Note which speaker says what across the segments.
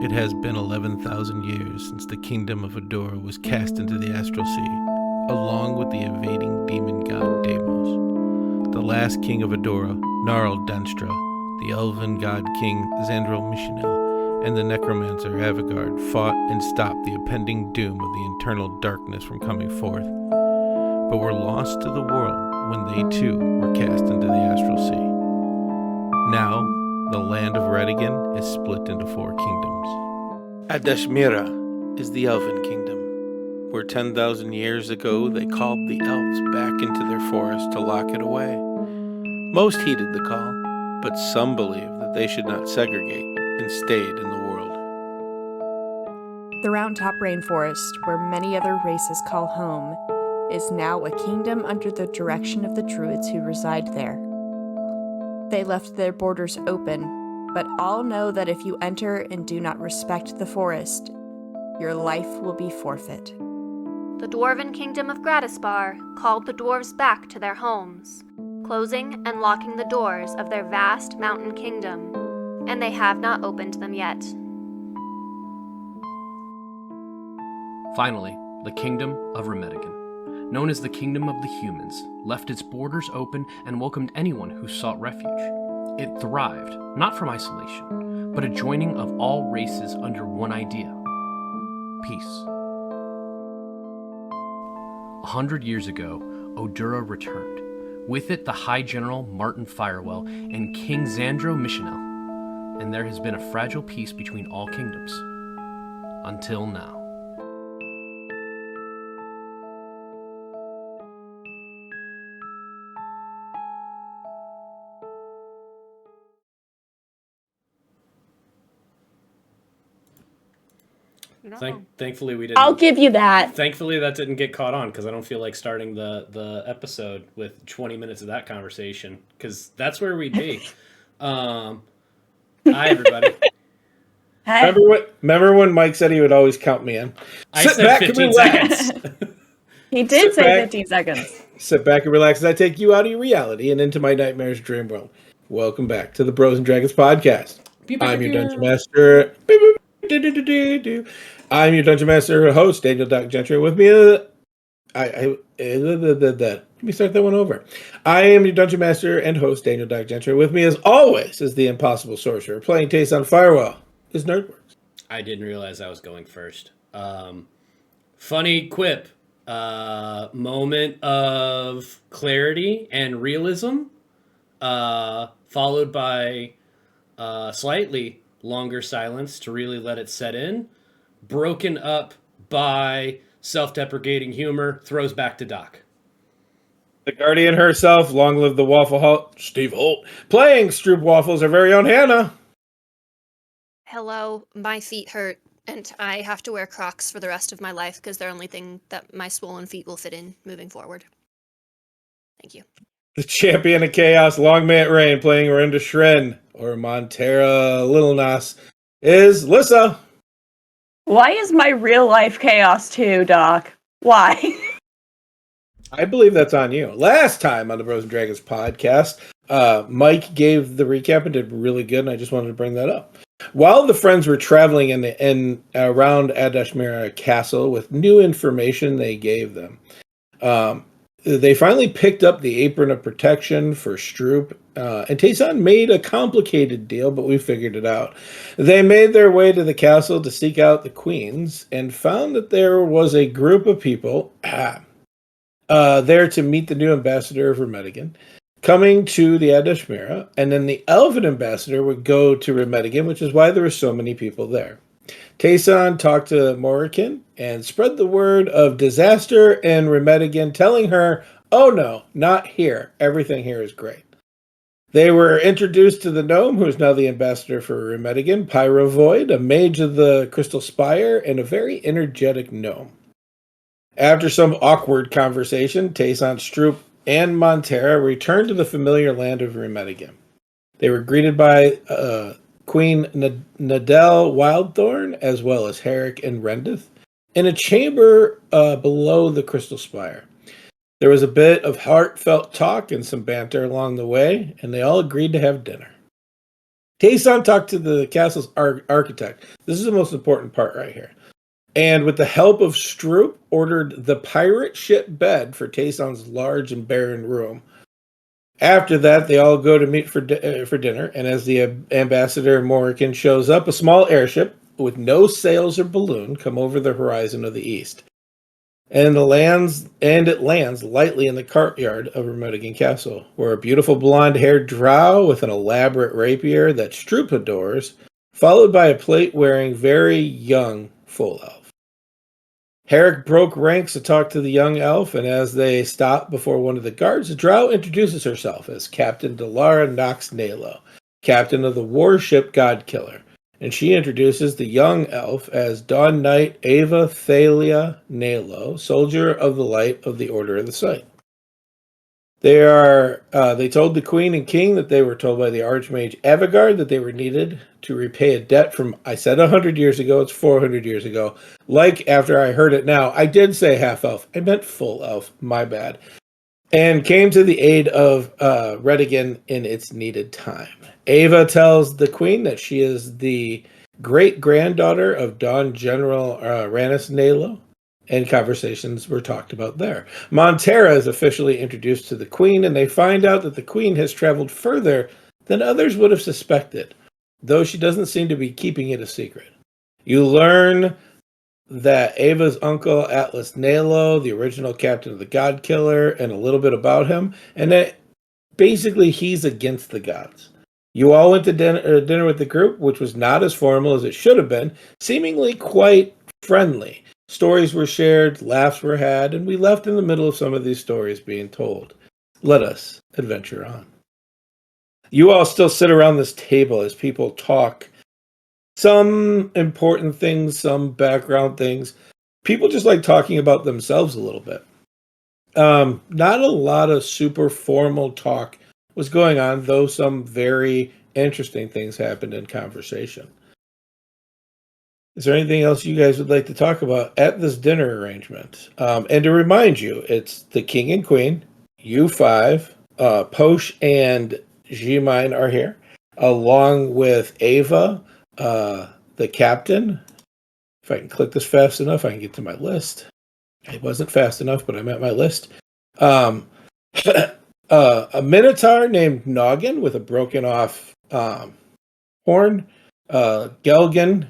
Speaker 1: It has been 11,000 years since the kingdom of Adora was cast into the astral sea, along with the invading demon god Deimos. The last king of Adora, Gnarl Denstra, the elven god king Xandril Mishinel, and the necromancer Avigard fought and stopped the impending doom of the eternal darkness from coming forth, but were lost to the world when they too were cast into the astral sea. Now, the land of Redigan is split into 4 kingdoms. Adashmira is the elven kingdom, where 10,000 years ago they called the elves back into their forest to lock it away. Most heeded the call, but some believed that they should not segregate and stayed in the world.
Speaker 2: The Round Top Rainforest, where many other races call home, is now a kingdom under the direction of the druids who reside there. They left their borders open, but all know that if you enter and do not respect the forest, your life will be forfeit.
Speaker 3: The Dwarven Kingdom of Gratispar called the dwarves back to their homes, closing and locking the doors of their vast mountain kingdom, and they have not opened them yet.
Speaker 4: Finally, the Kingdom of Remedigan, known as the Kingdom of the Humans, left its borders open and welcomed anyone who sought refuge. It thrived, not from isolation, but a joining of all races under one idea: peace. 100 years ago, Odura returned. With it, the High General Martin Firewell and King Xandro Mishinel, and there has been a fragile peace between all kingdoms. Until now.
Speaker 5: Thankfully we didn't.
Speaker 6: I'll give you that.
Speaker 5: Thankfully that didn't get caught on, because I don't feel like starting the episode with 20 minutes of that conversation, because that's where we'd be. Hi everybody.
Speaker 6: Hey.
Speaker 7: Remember when Mike said he would always count me in?
Speaker 5: I said 15 seconds.
Speaker 6: He did say 15 seconds.
Speaker 7: Sit back and relax as I take you out of your reality and into my nightmare's dream world. Welcome back to the Bros and Dragons podcast. I'm your Dungeon Master. I'm your Dungeon Master host, Daniel Doc Gentry. With me, let me start that one over. I am your Dungeon Master and host, Daniel Doc Gentry. With me, as always, is the Impossible Sorcerer, playing Taste on Firewall. Is Nerdworks.
Speaker 5: I didn't realize I was going first. Funny quip. Moment of clarity and realism, followed by slightly longer silence to really let it set in, broken up by self-deprecating humor, throws back to Doc.
Speaker 7: The Guardian herself, long live the Waffle Holt, Steve Holt, playing Stroop Waffles, our very own Hannah.
Speaker 3: Hello, my feet hurt, and I have to wear Crocs for the rest of my life because they're the only thing that my swollen feet will fit in moving forward. Thank you.
Speaker 7: The Champion of Chaos, long may it rain, playing Orinda Shren, or Montera Little Nas, is Lissa.
Speaker 6: Why is my real life chaos too, Doc? Why?
Speaker 7: I believe that's on you. Last time on the Bros and Dragons podcast, Mike gave the recap and did really good, and I just wanted to bring that up. While the friends were traveling in around Adashmira Castle with new information they gave them, they finally picked up the apron of protection for Stroop, and Tayson made a complicated deal, but we figured it out. They made their way to the castle to seek out the queens and found that there was a group of people there to meet the new ambassador of Remedigan, coming to the Adashmira, and then the elven ambassador would go to Remedigan, which is why there were so many people there. Tayson talked to Morikin and spread the word of disaster in Remedigan, telling her, "Oh no, not here. Everything here is great." They were introduced to the gnome, who is now the ambassador for Remedigan, Pyrovoid, a mage of the Crystal Spire, and a very energetic gnome. After some awkward conversation, Tayson, Stroop, and Montera returned to the familiar land of Remedigan. They were greeted by Queen Nadell Wildthorn, as well as Herrick and Rendith, in a chamber below the Crystal Spire. There was a bit of heartfelt talk and some banter along the way, and they all agreed to have dinner. Tayson talked to the castle's architect. This is the most important part right here. And with the help of Stroop, ordered the pirate ship bed for Tayson's large and barren room. After that, they all go to meet for dinner, and as the ambassador Morrigan shows up, a small airship with no sails or balloon come over the horizon of the east. And it lands lightly in the courtyard of Remedigan Castle, where a beautiful blonde-haired drow with an elaborate rapier that Stroop adores, followed by a plate-wearing, very young full elf. Herrick broke ranks to talk to the young elf, and as they stop before one of the guards, the drow introduces herself as Captain Delara Nox Nalo, captain of the warship Godkiller, and she introduces the young elf as Dawn Knight Ava Thalia Nalo, soldier of the light of the Order of the Sight. They told the queen and king that they were told by the archmage Avigard that they were needed to repay a debt from, I said 100 years ago, it's 400 years ago. Like, after I heard it now, I did say half elf. I meant full elf. My bad. And came to the aid of Redigan in its needed time. Ava tells the queen that she is the great-granddaughter of Dawn General Ranis Nalo, and conversations were talked about there. Montera is officially introduced to the queen, and they find out that the queen has traveled further than others would have suspected, though she doesn't seem to be keeping it a secret. You learn that Ava's uncle, Atlas Nalo, the original captain of the Godkiller, and a little bit about him, and that basically he's against the gods. You all went to dinner with the group, which was not as formal as it should have been, seemingly quite friendly. Stories were shared, laughs were had, and we left in the middle of some of these stories being told. Let us adventure on. You all still sit around this table as people talk. Some important things, some background things. People just like talking about themselves a little bit. Not a lot of super formal talk was going on, though some very interesting things happened in conversation. Is there anything else you guys would like to talk about at this dinner arrangement? And to remind you, it's the king and queen, you five, Posh and G-Mine are here, along with Ava, the captain. If I can click this fast enough, I can get to my list. It wasn't fast enough, but I'm at my list. A minotaur named Noggin with a broken off horn. Gelgin,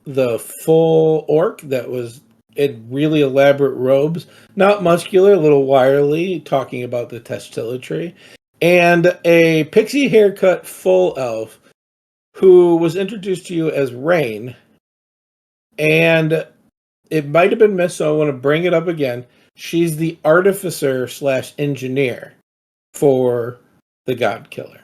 Speaker 7: the full orc that was in really elaborate robes, not muscular, a little wirely, talking about the testilatry, and a pixie haircut full elf who was introduced to you as Rain, and it might have been missed, so I want to bring it up again. She's the artificer / engineer for the Godkiller,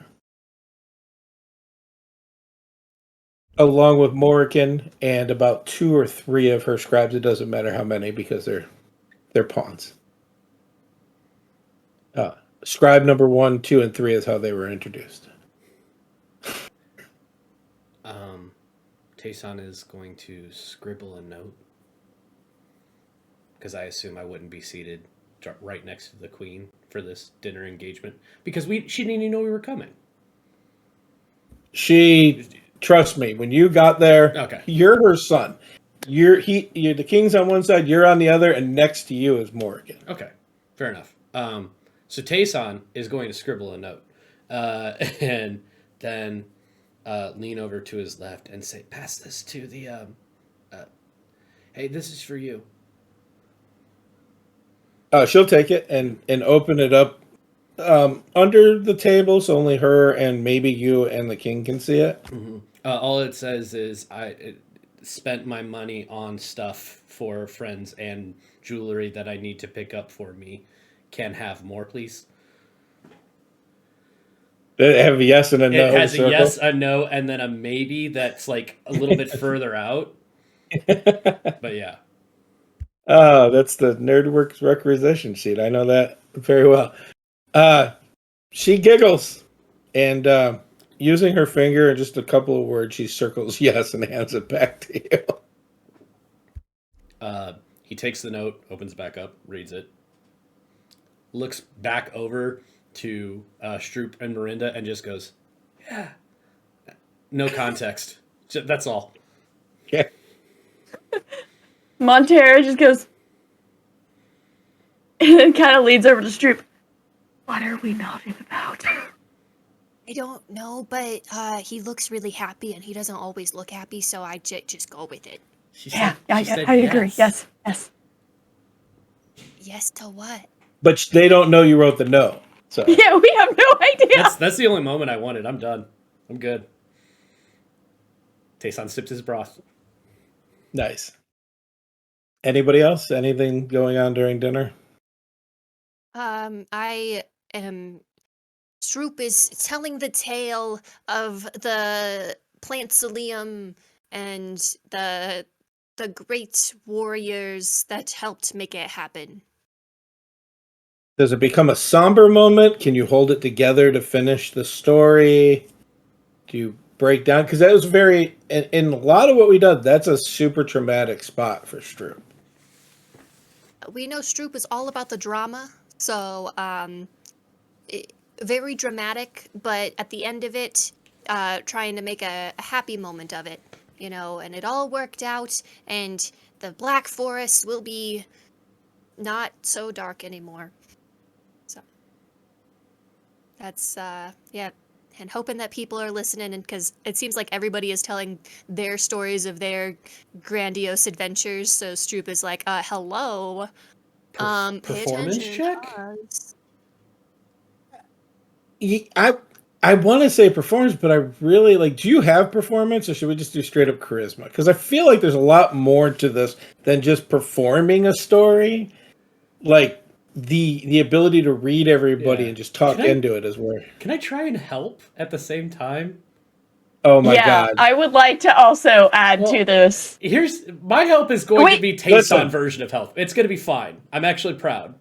Speaker 7: along with Morrigan and about 2 or 3 of her scribes. It doesn't matter how many because they're pawns. Scribe number 1, 2, and 3 is how they were introduced.
Speaker 5: Tayson is going to scribble a note because I assume I wouldn't be seated right next to the queen for this dinner engagement because she didn't even know we were coming.
Speaker 7: Trust me, when you got there,
Speaker 5: okay,
Speaker 7: you're her son. You're the king's on one side, you're on the other, and next to you is Morrigan.
Speaker 5: Okay, fair enough. So Tayson is going to scribble a note, and then lean over to his left and say, "Pass this to the hey, this is for you."
Speaker 7: She'll take it and open it up under the table, so only her and maybe you and the king can see it.
Speaker 5: Mm-hmm. All it says is, I spent my money on stuff for friends and jewelry that I need to pick up for me. Can have more, please?
Speaker 7: They have a yes and a no.
Speaker 5: It has a yes, a no, and then a maybe that's like a little bit further out. But yeah.
Speaker 7: Oh, that's the Nerdworks requisition sheet. I know that very well. She giggles and using her finger and just a couple of words, she circles yes and hands it back to you.
Speaker 5: He takes the note, opens it back up, reads it, looks back over to Stroop and Miranda and just goes, "Yeah, No context. That's all.
Speaker 7: Yeah.
Speaker 6: Montera just goes and then kind of leads over to Stroop. What are we nodding about?
Speaker 8: I don't know, but he looks really happy, and he doesn't always look happy, so I just go with it.
Speaker 5: She
Speaker 6: Yeah,
Speaker 5: said
Speaker 6: I agree. Yes.
Speaker 8: Yes to what?
Speaker 7: But they don't know you wrote the note. So
Speaker 6: Yeah, we have no idea.
Speaker 5: That's the only moment I wanted. I'm done. I'm good. Tayson sipped his broth.
Speaker 7: nice. Anybody else? Anything going on during dinner?
Speaker 8: I am. Stroop is telling the tale of the Plantilium and the great warriors that helped make it happen.
Speaker 7: Does it become a somber moment? Can you hold it together to finish the story? Do you break down? Because that was very, in a lot of what we did, that's a super traumatic spot for Stroop.
Speaker 8: We know Stroop is all about the drama, so very dramatic, but at the end of it, trying to make a happy moment of it, and it all worked out, and the Black Forest will be not so dark anymore. So that's yeah, and hoping that people are listening, and because it seems like everybody is telling their stories of their grandiose adventures, so Stroop is like, hello, pay
Speaker 5: Performance
Speaker 8: attention,
Speaker 5: check?
Speaker 8: pause.
Speaker 7: I want to say performance, but I really like. Do you have performance, or should we just do straight up charisma? Because I feel like there's a lot more to this than just performing a story. Like the ability to read everybody and just talk into it is where.
Speaker 5: Can I try and help at the same time?
Speaker 7: Oh my god!
Speaker 6: I would like to also add to this.
Speaker 5: Here's my help is going to be Tayson version of help. It's going to be fine. I'm actually proud.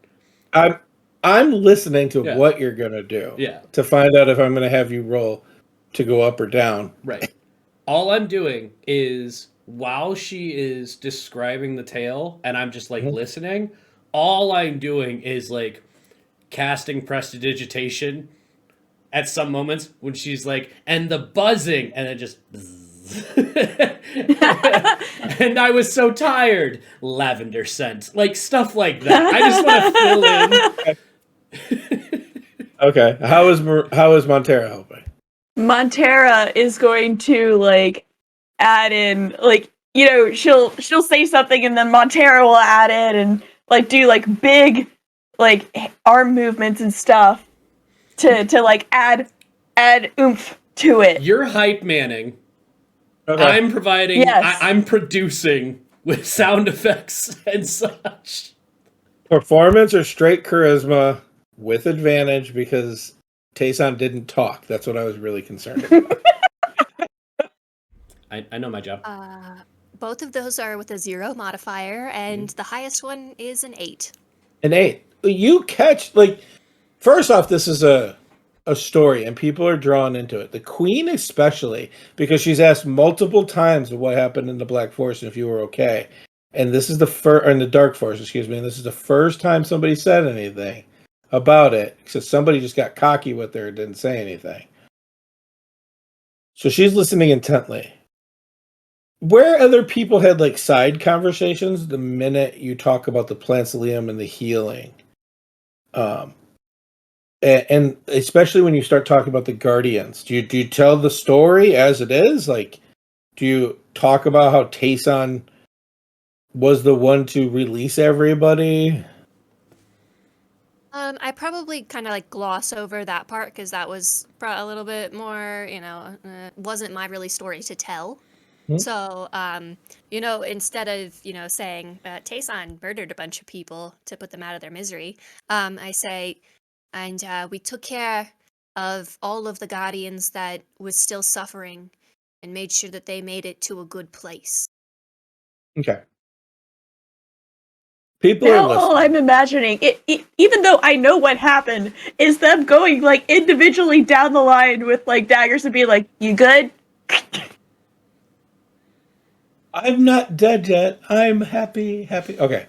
Speaker 7: I'm listening to what you're gonna do.
Speaker 5: Yeah.
Speaker 7: To find out if I'm gonna have you roll to go up or down.
Speaker 5: Right. All I'm doing is while she is describing the tale and I'm just like listening, all I'm doing is like casting prestidigitation at some moments when she's like, and the buzzing, and then just and I was so tired. Lavender scent. Like stuff like that. I just want to fill in.
Speaker 7: Okay. How is Montera helping?
Speaker 6: Montera is going to like add in like she'll say something and then Montera will add it and like do like big like arm movements and stuff to like add oomph to it.
Speaker 5: You're hype manning.
Speaker 7: Okay.
Speaker 5: I'm providing.
Speaker 6: Yes.
Speaker 5: I'm producing with sound effects and such.
Speaker 7: Performance or straight charisma with advantage because Tayson didn't talk. That's what I was really concerned about.
Speaker 5: I know my job.
Speaker 8: Both of those are with a 0 modifier, and the highest one is an 8.
Speaker 7: An 8. You catch, like, first off, this is a story, and people are drawn into it. The Queen especially, because she's asked multiple times what happened in the Black Forest and if you were okay. And this is the first, or in the Dark Forest, excuse me, and this is the first time somebody said anything about it, because somebody just got cocky with her and didn't say anything. So she's listening intently. Where other people had like side conversations, the minute you talk about the Plantilium and the healing, and especially when you start talking about the Guardians, do you tell the story as it is? Like, do you talk about how Tayson was the one to release everybody?
Speaker 8: I probably kind of like gloss over that part because that was a little bit more, wasn't my really story to tell. So, instead of, saying Tayson murdered a bunch of people to put them out of their misery, I say, and we took care of all of the Guardians that was still suffering and made sure that they made it to a good place.
Speaker 7: Okay. People are listening.
Speaker 6: All I'm imagining, even though I know what happened, is them going like individually down the line with like daggers and be like, "You good?"
Speaker 7: I'm not dead yet. I'm happy. Okay.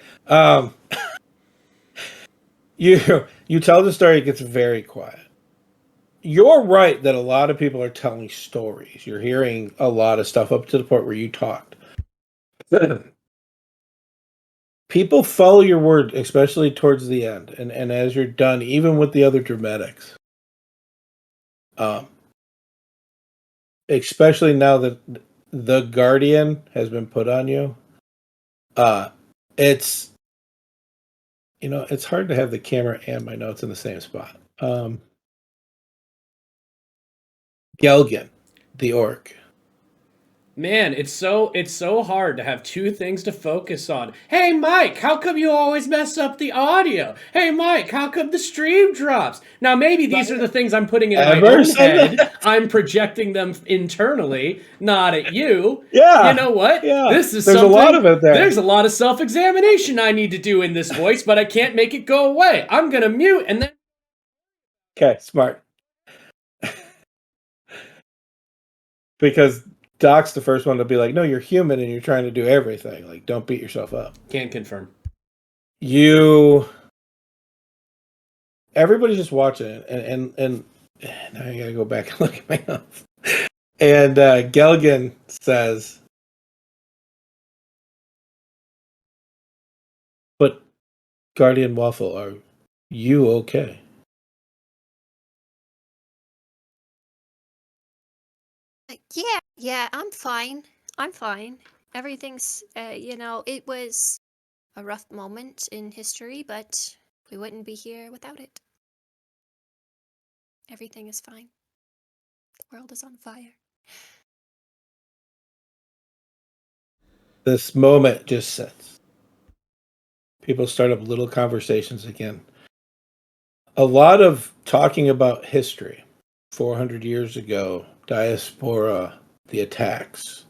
Speaker 7: You tell the story, it gets very quiet. you're right that a lot of people are telling stories. You're hearing a lot of stuff up to the point where you talked. People follow your word, especially towards the end, and as you're done, even with the other dramatics. Especially now that the Guardian has been put on you. It's it's hard to have the camera and my notes in the same spot. Gelgan, the orc.
Speaker 5: Man, it's so hard to have two things to focus on. Hey Mike, how come you always mess up the audio? Hey Mike, how come the stream drops? Now maybe these are the things I'm putting in my own head. I'm projecting them internally, not at you.
Speaker 7: Yeah.
Speaker 5: You know what?
Speaker 7: Yeah.
Speaker 5: This is
Speaker 7: There's
Speaker 5: something,
Speaker 7: a lot of it there.
Speaker 5: There's a lot of self-examination I need to do in this voice, but I can't make it go away. I'm gonna mute and then.
Speaker 7: Okay, smart. Because Doc's the first one to be like, no, you're human and you're trying to do everything. Like, don't beat yourself up.
Speaker 5: Can confirm.
Speaker 7: Everybody's just watching it, and now I gotta go back and look at my notes. And Gelgan says, but Guardian Waffle, are you okay?
Speaker 8: Yeah, I'm fine. I'm fine. Everything's, it was a rough moment in history, but we wouldn't be here without it. Everything is fine. The world is on fire.
Speaker 7: This moment just sits. People start up little conversations again. A lot of talking about history. 400 years ago, diaspora, the attacks.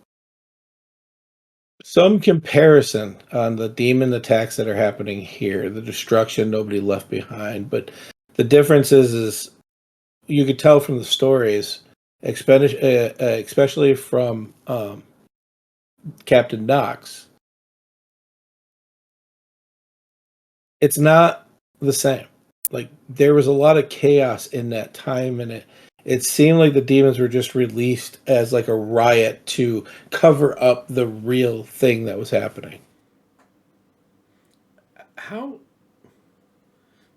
Speaker 7: Some comparison on the demon attacks that are happening here, the destruction, nobody left behind. But the difference is you could tell from the stories, especially from Captain Knox, it's not the same. Like, there was a lot of chaos in that time, and it seemed like the demons were just released as like a riot to cover up the real thing that was happening.
Speaker 5: How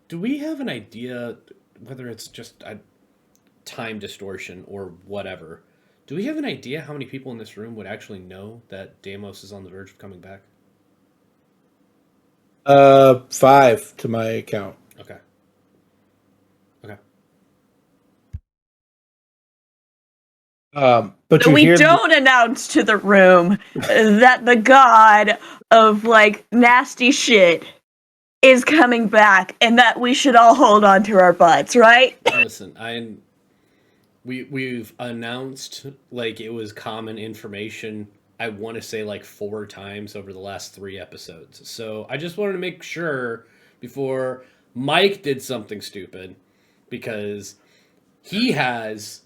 Speaker 5: do we have an idea whether it's just a time distortion or whatever? Do we have an idea how many people in this room would actually know that Deimos is on the verge of coming back?
Speaker 7: 5 to my account.
Speaker 5: Okay.
Speaker 7: But
Speaker 6: we don't announce to the room that the god of like nasty shit is coming back, and that we should all hold on to our butts, right?
Speaker 5: Listen, we've announced like it was common information. I want to say like 4 times over the last 3 episodes. So I just wanted to make sure before Mike did something stupid, because he has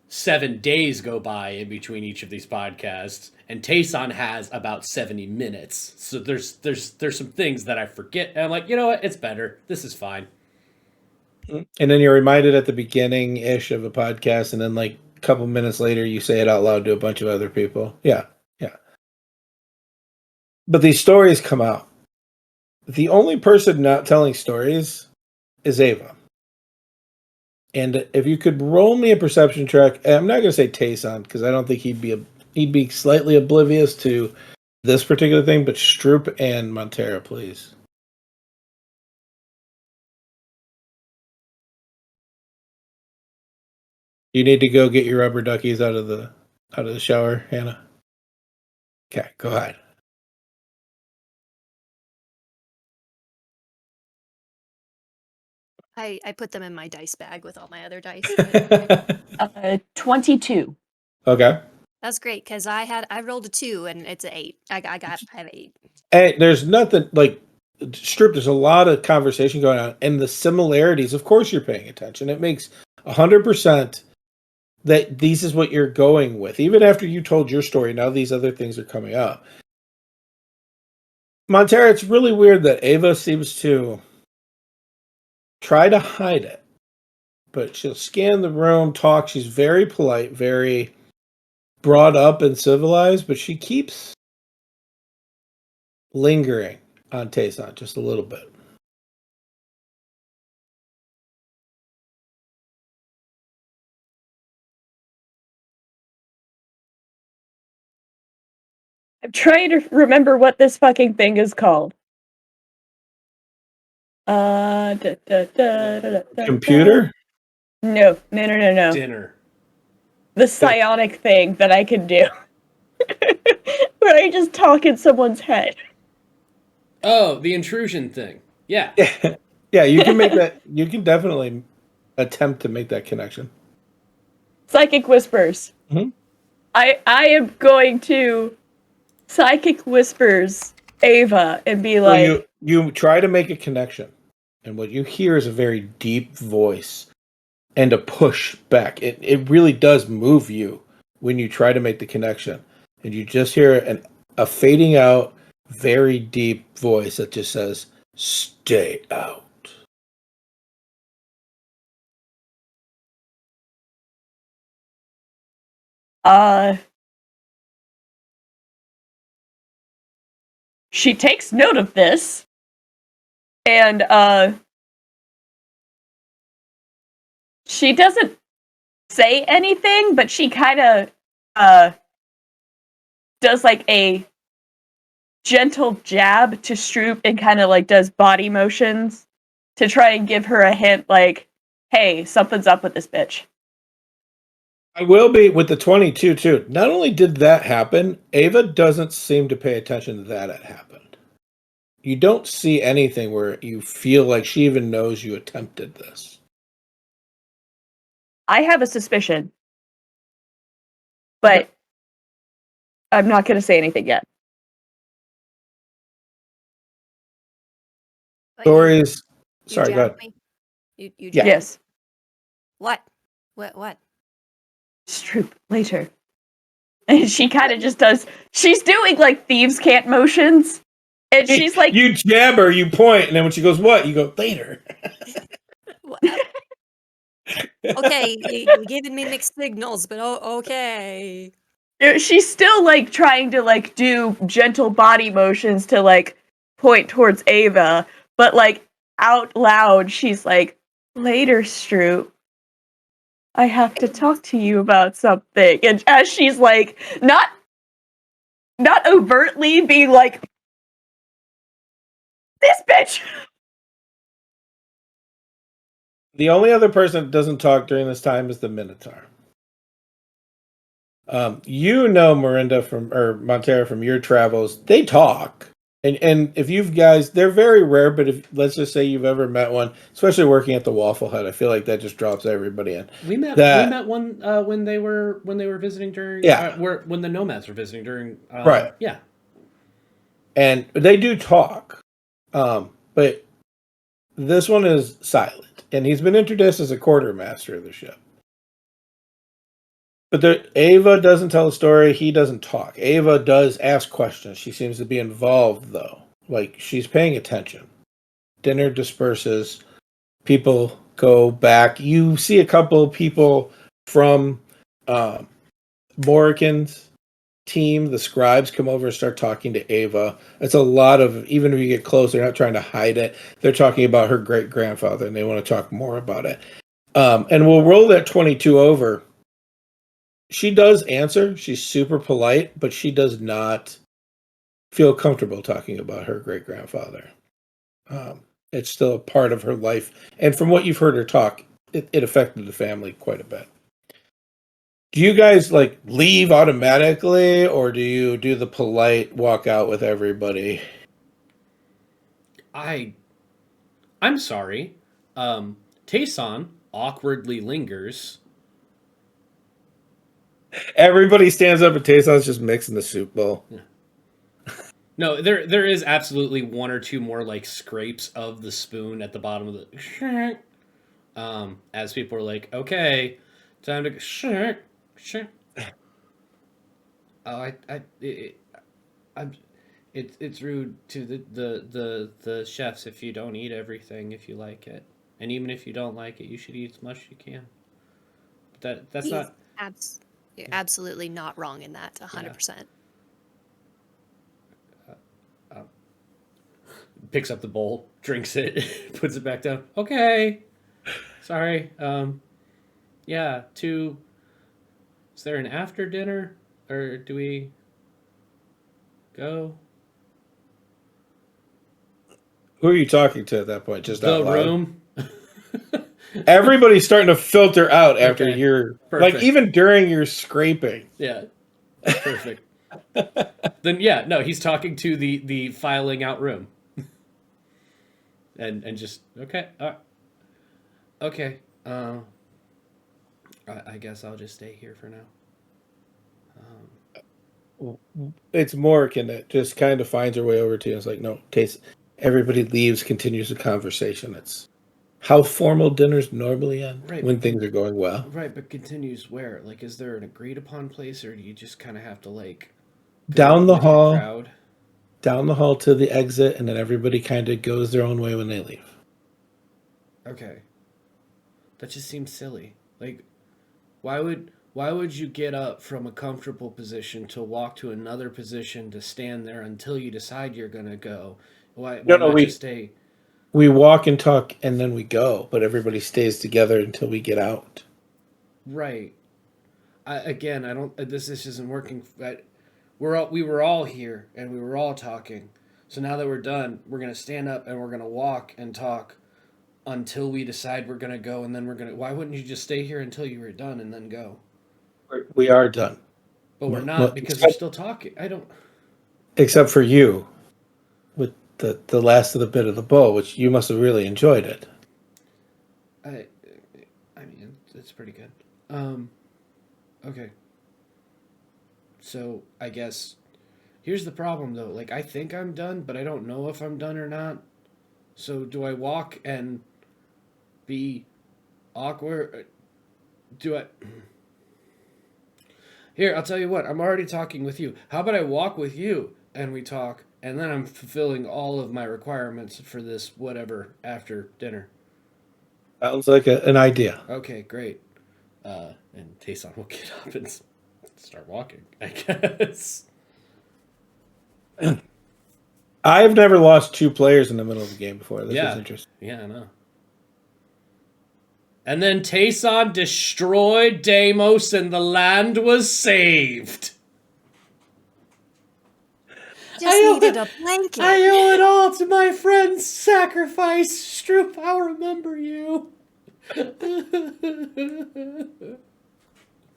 Speaker 5: 7 days go by in between each of these podcasts, and Tayson has about 70 minutes. So there's some things that I forget, and I'm like, you know what, it's better. This is fine.
Speaker 7: And then you're reminded at the beginning-ish of a podcast, and then like a couple minutes later you say it out loud to a bunch of other people. Yeah. But these stories come out. The only person not telling stories is Ava. And if you could roll me a perception check, I'm not going to say Tayson, because I don't think he'd be slightly oblivious to this particular thing, but Stroop and Montero, please. You need to go get your rubber duckies out of the shower, Hannah. Okay, go ahead.
Speaker 8: I put them in my dice bag with all my other dice.
Speaker 6: 22.
Speaker 7: Okay.
Speaker 8: That's great, because I rolled a 2 and it's an 8. I have 8.
Speaker 7: Hey, there's nothing like Strip. There's a lot of conversation going on, and the similarities. Of course, you're paying attention. It makes 100% that this is what you're going with. Even after you told your story, now these other things are coming up. Montero, it's really weird that Ava seems to try to hide it, but she'll scan the room, talk. She's very polite, very brought up and civilized, but she keeps lingering on Tayson just a little bit.
Speaker 6: I'm trying to remember what this fucking thing is called.
Speaker 7: Computer?
Speaker 6: No.
Speaker 5: Dinner.
Speaker 6: The psionic thing that I can do. Where I just talk in someone's head.
Speaker 5: Oh, the intrusion thing. Yeah.
Speaker 7: Yeah, you can make that. You can definitely attempt to make that connection.
Speaker 6: Psychic whispers.
Speaker 7: Mm-hmm.
Speaker 6: I am going to psychic whispers Ava and be like,
Speaker 7: So you try to make a connection, and what you hear is a very deep voice and a push back. It really does move you when you try to make the connection, and you just hear a fading out, very deep voice that just says, "Stay out."
Speaker 6: She takes note of this, and she doesn't say anything, but she kind of does like a gentle jab to Stroop and kind of like does body motions to try and give her a hint like, hey, something's up with this bitch.
Speaker 7: I will be with the 22 too. Not only did that happen, Ava doesn't seem to pay attention to that it happened. You don't see anything where you feel like she even knows you attempted this.
Speaker 6: I have a suspicion, but I'm not going to say anything yet.
Speaker 8: But
Speaker 7: Stories.
Speaker 8: you
Speaker 7: Sorry, go
Speaker 8: jabbed
Speaker 7: ahead.
Speaker 8: me? You
Speaker 7: Yeah.
Speaker 8: jabbed
Speaker 6: Yes.
Speaker 8: What? What?
Speaker 6: Stroop, later. And she kind of just does, she's doing like thieves' can't motions. And she's like,
Speaker 7: You jab her, you point, and then when she goes, "What?" You go, "Later."
Speaker 8: Okay, you're giving me mixed signals, but okay.
Speaker 6: she's still like trying to like do gentle body motions to like point towards Ava, but like out loud, she's like, later, Stroop. I have to talk to you about something. And as she's like, not overtly being like, this bitch.
Speaker 7: The only other person that doesn't talk during this time is the Minotaur. You know Miranda Montero from your travels. They talk, and if you guys, they're very rare. But if let's just say you've ever met one, especially working at the Waffle Hut, I feel like that just drops everybody in.
Speaker 5: We met one when they were visiting during when the nomads were visiting during
Speaker 7: right.
Speaker 5: Yeah.
Speaker 7: And they do talk. But this one is silent, and he's been introduced as a quartermaster of the ship. But Ava doesn't tell a story. He doesn't talk. Ava does ask questions. She seems to be involved, though. Like, she's paying attention. Dinner disperses. People go back. You see a couple of people from Morrigan's team, the scribes, come over and start talking to Ava. It's a lot of, even if you get close, they're not trying to hide it. They're talking about her great-grandfather, and they want to talk more about it. And we'll roll that 22 over. She does answer. She's super polite, but she does not feel comfortable talking about her great-grandfather. It's still a part of her life. And from what you've heard her talk, it affected the family quite a bit. Do you guys like leave automatically, or do you do the polite walk out with everybody?
Speaker 5: I'm sorry. Tayson awkwardly lingers.
Speaker 7: Everybody stands up and Tayson's just mixing the soup bowl.
Speaker 5: Yeah. No, there is absolutely one or two more like scrapes of the spoon at the bottom of the as people are like, okay, time to Oh, it's rude to the chefs if you don't eat everything if you like it. And even if you don't like it, you should eat as much as you can. But that's
Speaker 8: He's
Speaker 5: not...
Speaker 8: You're absolutely not wrong in that, 100%.
Speaker 5: Picks up the bowl, drinks it, puts it back down. Okay. Sorry. Yeah, is there an after dinner? Or do we go?
Speaker 7: Who are you talking to at that point? Just
Speaker 5: The
Speaker 7: out loud?
Speaker 5: room?
Speaker 7: Everybody's starting to filter out after
Speaker 5: Okay,
Speaker 7: your
Speaker 5: perfect.
Speaker 7: like even during your scraping.
Speaker 5: Yeah. Perfect. Then yeah, no, he's talking to the filing out room. and just okay. Okay. I guess I'll just stay here for now.
Speaker 7: It's Morgan that just kind of finds her way over to you. It's like, no, Case. Everybody leaves, continues the conversation. It's how formal dinners normally end when things are going well.
Speaker 5: Right, but continues where? Like, is there an agreed upon place, or do you just kind of have to like
Speaker 7: Down the hall,
Speaker 5: crowd?
Speaker 7: down the hall to the exit, and then everybody kind of goes their own way when they leave.
Speaker 5: Okay, that just seems silly. Like, why would you get up from a comfortable position to walk to another position to stand there until you decide you're gonna go? Why not just stay?
Speaker 7: We walk and talk, and then we go, but everybody stays together until we get out.
Speaker 5: Right. I don't. This isn't working. We were all here, and we were all talking. So now that we're done, we're gonna stand up and we're gonna walk and talk until we decide we're gonna go, and then we're gonna. Why wouldn't you just stay here until you were done and then go?
Speaker 7: We are done,
Speaker 5: but we're not because we're still talking. I don't.
Speaker 7: Except for you, with the last of the bit of the bowl, which you must have really enjoyed it.
Speaker 5: I mean, it's pretty good. Okay. So I guess here's the problem though. Like, I think I'm done, but I don't know if I'm done or not. So do I walk and be awkward? Do I? Here, I'll tell you what. I'm already talking with you. How about I walk with you and we talk, and then I'm fulfilling all of my requirements for this whatever after dinner.
Speaker 7: Sounds like an idea.
Speaker 5: Okay, great. And Tayson will get up and start walking, I guess.
Speaker 7: I've never lost 2 players in the middle of the game before. This is interesting.
Speaker 5: Yeah, I know. And then Tayson destroyed Deimos and the land was saved.
Speaker 8: Just needed a blanket.
Speaker 5: I owe it all to my friend's sacrifice. Stroop, I'll remember you.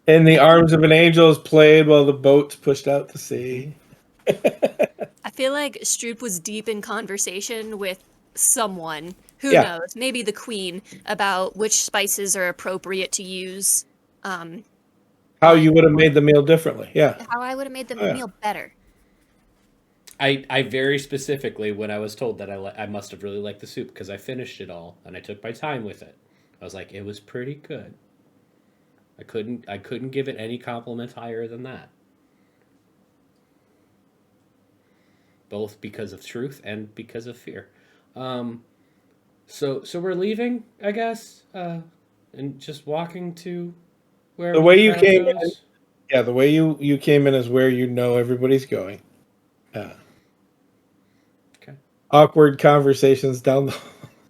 Speaker 7: In the arms of an angel is played while the boat's pushed out to sea.
Speaker 8: I feel like Stroop was deep in conversation with someone. Who knows? Maybe the queen about which spices are appropriate to use.
Speaker 7: How you would have made the meal differently. Yeah.
Speaker 8: How I would have made the meal better.
Speaker 5: I very specifically, when I was told that I must have really liked the soup because I finished it all and I took my time with it. I was like, it was pretty good. I couldn't give it any compliment higher than that. Both because of truth and because of fear. So we're leaving, I guess, and just walking to where
Speaker 7: the way you came in. Yeah, the way you came in is where you know everybody's going. Yeah.
Speaker 5: Okay.
Speaker 7: Awkward conversations down the.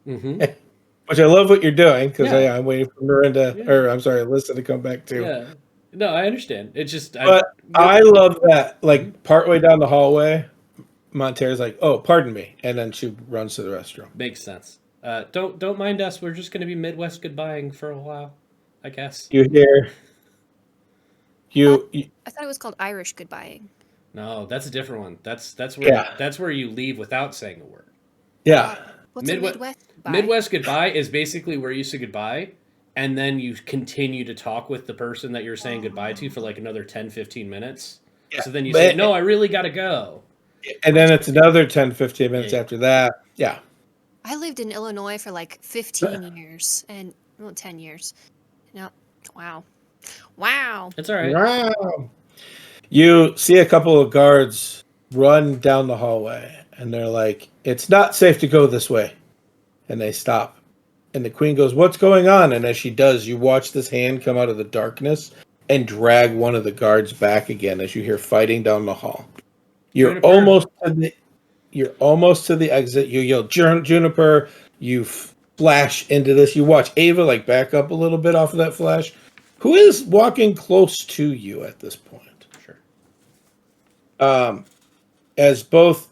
Speaker 5: Mm-hmm.
Speaker 7: Which I love what you're doing because I'm waiting for Miranda or I'm sorry, Alyssa to come back too.
Speaker 5: Yeah. No, I understand. It's just.
Speaker 7: But I love that. Like partway down the hallway, Montero's like, "Oh, pardon me," and then she runs to the restroom.
Speaker 5: Makes sense. Don't mind us. We're just going to be Midwest goodbying for a while, I guess.
Speaker 7: You hear?
Speaker 8: I thought it was called Irish goodbying.
Speaker 5: No, that's a different one. That's where you leave without saying a word.
Speaker 7: Yeah.
Speaker 8: What's a Midwest goodbye?
Speaker 5: Midwest goodbye is basically where you say goodbye, and then you continue to talk with the person that you're saying goodbye to for like another 10, 15 minutes. Yeah. So then you say, no, I really got to go.
Speaker 7: And then it's another 10, 15 minutes after that. Yeah.
Speaker 8: I lived in Illinois for like 15 years and 10 years. No. Wow.
Speaker 5: That's all right.
Speaker 7: Wow. You see a couple of guards run down the hallway, and they're like, "It's not safe to go this way," and they stop, And the queen goes, "What's going on?" And as she does, you watch this hand come out of the darkness and drag one of the guards back again as you hear fighting down the hall. You're
Speaker 5: Juniper.
Speaker 7: almost to the exit. You yell, "Juniper!" You flash into this. You watch Ava like back up a little bit off of that flash. Who is walking close to you at this point?
Speaker 5: Sure.
Speaker 7: As both.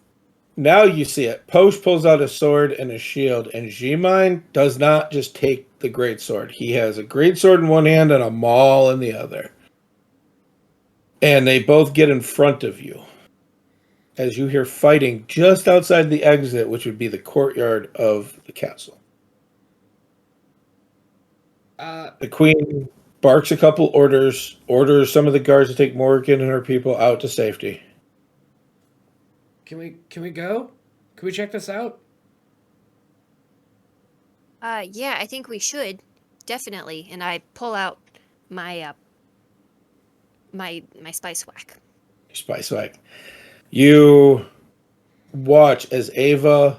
Speaker 7: Now you see it. Posh pulls out a sword and a shield, and G-Mine does not just take the great sword. He has a great sword in one hand and a maul in the other. And they both get in front of you. As you hear fighting just outside the exit, which would be the courtyard of the castle. The queen barks a couple orders some of the guards to take Morgan and her people out to safety.
Speaker 5: Can we go? Can we check this out?
Speaker 8: Yeah, I think we should. Definitely. And I pull out my my spice whack.
Speaker 7: Spice Whack. You watch as Ava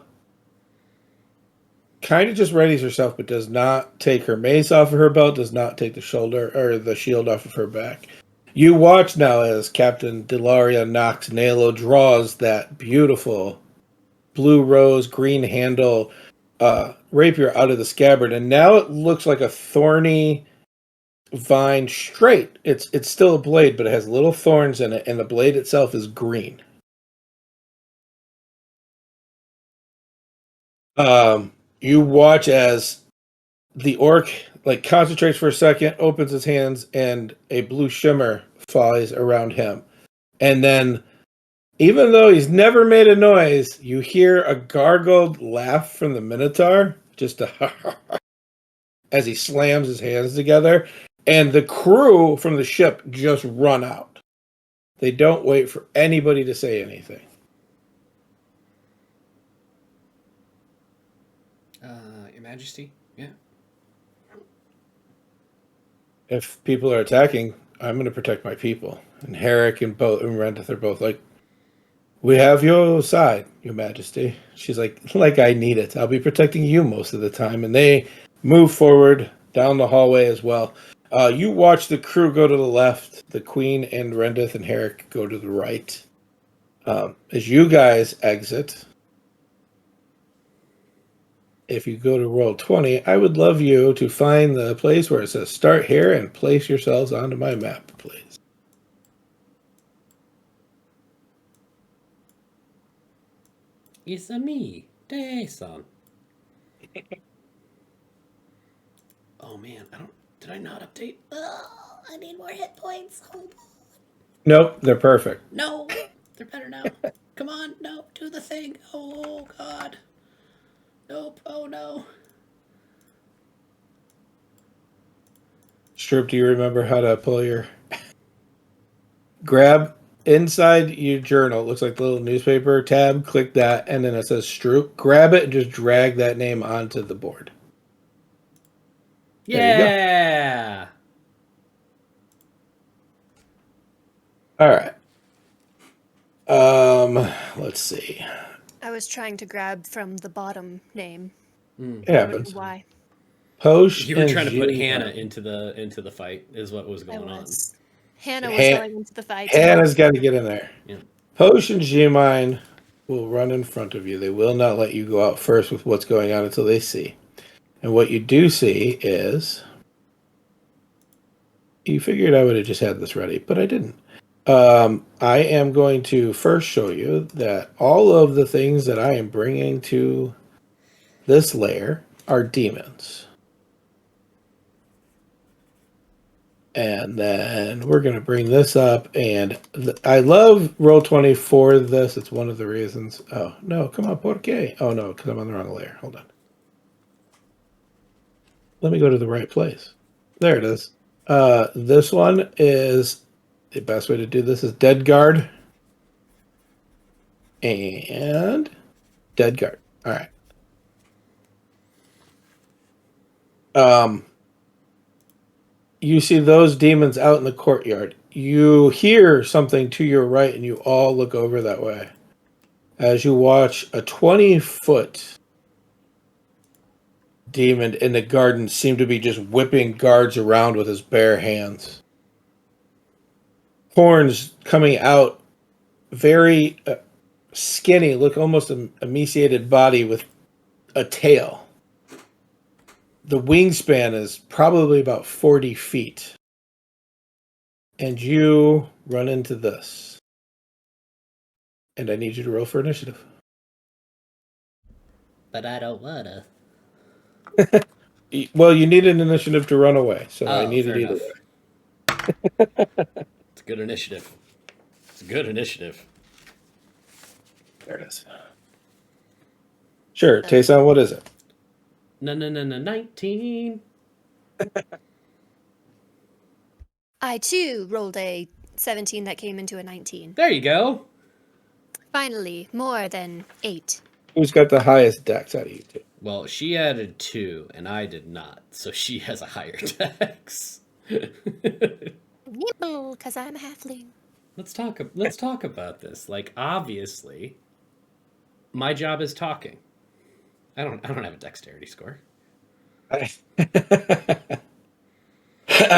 Speaker 7: kind of just readies herself, but does not take her mace off of her belt, does not take the shoulder or the shield off of her back. You watch now as Captain Delaria Nox Nalo draws that beautiful blue rose, green handle rapier out of the scabbard, and now it looks like a thorny vine straight. It's still a blade, but it has little thorns in it, and the blade itself is green. You watch as the orc like concentrates for a second, opens his hands, and a blue shimmer flies around him. And then, even though he's never made a noise, you hear a gargled laugh from the Minotaur, just as he slams his hands together. And the crew from the ship just run out. They don't wait for anybody to say anything.
Speaker 5: Your Majesty? Yeah.
Speaker 7: If people are attacking, I'm going to protect my people. And Herrick and Rendith are both like, "We have your side, Your Majesty." She's like I need it. I'll be protecting you most of the time. And they move forward down the hallway as well. You watch the crew go to the left, the Queen and Rendith and Herrick go to the right. As you guys exit, if you go to roll 20, I would love you to find the place where it says start here and place yourselves onto my map, please.
Speaker 5: It's a me, Day-san. Oh man, did I not update? Oh, I need more hit points. Hold on.
Speaker 7: Nope, they're perfect.
Speaker 5: No, they're better now. Come on, no, do the thing. Oh god. Nope, oh no.
Speaker 7: Stroop, do you remember how to pull your... Grab inside your journal. It looks like the little newspaper tab. Click that, and then it says Stroop. Grab it and just drag that name onto the board.
Speaker 5: Yeah.
Speaker 7: All right. Let's see.
Speaker 8: I was trying to grab from the bottom name.
Speaker 7: It
Speaker 8: I don't
Speaker 7: happens.
Speaker 8: know why.
Speaker 7: Posh
Speaker 5: You were
Speaker 7: and
Speaker 5: trying to put
Speaker 7: G-
Speaker 5: Hannah into the fight, is what was going on.
Speaker 8: Hannah was going into the fight.
Speaker 7: Hannah's got to get in there.
Speaker 5: Yeah.
Speaker 7: Posh and G-Mine will run in front of you. They will not let you go out first with what's going on until they see. And what you do see is... You figured I would have just had this ready, but I didn't. I am going to first show you that all of the things that I am bringing to this lair are demons. And then we're going to bring this up, and I love Roll20 for this. It's one of the reasons. Oh, no, come on, ¿por qué? Oh, no, because I'm on the wrong layer. Hold on. Let me go to the right place. There it is. This one is... The best way to do this is Dead Guard. And Dead Guard. All right. You see those demons out in the courtyard. You hear something to your right, and you all look over that way. As you watch a 20-foot demon in the garden seemed to be just whipping guards around with his bare hands. Horns coming out, very skinny, look almost an emaciated body with a tail. The wingspan is probably about 40 feet. And you run into this. And I need you to roll for initiative.
Speaker 5: But I don't wanna.
Speaker 7: Well, you need an initiative to run away, so I
Speaker 5: Oh,
Speaker 7: need
Speaker 5: fair
Speaker 7: it either
Speaker 5: enough.
Speaker 7: way.
Speaker 5: It's a good initiative. It's a good initiative.
Speaker 7: There it is. Sure, Tayson, what is it?
Speaker 5: No, 19.
Speaker 8: I too rolled a 17 that came into a 19.
Speaker 5: There you go.
Speaker 8: Finally, more than 8.
Speaker 7: Who's got the highest dex out of you two?
Speaker 5: Well, she added 2, and I did not, so she has a higher dex.
Speaker 8: Because I'm a halfling.
Speaker 5: Let's talk about this. Like, obviously, my job is talking. I don't have a dexterity score.
Speaker 7: I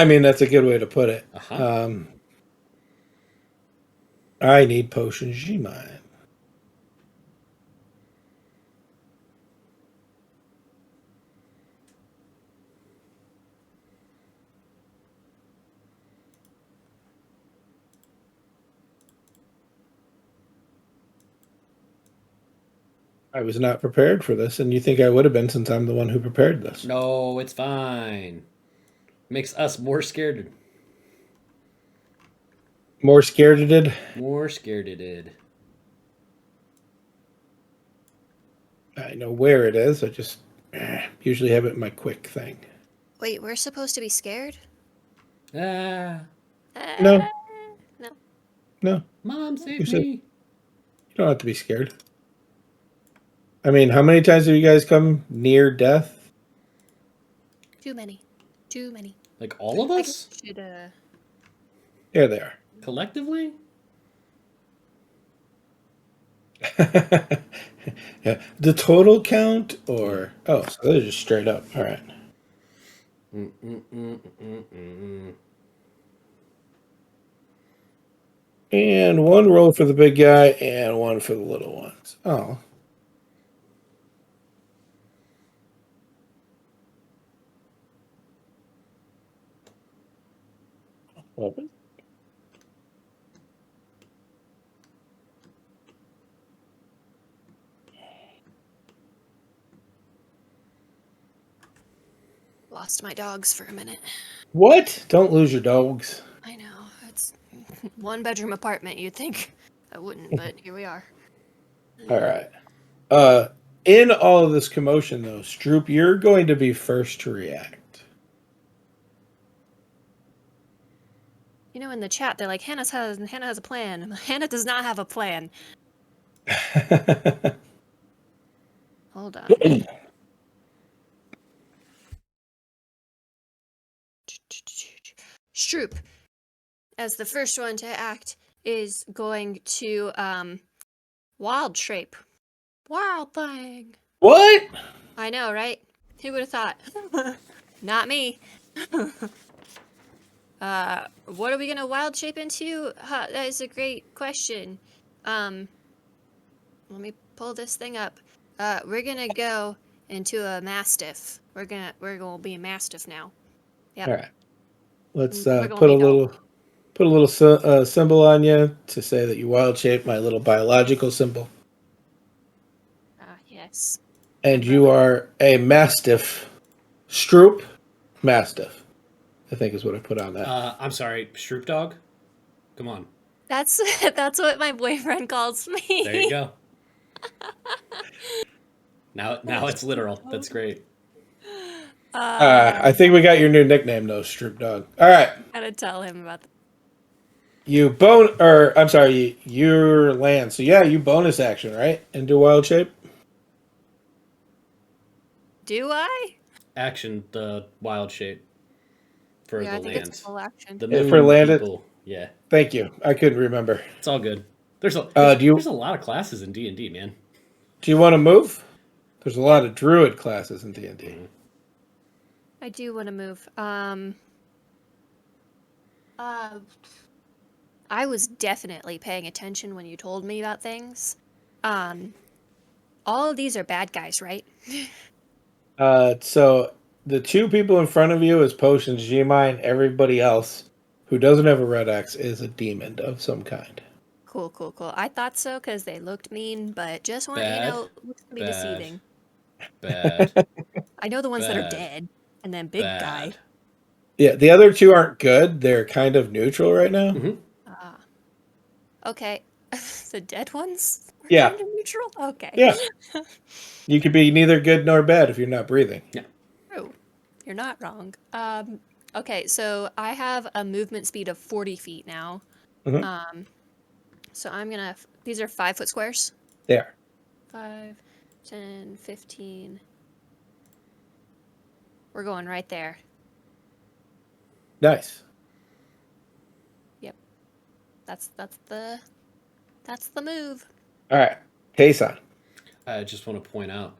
Speaker 7: mean, that's a good way to put it.
Speaker 5: Uh-huh.
Speaker 7: I need potions, G-Mine. I was not prepared for this, and you think I would have been since I'm the one who prepared this.
Speaker 5: No, it's fine. Makes us more scared.
Speaker 7: More scared it did?
Speaker 5: More scared it did.
Speaker 7: I know where it is. I just usually have it in my quick thing.
Speaker 8: Wait, we're supposed to be scared?
Speaker 5: Ah.
Speaker 7: No.
Speaker 8: No.
Speaker 7: No.
Speaker 5: Mom,
Speaker 7: Who
Speaker 5: save
Speaker 7: said-
Speaker 5: me.
Speaker 7: You don't have to be scared. I mean, how many times have you guys come near death?
Speaker 8: Too many. Too many.
Speaker 5: Like all of
Speaker 8: I
Speaker 5: us?
Speaker 8: guess we should,
Speaker 7: There they are.
Speaker 5: Collectively?
Speaker 7: Yeah. The total count, or so they're just straight up. All right. And one roll for the big guy, and one for the little ones. Oh. Open.
Speaker 8: lost my dogs for a minute.
Speaker 7: What? Don't lose your dogs.
Speaker 8: I know. It's 1-bedroom apartment. You'd think I wouldn't, but here we are.
Speaker 7: All right. In all of this commotion, though, Stroop, you're going to be first to react.
Speaker 8: You know, in the chat, they're like, Hannah has a plan. Hannah does not have a plan. Hold on. Stroop, as the first one to act, is going to wild shape. Wild thing.
Speaker 7: What?
Speaker 8: I know, right? Who would have thought? Not me. What are we gonna wild shape into? That is a great question. Let me pull this thing up. We're gonna go into a mastiff. We're gonna be a mastiff now. Yep.
Speaker 7: All right. Let's
Speaker 8: We're gonna
Speaker 7: put a
Speaker 8: be dog.
Speaker 7: little symbol on you to say that you wild shape, my little biological symbol.
Speaker 8: Yes.
Speaker 7: And you are a mastiff. Stroop mastiff, I think is what I put on that.
Speaker 5: I'm sorry, Stroop Dog? Come on.
Speaker 8: That's what my boyfriend calls me.
Speaker 5: There you go. Now it's literal. That's great.
Speaker 7: I think we got your new nickname, though, Stroop Dog. All right.
Speaker 8: Gotta tell him about that.
Speaker 7: You your land. So yeah, you bonus action, right? Into wild shape.
Speaker 8: Do I?
Speaker 5: Action, the wild shape for
Speaker 8: Yeah,
Speaker 5: the
Speaker 8: I think
Speaker 5: land.
Speaker 8: it's full action.
Speaker 5: The
Speaker 7: Yeah,
Speaker 5: moon
Speaker 7: for land it-
Speaker 5: people. Yeah,
Speaker 7: Thank you. I couldn't remember.
Speaker 5: it's all good. There's a lot of classes in D&D, man.
Speaker 7: Do you want to move? There's a lot of druid classes in D&D.
Speaker 8: I do want to move. I was definitely paying attention when you told me about things. All of these are bad guys, right?
Speaker 7: So the two people in front of you is Potions G-Mine. Everybody else who doesn't have a red X is a demon of some kind.
Speaker 8: Cool. I thought so because they looked mean, but just want
Speaker 5: Bad.
Speaker 8: looks can be
Speaker 5: Bad.
Speaker 8: deceiving.
Speaker 5: Bad.
Speaker 8: I know the ones that are
Speaker 5: Bad.
Speaker 8: dead, and then big guy.
Speaker 5: Bad.
Speaker 7: Yeah, the other two aren't good. They're kind of neutral right now.
Speaker 5: Mhm.
Speaker 8: Ah, okay. The dead ones are
Speaker 7: Yeah.
Speaker 8: kind of neutral. Okay.
Speaker 7: Yeah. You could be neither good nor bad if you're not breathing.
Speaker 5: Yeah.
Speaker 8: True. You're not wrong. Okay, so I have a movement speed of 40 feet now.
Speaker 7: Mhm.
Speaker 8: So I'm gonna. These are 5-foot squares.
Speaker 7: There.
Speaker 8: 5, 10, 15. We're going right there.
Speaker 7: Nice.
Speaker 8: Yep. That's the move.
Speaker 7: All right. Tayson.
Speaker 5: I just want to point out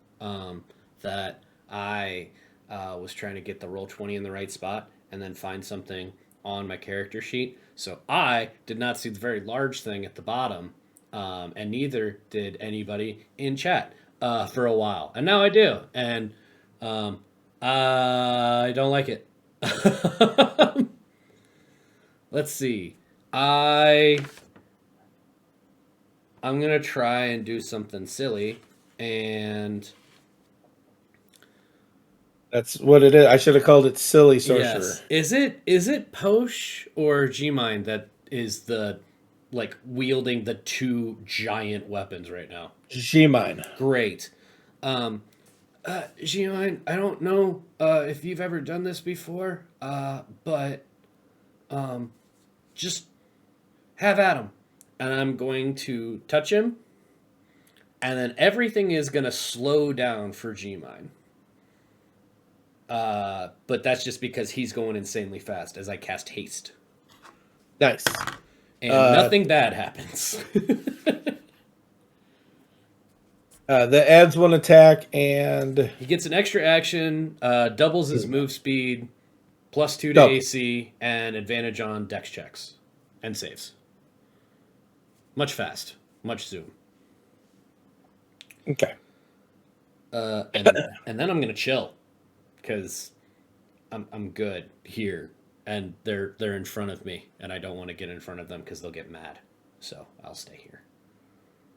Speaker 5: that I was trying to get the roll 20 in the right spot and then find something on my character sheet. So I did not see the very large thing at the bottom, and neither did anybody in chat for a while. And now I do. And I don't like it. Let's see. I'm going to try and do something silly. And
Speaker 7: That's what it is. I should have called it Silly Sorcerer.
Speaker 5: yes, is it Posh or G-Mine that is the wielding the two giant weapons right now?
Speaker 7: G-Mine.
Speaker 5: Great. G-Mine, I don't know if you've ever done this before, but just have at him, and I'm going to touch him, and then everything is going to slow down for G-Mine. But that's just because he's going insanely fast as I cast haste.
Speaker 7: Nice.
Speaker 5: And nothing bad happens.
Speaker 7: The adds one attack, and
Speaker 5: He gets an extra action, doubles his move speed, +2 to
Speaker 7: Double.
Speaker 5: AC, and advantage on dex checks and saves. Much fast. Much zoom.
Speaker 7: okay.
Speaker 5: And then I'm gonna chill, because I'm good here, and they're in front of me, and I don't want to get in front of them because they'll get mad. So I'll stay here.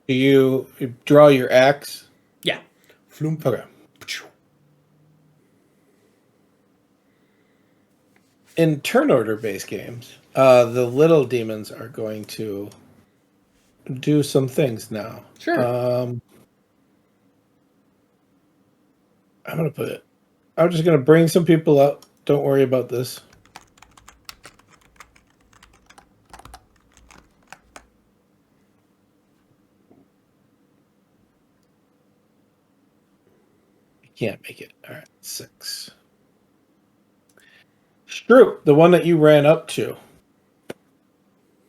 Speaker 7: Do you draw your axe?
Speaker 5: Yeah. Floomp.
Speaker 7: Okay. In turn order based games, the little demons are going to do some things now.
Speaker 5: Sure.
Speaker 7: I'm gonna put it. I'm just gonna bring some people up. Don't worry about this. I can't make it. All right, 6. Shrew, the one that you ran up to,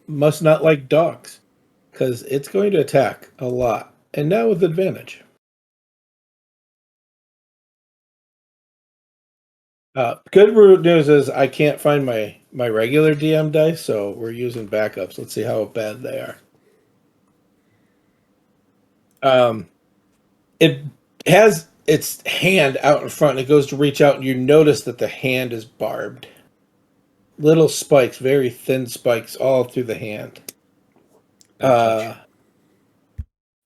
Speaker 7: must not like dogs, because it's going to attack a lot, and now with advantage. Good news is I can't find my regular DM dice, so we're using backups. Let's see how bad they are. It has its hand out in front. And it goes to reach out, and you notice that the hand is barbed. Little spikes, very thin spikes, all through the hand. As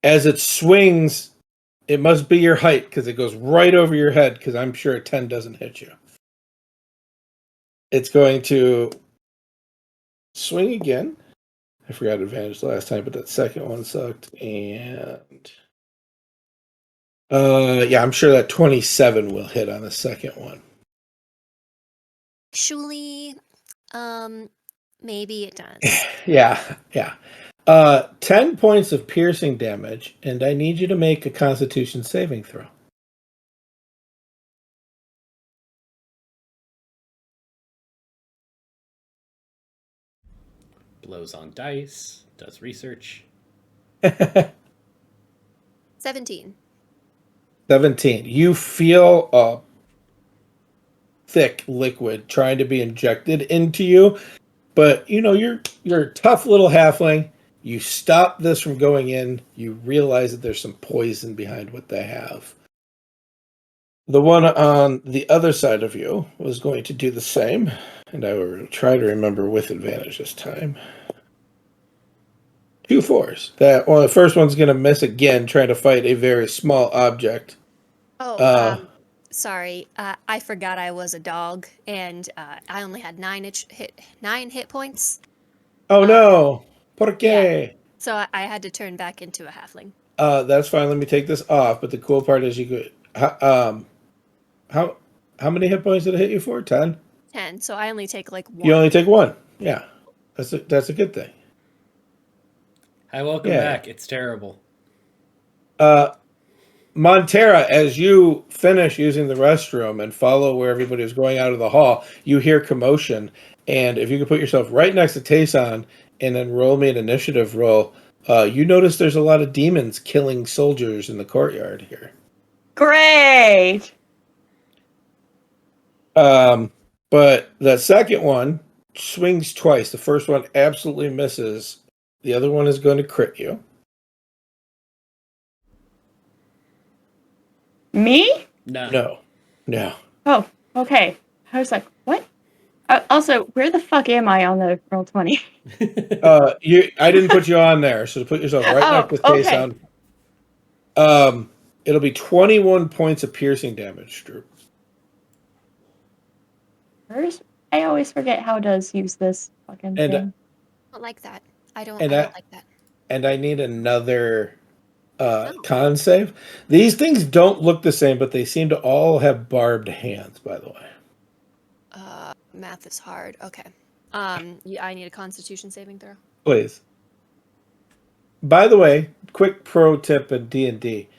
Speaker 7: it swings, it must be your height, because it goes right over your head, because I'm sure a 10 doesn't hit you. It's going to swing again. I forgot advantage last time, but that second one sucked. And yeah, I'm sure that 27 will hit on the second one.
Speaker 8: Actually, maybe it does.
Speaker 7: Yeah. 10 points of piercing damage, and I need you to make a Constitution saving throw.
Speaker 5: Blows on dice, does research.
Speaker 8: 17.
Speaker 7: 17. You feel a thick liquid trying to be injected into you. But you're a tough little halfling. You stop this from going in. You realize that there's some poison behind what they have. The one on the other side of you was going to do the same, and I will try to remember with advantage this time. 2 4s. The first one's going to miss again, trying to fight a very small object.
Speaker 8: Oh, sorry. I forgot I was a dog, and I only had 9 hit points.
Speaker 7: Oh no! ¿Por qué?
Speaker 8: Yeah. So I had to turn back into a halfling.
Speaker 7: That's fine. Let me take this off. But the cool part is you could. How many hit points did it hit you for? 10.
Speaker 8: 10. So I only take like 1.
Speaker 7: You only take 1. Yeah, that's a good thing.
Speaker 5: Hi, welcome back. It's terrible.
Speaker 7: Montera, as you finish using the restroom and follow where everybody is going out of the hall, you hear commotion. And if you could put yourself right next to Tayson and then roll me an initiative roll, you notice there's a lot of demons killing soldiers in the courtyard here.
Speaker 6: Great.
Speaker 7: But the second one swings twice. The first one absolutely misses. The other one is going to crit you.
Speaker 6: Me?
Speaker 5: No.
Speaker 6: Oh, okay. I was like, what? Also, where the fuck am I on the roll 20?
Speaker 7: I didn't put you on there, so to put yourself right next to Tayson. Okay. It'll be 21 points of piercing damage, Drew.
Speaker 6: I always forget how does use this fucking thing.
Speaker 8: I don't like that. I don't like that.
Speaker 7: And I need another con save. These things don't look the same, but they seem to all have barbed hands, by the way.
Speaker 8: Math is hard. Okay. I need a Constitution saving throw.
Speaker 7: Please. By the way, quick pro tip in D&D.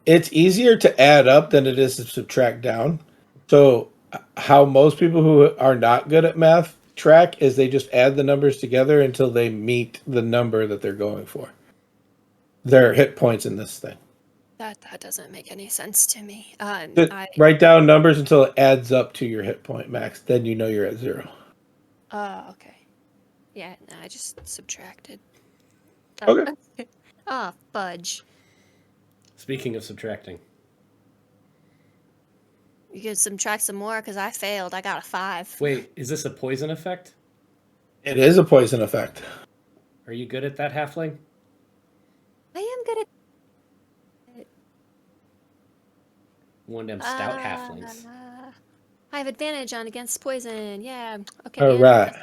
Speaker 7: It's easier to add up than it is to subtract down. So how most people who are not good at math track is they just add the numbers together until they meet the number that they're going for. Their hit points in this thing.
Speaker 8: That doesn't make any sense to me.
Speaker 7: Write down numbers until it adds up to your hit point max. Then you know you're at 0.
Speaker 8: Okay. Yeah, no, I just subtracted.
Speaker 7: Okay.
Speaker 8: Fudge.
Speaker 5: Speaking of subtracting.
Speaker 8: You can subtract some more because I failed. I got a 5.
Speaker 5: Wait, is this a poison effect?
Speaker 7: It is a poison effect.
Speaker 5: Are you good at that, halfling?
Speaker 8: I am good at
Speaker 5: One of them stout halflings.
Speaker 8: I have advantage on against poison. Yeah. Okay.
Speaker 7: All right.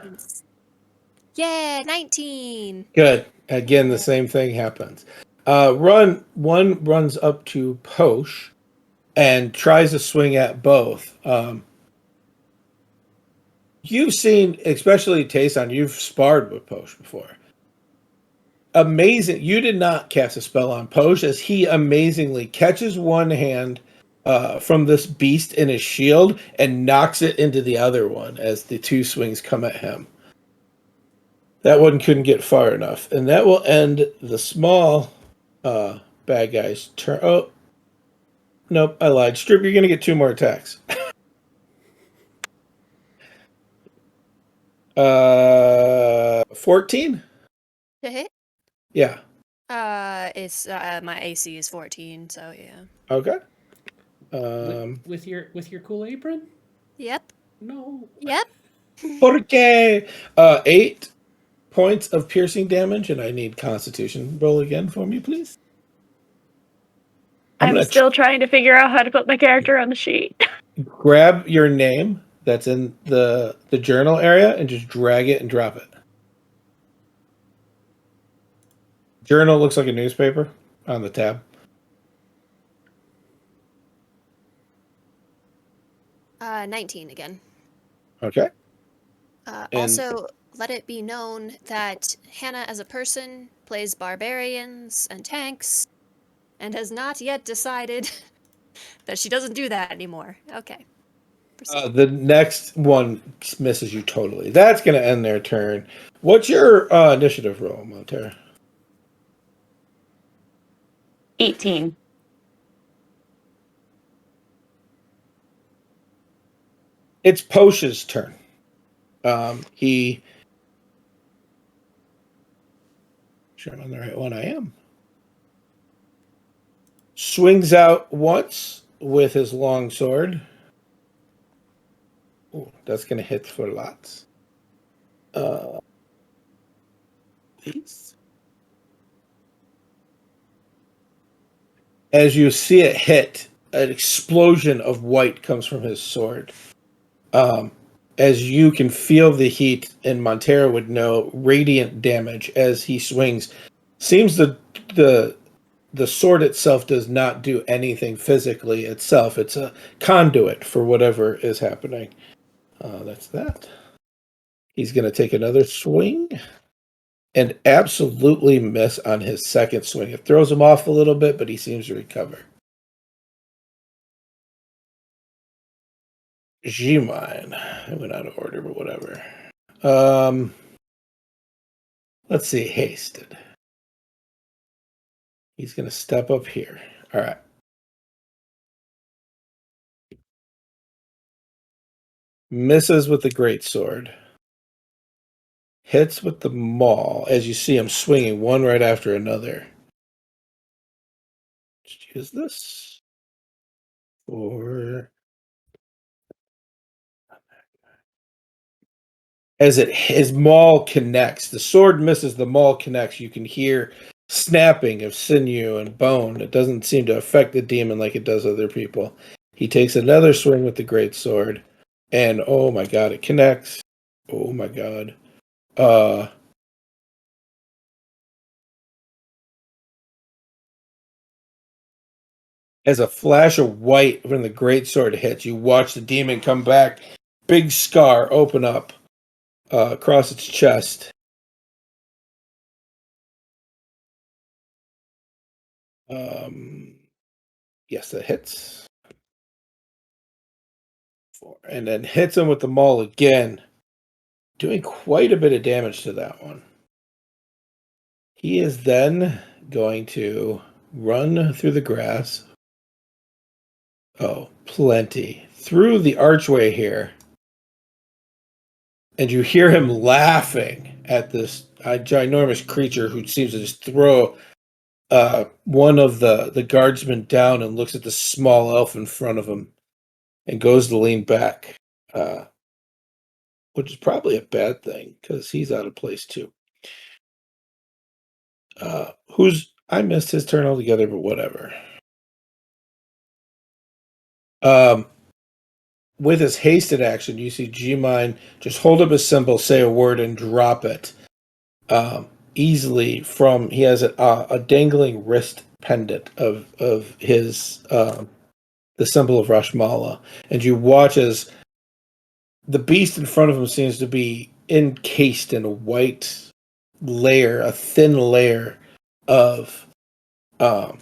Speaker 8: Yeah, 19.
Speaker 7: Good. Again, the same thing happens. One runs up to Posh and tries to swing at both. You've seen, especially Tayson, you've sparred with Posh before. Amazing. You did not cast a spell on Posh as he amazingly catches one hand from this beast in his shield and knocks it into the other one as the 2 swings come at him. That one couldn't get far enough. And that will end the small bad guy's turn. Oh, nope, I lied. Strip, you're going to get 2 more attacks. 14?
Speaker 8: To hit?
Speaker 7: Yeah.
Speaker 8: It's my AC is 14, so yeah.
Speaker 7: Okay.
Speaker 5: With your cool apron?
Speaker 8: Yep.
Speaker 5: No.
Speaker 8: Yep.
Speaker 7: Porque 8 points of piercing damage, and I need Constitution roll again for me, please.
Speaker 6: I'm still trying to figure out how to put my character on the sheet.
Speaker 7: Grab your name that's in the journal area and just drag it and drop it. Journal looks like a newspaper on the tab.
Speaker 8: 19 again.
Speaker 7: Okay.
Speaker 8: Also, let it be known that Hannah, as a person, plays barbarians and tanks, and has not yet decided that she doesn't do that anymore. Okay.
Speaker 7: The next one misses you totally. That's going to end their turn. What's your initiative roll, Montera?
Speaker 6: 18.
Speaker 7: It's Posh's turn. He. Sure, I'm on the right one. I am. Swings out once with his long sword. Ooh, that's going to hit for lots. These. As you see it hit, an explosion of white comes from his sword. As you can feel the heat, and Montero would know, radiant damage as he swings. Seems the sword itself does not do anything physically itself. It's a conduit for whatever is happening. That's that. He's going to take another swing and absolutely miss on his second swing. It throws him off a little bit, but he seems to recover. G-Mine. I went out of order, but whatever. Let's see. Hasted. He's going to step up here. All right. Misses with the greatsword. Hits with the maul as you see him swinging one right after another. Let's use this for as his maul connects. The sword misses, the maul connects. You can hear snapping of sinew and bone. It doesn't seem to affect the demon like it does other people. He takes another swing with the greatsword, and oh my god, it connects. Oh my god. As a flash of white when the greatsword hits, you watch the demon come back. Big scar open up across its chest. Yes, that hits. And then hits him with the maul again, doing quite a bit of damage to that one. He is then going to run through the grass. Oh, plenty. Through the archway here. And you hear him laughing at this ginormous creature who seems to just throw one of the guardsmen down and looks at the small elf in front of him and goes to lean back, which is probably a bad thing because he's out of place too. I missed his turn altogether, but whatever. With his hasted action, you see G-Mine just hold up his symbol, say a word, and drop it easily from. He has a dangling wrist pendant of his the symbol of Rashmala, and you watch as the beast in front of him seems to be encased in a white layer, a thin layer of what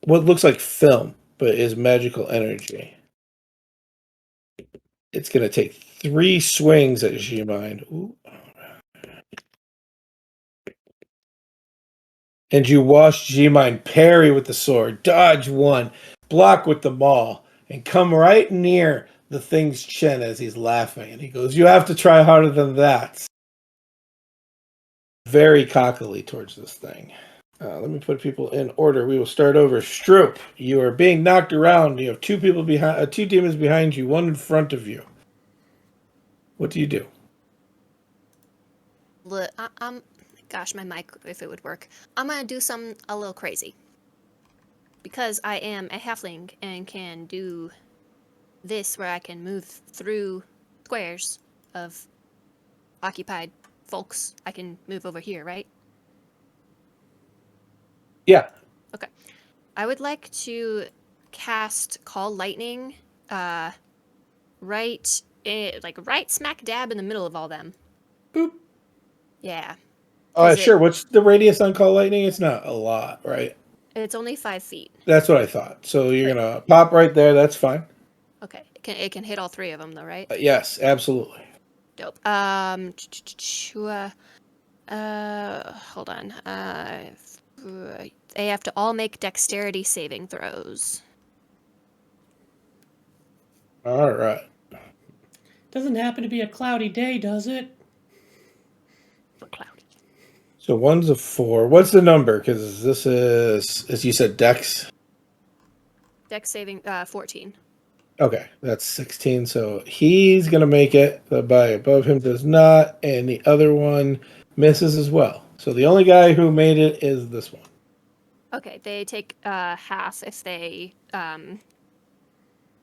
Speaker 7: looks like film, but is magical energy. It's going to take 3 swings at G-Mine. And you watch G-Mine parry with the sword, dodge one, block with the maul, and come right near the thing's chin as he's laughing. And he goes, "You have to try harder than that." Very cockily towards this thing. Let me put people in order. We will start over. Stroop, you are being knocked around. You have 2 people behind, 2 demons behind you, 1 in front of you. What do you do?
Speaker 8: Look, gosh, my mic, if it would work. I'm gonna do something a little crazy. Because I am a halfling and can do this where I can move through squares of occupied folks. I can move over here, right?
Speaker 7: Yeah.
Speaker 8: Okay. I would like to cast Call Lightning, right smack dab in the middle of all them.
Speaker 7: Boop.
Speaker 8: Yeah.
Speaker 7: Sure. What's the radius on Call Lightning? It's not a lot, right?
Speaker 8: It's only 5 feet.
Speaker 7: That's what I thought. So you're going to pop right there. That's fine.
Speaker 8: Okay. It can hit all 3 of them, though, right?
Speaker 7: Yes, absolutely.
Speaker 8: Dope. Hold on. They have to all make dexterity saving throws.
Speaker 7: All right.
Speaker 5: Doesn't happen to be a cloudy day, does it?
Speaker 8: Cloudy.
Speaker 7: So one's a 4. What's the number? Because this is, as you said, Dex.
Speaker 8: Dex saving 14.
Speaker 7: Okay, that's 16. So he's going to make it. The guy above him does not. And the other one misses as well. So the only guy who made it is this one.
Speaker 8: Okay, they take half if they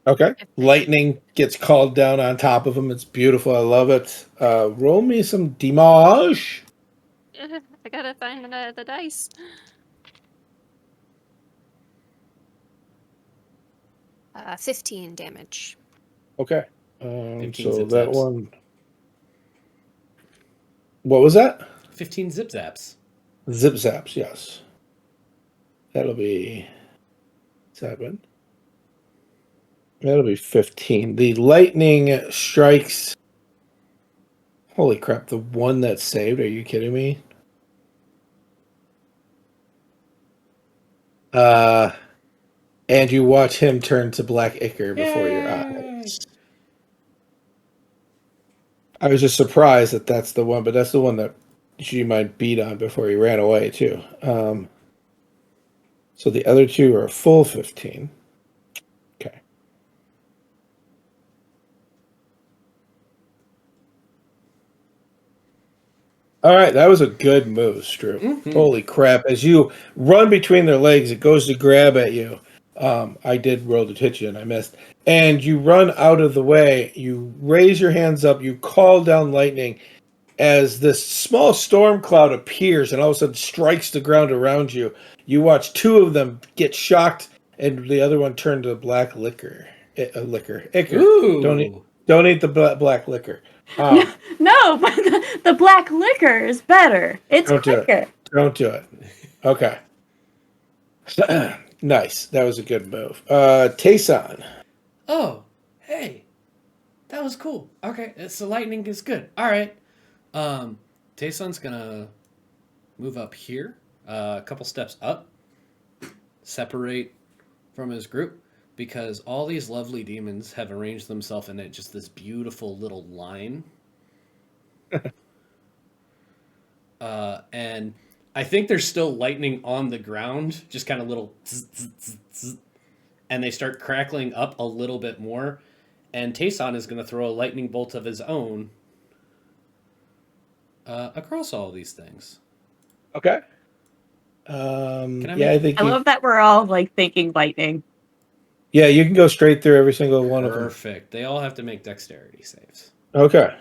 Speaker 7: Okay. Lightning gets called down on top of him. It's beautiful. I love it. Roll me some damage.
Speaker 8: I gotta find the dice. Uh, 15 damage.
Speaker 7: Okay.
Speaker 5: 15
Speaker 7: So
Speaker 5: zip
Speaker 7: that
Speaker 5: zaps.
Speaker 7: one. What was that?
Speaker 5: 15 zip zaps.
Speaker 7: Zip zaps, yes. That'll be 7. That'll be 15. The lightning strikes. Holy crap, the one that saved. Are you kidding me? And you watch him turn to black ichor before your eyes. I was just surprised that that's the one, but that's the one that she might beat on before he ran away, too. So the other two are a full 15. Okay. All right, that was a good move, Stu.
Speaker 5: Mm-hmm.
Speaker 7: Holy crap. As you run between their legs, it goes to grab at you. I did roll to hit you, and I missed. And you run out of the way. You raise your hands up. You call down lightning as this small storm cloud appears and all of a sudden strikes the ground around you. You watch two of them get shocked, and the other one turn to black liquor. Ichor.
Speaker 5: Ooh.
Speaker 7: Don't eat the black liquor.
Speaker 6: No, but the black liquor is better. It's
Speaker 7: Don't do
Speaker 6: quicker.
Speaker 7: Don't do it. Okay. Nice. That was a good move. Tayson.
Speaker 5: Oh, hey. That was cool. Okay, so lightning is good. All right. Tayson's gonna move up here, a couple steps up, separate from his group, because all these lovely demons have arranged themselves in just this beautiful little line. And I think there's still lightning on the ground, just kind of little zzz, zzz, zzz, zzz, and they start crackling up a little bit more. And Tayson is going to throw a lightning bolt of his own across all these things.
Speaker 7: Okay. I think
Speaker 6: I love that we're all like thinking lightning.
Speaker 7: Yeah, you can go straight through every single one of them.
Speaker 5: Perfect. They all have to make dexterity saves.
Speaker 7: Okay.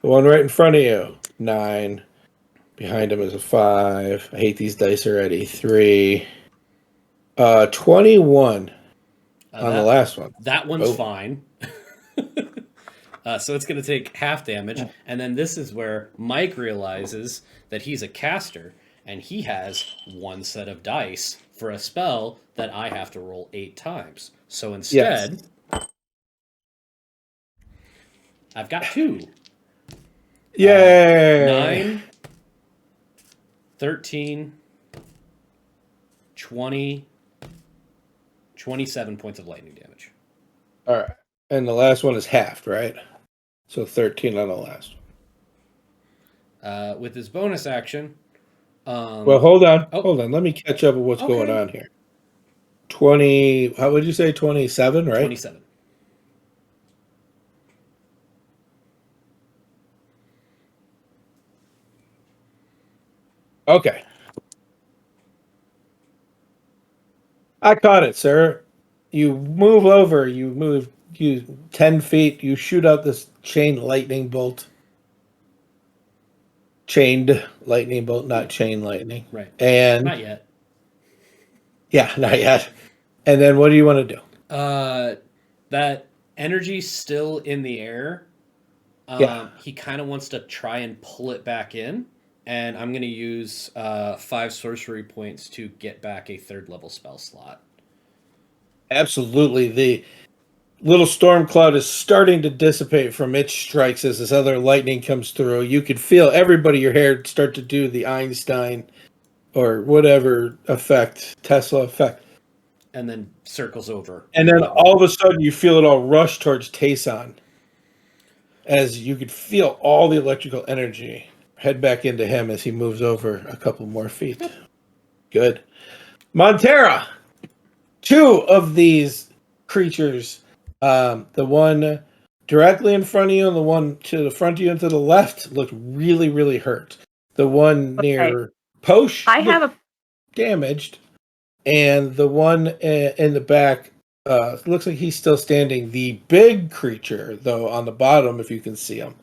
Speaker 7: The one right in front of you, 9. Behind him is a 5. I hate these dice already. 3. 21 on the last one.
Speaker 5: That one's fine. So it's going to take half damage. And then this is where Mike realizes that he's a caster, and he has one set of dice for a spell that I have to roll 8 times. So instead, I've got 2.
Speaker 7: Yay!
Speaker 5: 9, 13, 20, 27 points of lightning damage.
Speaker 7: All right. And the last one is halved, right? So 13 on the last one.
Speaker 5: With his bonus action.
Speaker 7: Well, hold on. Hold on. Let me catch up with what's going on here. 20, how would you say? 27, right?
Speaker 5: 27.
Speaker 7: Okay. I caught it, sir. You move over. You move 10 feet. You shoot out this chain lightning bolt. Chained lightning bolt, not chain lightning.
Speaker 5: Right.
Speaker 7: And
Speaker 5: not yet.
Speaker 7: Yeah, not yet. And then what do you want to do?
Speaker 5: That energy's still in the air. He kind of wants to try and pull it back in. And I'm going to use 5 sorcery points to get back a 3rd level spell slot.
Speaker 7: Absolutely. The little storm cloud is starting to dissipate from its strikes as this other lightning comes through. You could feel everybody, your hair start to do the Einstein or whatever effect, Tesla effect.
Speaker 5: And then circles over.
Speaker 7: And then all of a sudden you feel it all rush towards Tayson. as you could feel all the electrical energy head back into him as he moves over a couple more feet. Good. Montera, 2 of these creatures, the one directly in front of you and the one to the front of you and to the left, looked really, really hurt. The one near Posh
Speaker 6: I have a
Speaker 7: damaged, and the one in the back looks like he's still standing. The big creature, though, on the bottom, if you can see him,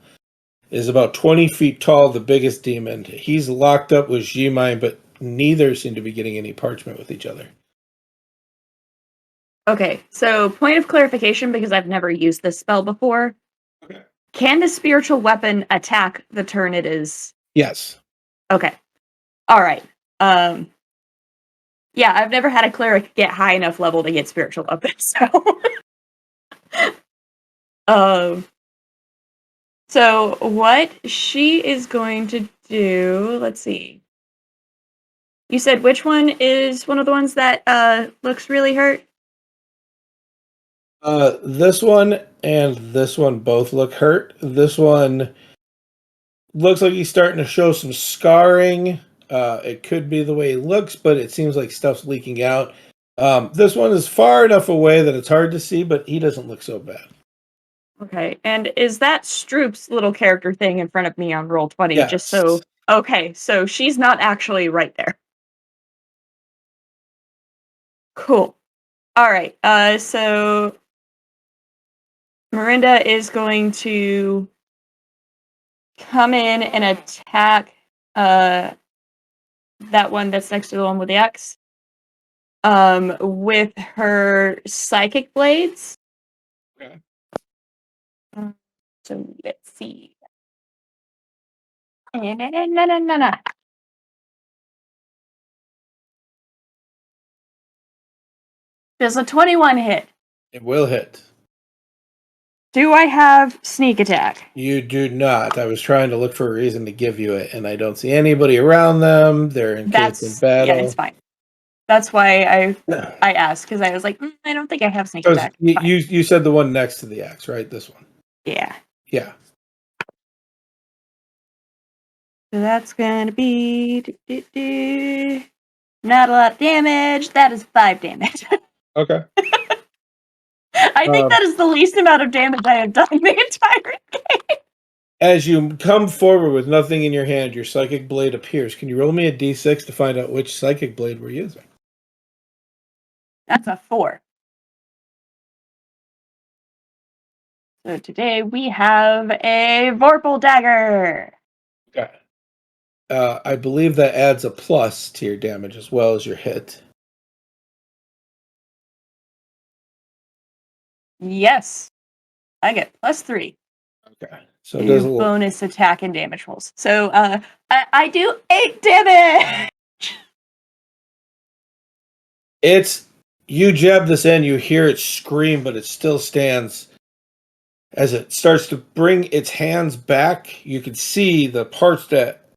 Speaker 7: is about 20 feet tall, the biggest demon. He's locked up with G-Mine, but neither seem to be getting any parchment with each other.
Speaker 6: Okay, so point of clarification, because I've never used this spell before.
Speaker 7: Okay.
Speaker 6: Can the spiritual weapon attack the turn it is?
Speaker 7: Yes.
Speaker 6: Okay. All right. Yeah, I've never had a cleric get high enough level to get spiritual weapons, so what she is going to do, let's see. You said which one is one of the ones that looks really hurt?
Speaker 7: This one and this one both look hurt. This one looks like he's starting to show some scarring. It could be the way he looks, but it seems like stuff's leaking out. This one is far enough away that it's hard to see, but he doesn't look so bad.
Speaker 6: Okay, and is that Stroop's little character thing in front of me on Roll20?
Speaker 7: Yes.
Speaker 6: Just so... Okay, so she's not actually right there. Cool. All right, so Miranda is going to come in and attack that one that's next to the one with the X with her psychic blades.
Speaker 7: Okay.
Speaker 6: So let's see. No. Does a 21 hit?
Speaker 7: It will hit.
Speaker 6: Do I have sneak attack?
Speaker 7: You do not. I was trying to look for a reason to give you it, and I don't see anybody around them. They're engaged in battle.
Speaker 6: Yeah, it's fine. That's why I asked, because I was like, I don't think I have sneak attack.
Speaker 7: You said the one next to the axe, right? This one.
Speaker 6: Yeah.
Speaker 7: Yeah.
Speaker 6: So that's gonna be not a lot of damage. That is 5 damage.
Speaker 7: Okay.
Speaker 6: I think that is the least amount of damage I have done the entire game.
Speaker 7: As you come forward with nothing in your hand, your psychic blade appears. Can you roll me a d6 to find out which psychic blade we're using?
Speaker 6: That's a 4. So today we have a Vorpal Dagger.
Speaker 7: Okay. I believe that adds a plus to your damage as well as your hit.
Speaker 6: Yes. I get +3.
Speaker 7: Okay. So it does a little
Speaker 6: bonus attack and damage rolls. So I do 8 damage.
Speaker 7: You jab this in, you hear it scream, but it still stands. As it starts to bring its hands back, you can see the parts that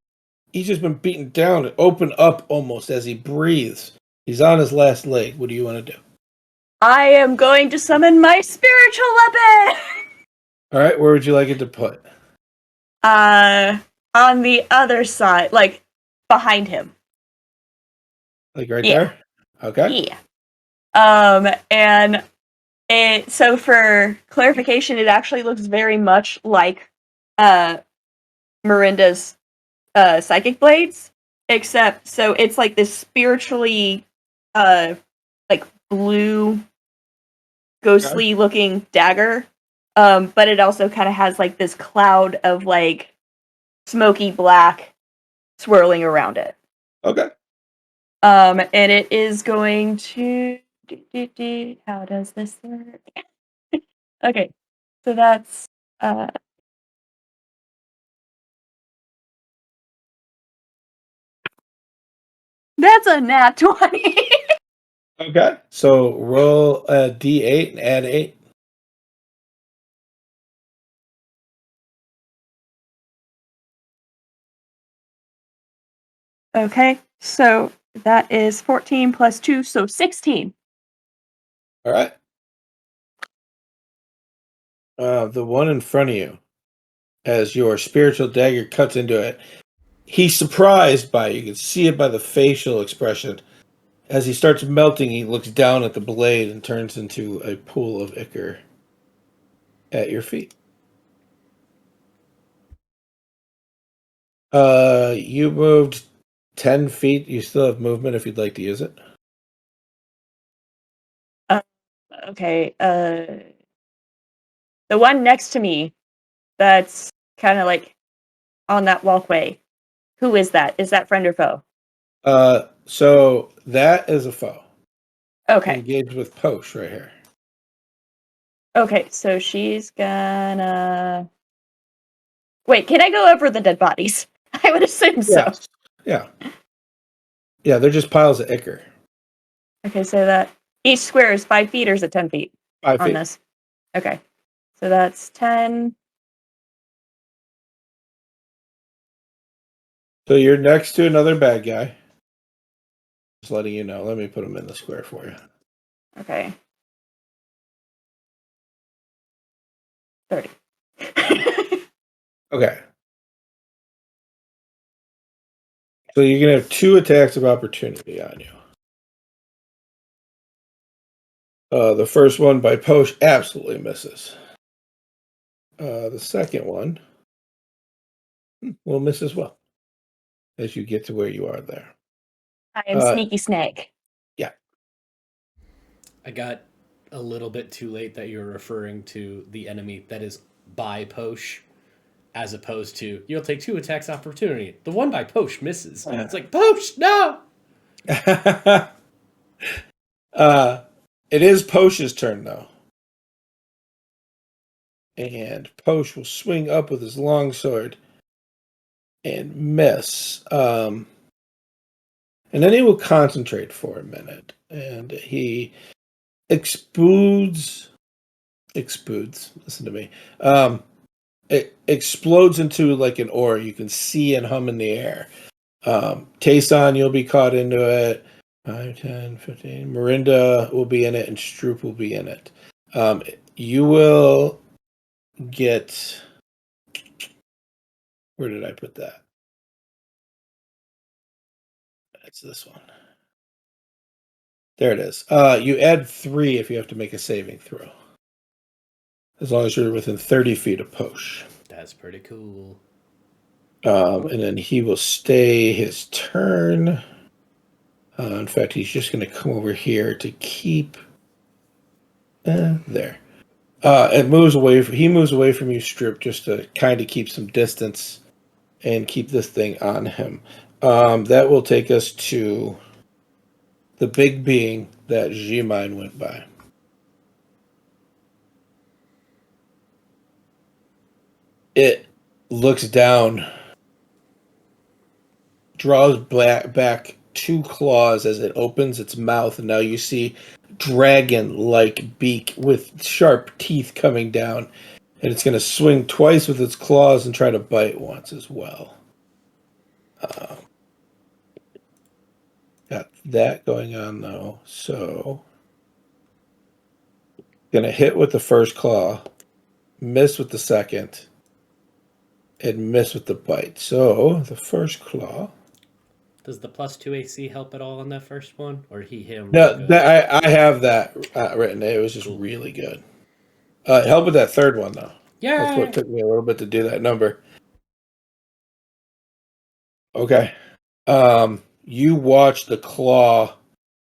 Speaker 7: he's just been beaten down open up almost as he breathes. He's on his last leg. What do you want to do?
Speaker 6: I am going to summon my spiritual weapon.
Speaker 7: All right, where would you like it to put?
Speaker 6: On the other side, like behind him.
Speaker 7: Like right there? Okay.
Speaker 6: Yeah. And so for clarification, it actually looks very much like Miranda's psychic blades, except so it's like this spiritually like blue ghostly looking dagger. But it also kind of has like this cloud of like smoky black swirling around it.
Speaker 7: Okay.
Speaker 6: And it is going to how does this work? Okay. So that's a nat 20.
Speaker 7: Okay. So roll a d8 and add 8.
Speaker 6: Okay, so that is 14 plus 2, so 16.
Speaker 7: All right. The one in front of you as your spiritual dagger cuts into it. He's surprised by it. You can see it by the facial expression. As he starts melting, he looks down at the blade and turns into a pool of ichor at your feet. You moved 10 feet. You still have movement if you'd like to use it.
Speaker 6: Okay. The one next to me, that's kind of like on that walkway. Who is that? Is that friend or foe?
Speaker 7: So that is a foe.
Speaker 6: Okay.
Speaker 7: Engaged with Posh right here.
Speaker 6: Okay, so she's gonna. Wait, can I go over the dead bodies? I would assume so.
Speaker 7: Yes. Yeah. Yeah, they're just piles of ichor.
Speaker 6: Okay, so that each square is 5 feet, or is it 10 feet
Speaker 7: 5
Speaker 6: on
Speaker 7: feet.
Speaker 6: this? Okay, so that's 10.
Speaker 7: So you're next to another bad guy. Just letting you know. Let me put him in the square for you.
Speaker 6: Okay. 30.
Speaker 7: Okay. So you're going to have 2 attacks of opportunity on you. The first one by Posh absolutely misses. The second one will miss as well as you get to where you are there.
Speaker 6: I am sneaky snake.
Speaker 7: Yeah.
Speaker 5: I got a little bit too late that you're referring to the enemy that is by Posh, as opposed to you'll take 2 attacks opportunity. The one by Posh misses. It's like, Posh, no!
Speaker 7: It is Posh's turn, though. And Posh will swing up with his longsword and miss. And then he will concentrate for a minute. And he explodes, listen to me. It explodes into like an aura you can see and hum in the air. Tayson, you'll be caught into it. 5, 10, 15. Mirinda will be in it, and Stroop will be in it. You will get... Where did I put that? It's this one. There it is. You add 3 if you have to make a saving throw. As long as you're within 30 feet of Posh.
Speaker 5: That's pretty cool.
Speaker 7: And then he will stay his turn. In fact, he's just going to come over here to keep... there. It moves away. He moves away from you, Strip, just to kind of keep some distance and keep this thing on him. That will take us to the big being that G-Mine went by. It looks down, draws back 2 claws as it opens its mouth, and now you see dragon-like beak with sharp teeth coming down, and it's going to swing twice with its claws and try to bite once as well. Got that going on, though. So, going to hit with the first claw, miss with the second, and miss with the bite. So, the first claw.
Speaker 5: Does the +2 AC help at all on that first one? Or him?
Speaker 7: No, I have that written. It was just really good. Help with that third one, though.
Speaker 5: Yeah.
Speaker 7: That's what took me a little bit to do that number. Okay. You watch the claw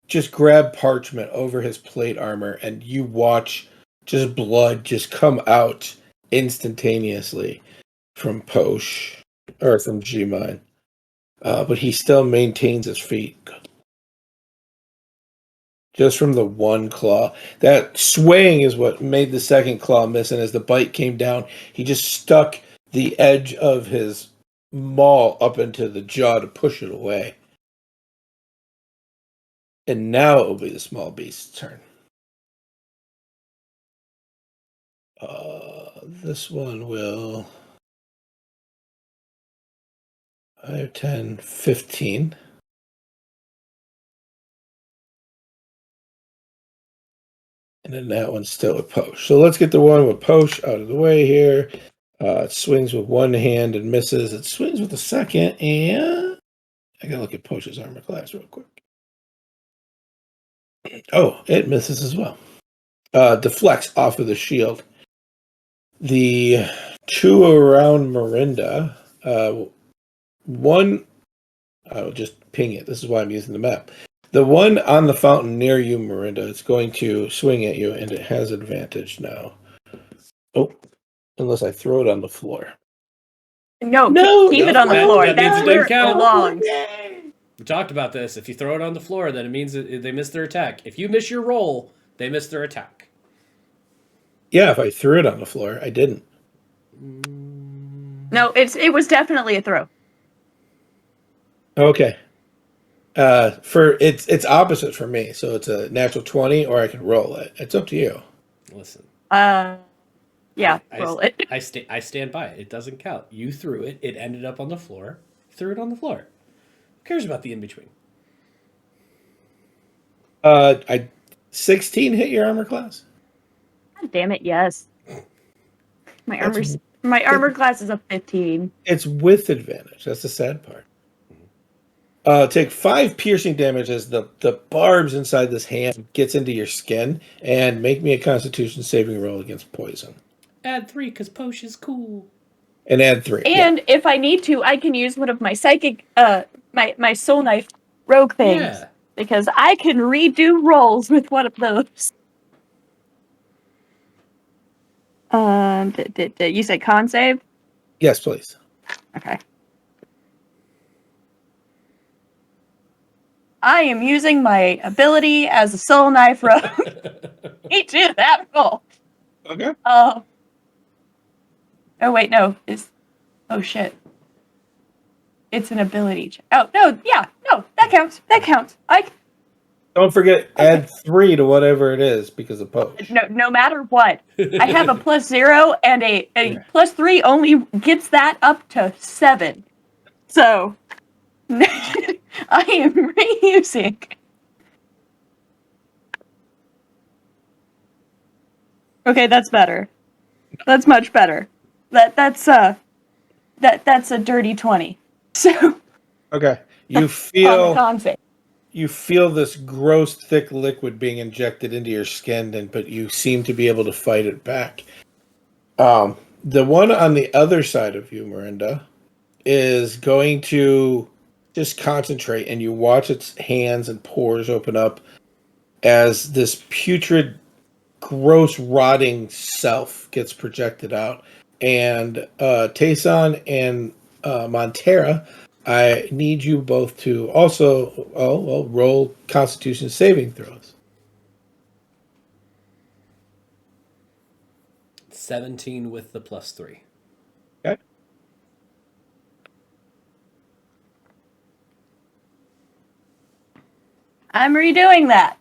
Speaker 7: just grab parchment over his plate armor, and you watch just blood just come out instantaneously from Posh, or from G-Mine. But he still maintains his feet. Just from the one claw. That swaying is what made the second claw miss, and as the bite came down, he just stuck the edge of his maul up into the jaw to push it away. And now it will be the small beast's turn. This one will... 5, 10, 15. And then that one's still with Posh. So let's get the one with Posh out of the way here. It swings with one hand and misses. It swings with the second, and I gotta look at Posh's armor class real quick. Oh, it misses as well. Deflects off of the shield. The two around Mirinda, one, I'll just ping it. This is why I'm using the map. The one on the fountain near you, Mirinda, is going to swing at you, and it has advantage now. Oh, unless I throw it on the floor.
Speaker 6: No,
Speaker 7: No,
Speaker 6: keep it
Speaker 5: no,
Speaker 6: on the
Speaker 5: that-
Speaker 6: floor.
Speaker 5: that means
Speaker 6: That's
Speaker 5: it
Speaker 6: where
Speaker 5: didn't
Speaker 6: it
Speaker 5: count.
Speaker 6: belongs.
Speaker 5: We talked about this. If you throw it on the floor, then it means that they miss their attack. If you miss your roll, they miss their attack.
Speaker 7: Yeah, if I threw it on the floor, I didn't.
Speaker 6: No, it was definitely a throw.
Speaker 7: Okay. For it's opposite for me, so it's a natural 20, or I can roll it. It's up to you.
Speaker 5: Listen.
Speaker 6: Yeah, roll it.
Speaker 5: I stand by it. It doesn't count. You threw it. It ended up on the floor. You threw it on the floor. Who cares about the in between?
Speaker 7: I 16 hit your armor class.
Speaker 6: God damn it, yes. My armor class is a 15.
Speaker 7: It's with advantage. That's the sad part. Take 5 piercing damage as the barbs inside this hand gets into your skin, and make me a Constitution saving roll against poison.
Speaker 5: Add 3 because Posh is cool.
Speaker 7: And add 3.
Speaker 6: And if I need to, I can use one of my psychic, my soul knife rogue things.
Speaker 5: Yeah.
Speaker 6: Because I can redo rolls with one of those. You said con save?
Speaker 7: Yes, please.
Speaker 6: Okay. I am using my ability as a soul knife rogue. Me too, that roll.
Speaker 7: Okay.
Speaker 6: Oh wait, no. Oh shit. It's an ability check. Oh no, yeah, no, that counts. That counts.
Speaker 7: Don't forget, add 3 to whatever it is because of Posh.
Speaker 6: No matter what, I have a +0, and a +3 only gets that up to 7. So I am reusing. Okay, that's better. That's much better. That's a dirty 20. So
Speaker 7: Okay. You
Speaker 6: on the
Speaker 7: feel
Speaker 6: con save.
Speaker 7: you feel this gross, thick liquid being injected into your skin, but you seem to be able to fight it back. The one on the other side of you, Mirinda, is going to just concentrate, and you watch its hands and pores open up as this putrid, gross, rotting self gets projected out. And Tayson and Montera, I need you both to also roll Constitution saving throws.
Speaker 5: 17 with the +3.
Speaker 7: Okay.
Speaker 6: I'm redoing that.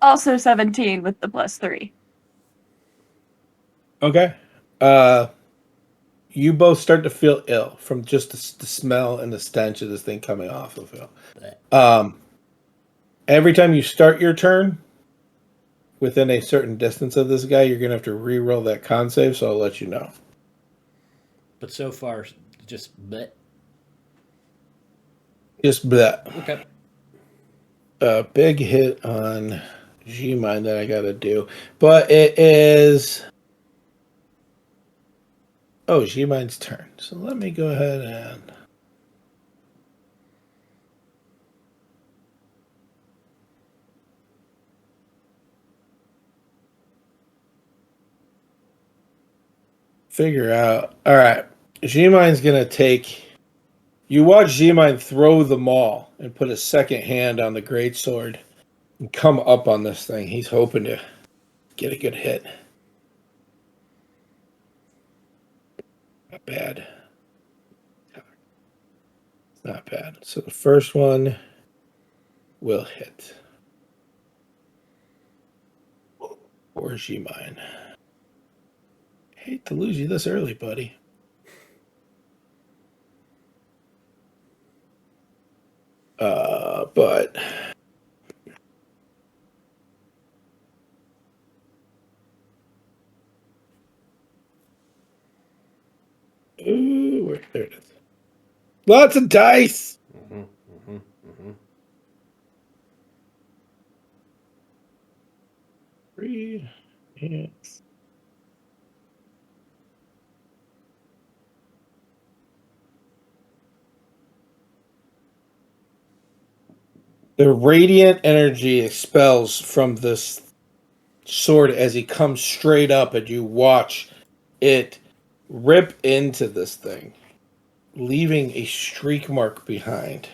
Speaker 6: Also 17 with the +3.
Speaker 7: Okay. You both start to feel ill from just the smell and the stench of this thing coming off of you. Every time you start your turn, within a certain distance of this guy, you're going to have to re-roll that con save, so I'll let you know.
Speaker 5: But so far, just bleh.
Speaker 7: Just that.
Speaker 5: Okay.
Speaker 7: A big hit on G-Mine that I got to do. But it is... Oh, G-Mine's turn. So let me go ahead and... figure out. All right. G-Mine's going to take... You watch G-Mine throw the maul and put a second hand on the greatsword and come up on this thing. He's hoping to get a good hit. Not bad. Not bad. So the first one will hit. Or G-Mine. Hate to lose you this early, buddy. But ooh, there it is. Lots of dice. Three. Yes. The radiant energy expels from this sword as he comes straight up, and you watch it rip into this thing, leaving a streak mark behind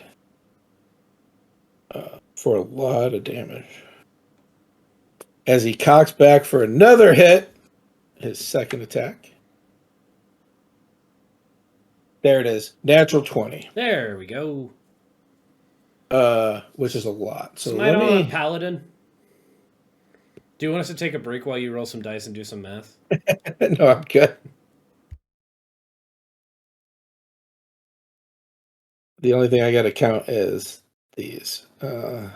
Speaker 7: for a lot of damage. As he cocks back for another hit, his second attack. There it is. Natural 20.
Speaker 5: There we go.
Speaker 7: Which is a lot. So
Speaker 5: Smite
Speaker 7: let
Speaker 5: on
Speaker 7: me...
Speaker 5: Paladin. Do you want us to take a break while you roll some dice and do some math?
Speaker 7: No, I'm good. The only thing I got to count is these. Right?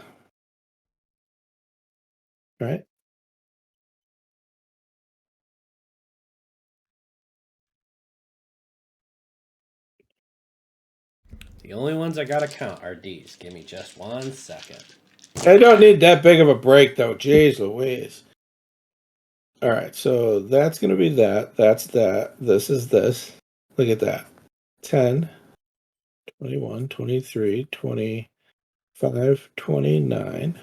Speaker 5: The only ones I gotta count are these. Give me just 1 second.
Speaker 7: I don't need that big of a break, though. Jeez Louise. All right, so that's going to be that. That's that. This is this. Look at that. 10, 21, 23, 25, 29.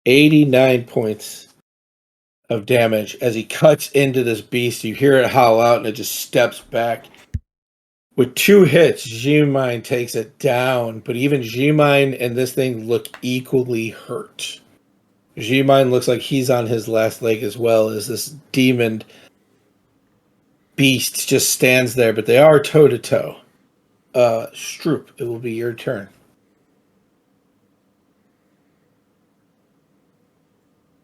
Speaker 7: 89 points of damage as he cuts into this beast. You hear it howl out, and it just steps back. With 2 hits, G-Mine takes it down, but even G-Mine and this thing look equally hurt. G-Mine looks like he's on his last leg as well, as this demon beast just stands there, but they are toe-to-toe. Stroop, it will be your turn.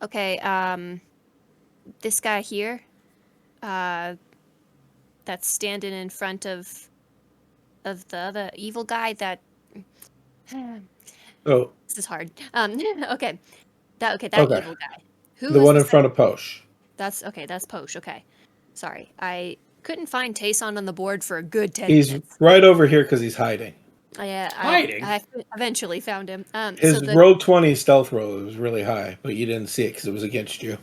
Speaker 8: Okay, this guy here, that's standing in front of the other evil guy that...
Speaker 7: Oh,
Speaker 8: This is hard. Okay. That
Speaker 7: Okay.
Speaker 8: evil guy. Who
Speaker 7: the
Speaker 8: is
Speaker 7: one in
Speaker 8: the
Speaker 7: front of Posh.
Speaker 8: That's Posh. Okay. Sorry. I couldn't find Tayson on the board for a good 10
Speaker 7: He's
Speaker 8: minutes.
Speaker 7: right over here because he's hiding.
Speaker 5: Hiding?
Speaker 8: I eventually found him.
Speaker 7: His roll 20 stealth roll was really high, but you didn't see it because it was against you.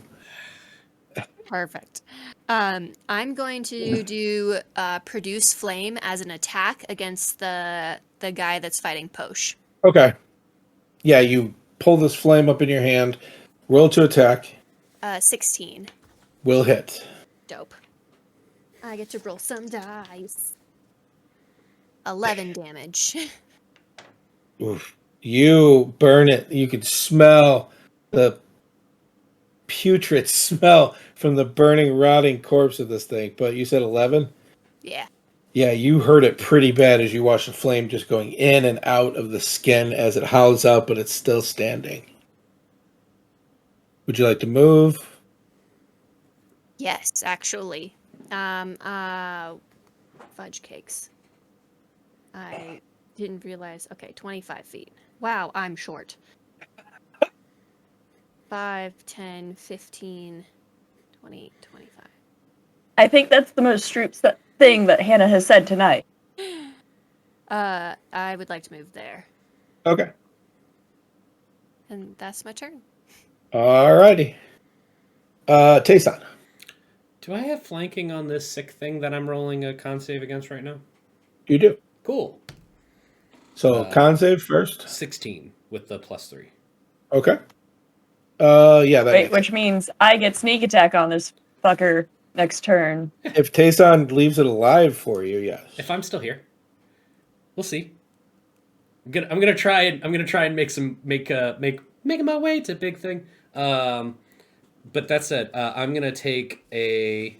Speaker 8: Perfect. I'm going to do produce flame as an attack against the guy that's fighting Posh.
Speaker 7: Okay. Yeah, you pull this flame up in your hand. Roll to attack.
Speaker 8: 16.
Speaker 7: Will hit.
Speaker 8: Dope. I get to roll some dice. 11 damage.
Speaker 7: Oof. You burn it. You can smell the putrid smell from the burning, rotting corpse of this thing. But you said 11?
Speaker 8: Yeah.
Speaker 7: Yeah, you heard it pretty bad as you watch the flame just going in and out of the skin as it howls out, but it's still standing. Would you like to move?
Speaker 8: Yes, actually. Fudge cakes. I didn't realize. Okay, 25 feet. Wow, I'm short. 5, 10, 15, 20, 25.
Speaker 6: I think that's the most Stroops thing that Hannah has said tonight.
Speaker 8: I would like to move there.
Speaker 7: Okay.
Speaker 8: And that's my turn.
Speaker 7: Alrighty. Tayson.
Speaker 5: Do I have flanking on this sick thing that I'm rolling a con save against right now?
Speaker 7: You do.
Speaker 5: Cool.
Speaker 7: So con save first.
Speaker 5: 16 with the +3.
Speaker 7: Okay. Yeah, that
Speaker 6: Wait,
Speaker 7: makes
Speaker 6: which means I get sneak attack on this fucker next turn.
Speaker 7: If Tayson leaves it alive for you, yes.
Speaker 5: If I'm still here, we'll see. I'm gonna try and make my way to big thing. But that said, I'm gonna take a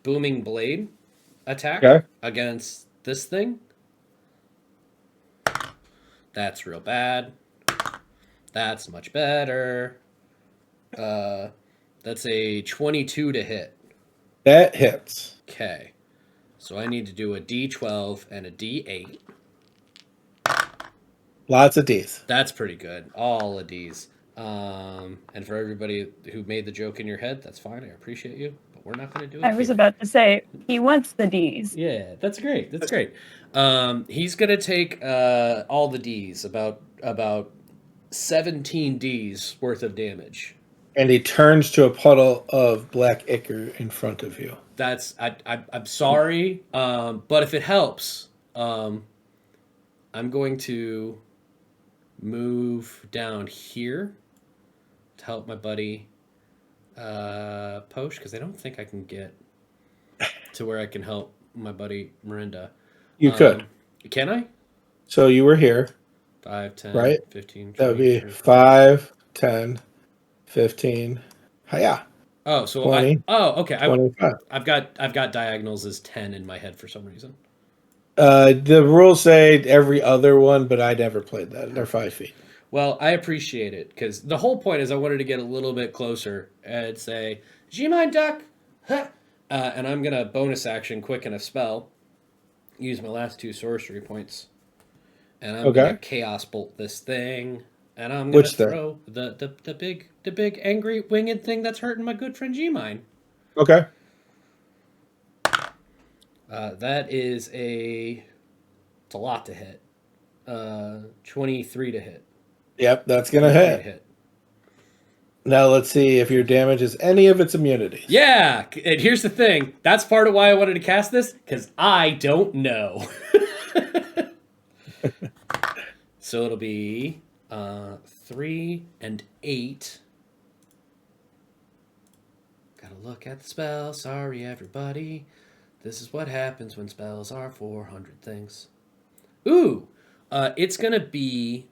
Speaker 5: booming blade attack against this thing. That's real bad. That's much better. That's a 22 to hit.
Speaker 7: That hits.
Speaker 5: Okay. So I need to do a D12 and a D8.
Speaker 7: Lots of D's.
Speaker 5: That's pretty good. All of D's. And for everybody who made the joke in your head, that's fine. I appreciate you, but we're not going to do it.
Speaker 6: I was
Speaker 5: here.
Speaker 6: about to say he wants the D's.
Speaker 5: Yeah, that's great. That's great. He's going to take all the D's, about 17 D's worth of damage.
Speaker 7: And he turns to a puddle of black ichor in front of you.
Speaker 5: I'm sorry, but if it helps, I'm going to move down here to help my buddy Posh, because I don't think I can get to where I can help my buddy Miranda.
Speaker 7: You could.
Speaker 5: Can I?
Speaker 7: So you were here.
Speaker 5: 5, 10,
Speaker 7: right?
Speaker 5: 15, 20,
Speaker 7: That would be
Speaker 5: 30.
Speaker 7: 5, 10, 15. Yeah.
Speaker 5: Oh, so
Speaker 7: 20,
Speaker 5: okay.
Speaker 7: 25.
Speaker 5: I've got diagonals as 10 in my head for some reason.
Speaker 7: The rules say every other one, but I never played that. They're 5 feet.
Speaker 5: Well, I appreciate it, because the whole point is I wanted to get a little bit closer and say, G-Mind Duck! Huh. And I'm going to bonus action quicken a spell, use my last 2 sorcery points, and I'm going to Chaos Bolt this thing, and I'm going to throw the big angry winged thing that's hurting my good friend G-Mind.
Speaker 7: Okay.
Speaker 5: That is it's a lot to hit. 23 to hit.
Speaker 7: Yep, that's going to hit. Now let's see if your damage is any of its immunities.
Speaker 5: Yeah, and here's the thing. That's part of why I wanted to cast this, because I don't know. So it'll be 3 and 8. Gotta look at the spell. Sorry, everybody. This is what happens when spells are 400 things. Ooh, it's going to be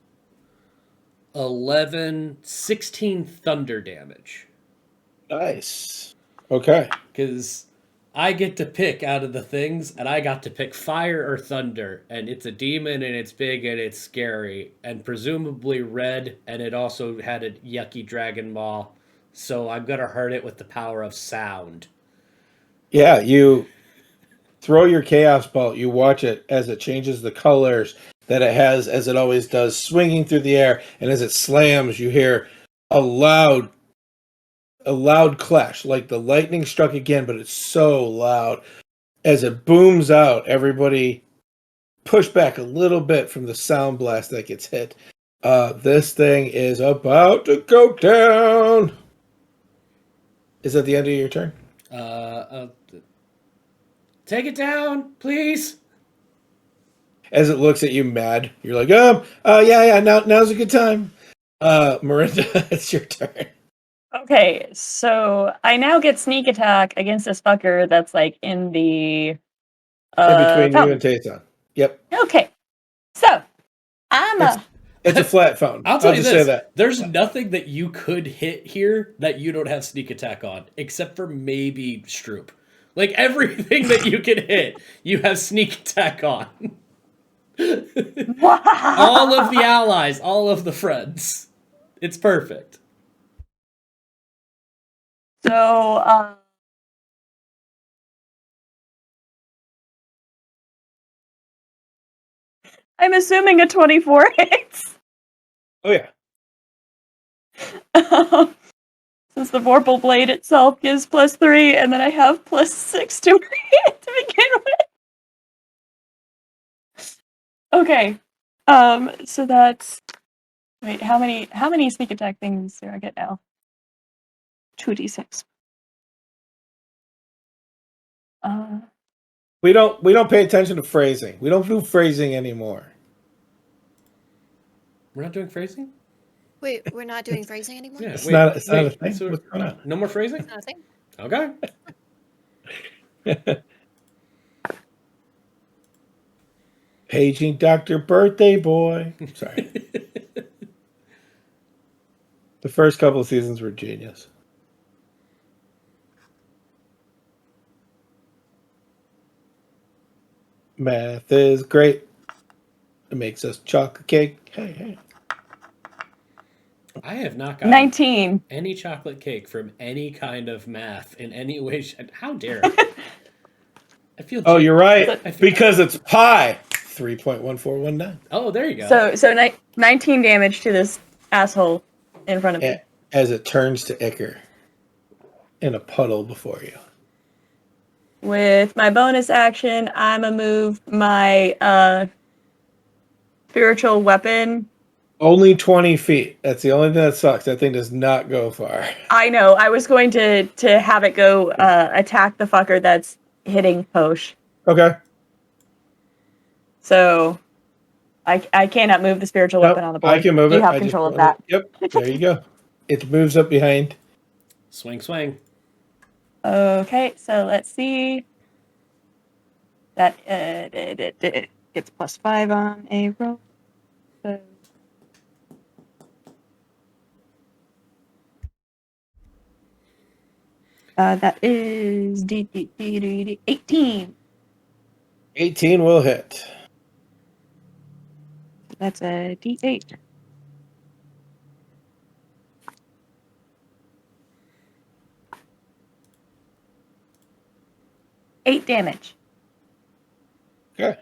Speaker 5: 16 thunder damage.
Speaker 7: Nice. Okay.
Speaker 5: Because I get to pick out of the things, and I got to pick fire or thunder, and it's a demon, and it's big, and it's scary, and presumably red, and it also had a yucky dragon maw, so I'm going to hurt it with the power of sound.
Speaker 7: Yeah, you throw your Chaos Bolt, you watch it as it changes the colors that it has, as it always does, swinging through the air, and as it slams, you hear a loud clash, like the lightning struck again, but it's so loud. As it booms out, everybody push back a little bit from the sound blast that gets hit. This thing is about to go down. Is that the end of your turn?
Speaker 5: Take it down, please.
Speaker 7: As it looks at you mad, you're like, yeah, now's a good time. Miranda, it's your turn.
Speaker 6: Okay, so I now get sneak attack against this fucker that's like in the
Speaker 7: in between
Speaker 6: fountain.
Speaker 7: you and Tayson. Yep.
Speaker 6: Okay, so
Speaker 7: it's a flat fountain.
Speaker 5: I'll tell you
Speaker 7: just
Speaker 5: this.
Speaker 7: say that.
Speaker 5: There's nothing that you could hit here that you don't have sneak attack on, except for maybe Stroop. Like, everything that you can hit, you have sneak attack on. All of the allies, all of the friends. It's perfect.
Speaker 6: So, I'm assuming a 24 hits.
Speaker 7: Oh, yeah.
Speaker 6: Since the Vorpal Blade itself gives +3, and then I have +6 to it to begin with. Okay. So that's... Wait, how many sneak attack things do I get now? 2d6.
Speaker 7: We don't pay attention to phrasing. We don't do phrasing anymore.
Speaker 5: We're not doing phrasing?
Speaker 8: Wait, we're not doing phrasing anymore?
Speaker 5: Yeah,
Speaker 7: It's not a thing.
Speaker 5: So
Speaker 7: What's going on?
Speaker 5: no more phrasing?
Speaker 8: It's not a thing?
Speaker 5: Okay.
Speaker 7: Paging Dr. Birthday Boy. Sorry. The first couple of seasons were genius. Math is great. It makes us chocolate cake. Hey.
Speaker 5: I have not gotten
Speaker 6: 19.
Speaker 5: any chocolate cake from any kind of math in any way. How dare I? I feel.
Speaker 7: Oh, you're right. Because it's pie. 3.1419.
Speaker 5: Oh, there you go.
Speaker 6: So 19 damage to this asshole in front of me.
Speaker 7: As it turns to Icker in a puddle before you.
Speaker 6: With my bonus action, I'm gonna move my spiritual weapon.
Speaker 7: Only 20 feet. That's the only thing that sucks. That thing does not go far.
Speaker 6: I know. I was going to have it go attack the fucker that's hitting Posh.
Speaker 7: Okay.
Speaker 6: So I cannot move the spiritual weapon on the board.
Speaker 7: I can move it.
Speaker 6: You have
Speaker 7: I
Speaker 6: control of that.
Speaker 7: Yep. There you go. It moves up behind.
Speaker 5: Swing, swing.
Speaker 6: Okay, so let's see. That it gets +5 on a roll. So that is 18.
Speaker 7: 18 will hit.
Speaker 6: That's a D8. Eight damage.
Speaker 7: Okay.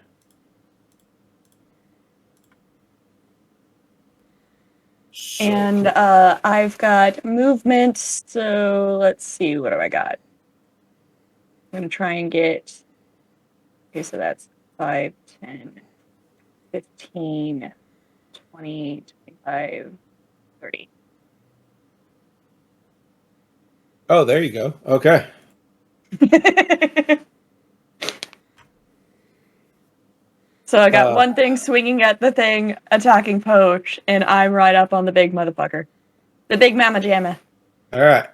Speaker 7: So
Speaker 6: And I've got movement, so let's see, what do I got? I'm gonna try and get, okay, so that's 5, 10, 15, 20, 25, 30.
Speaker 7: Oh, there you go. Okay.
Speaker 6: So I got one thing swinging at the thing, attacking Poach, and I'm right up on the big motherfucker. The big mama jamma.
Speaker 7: All right.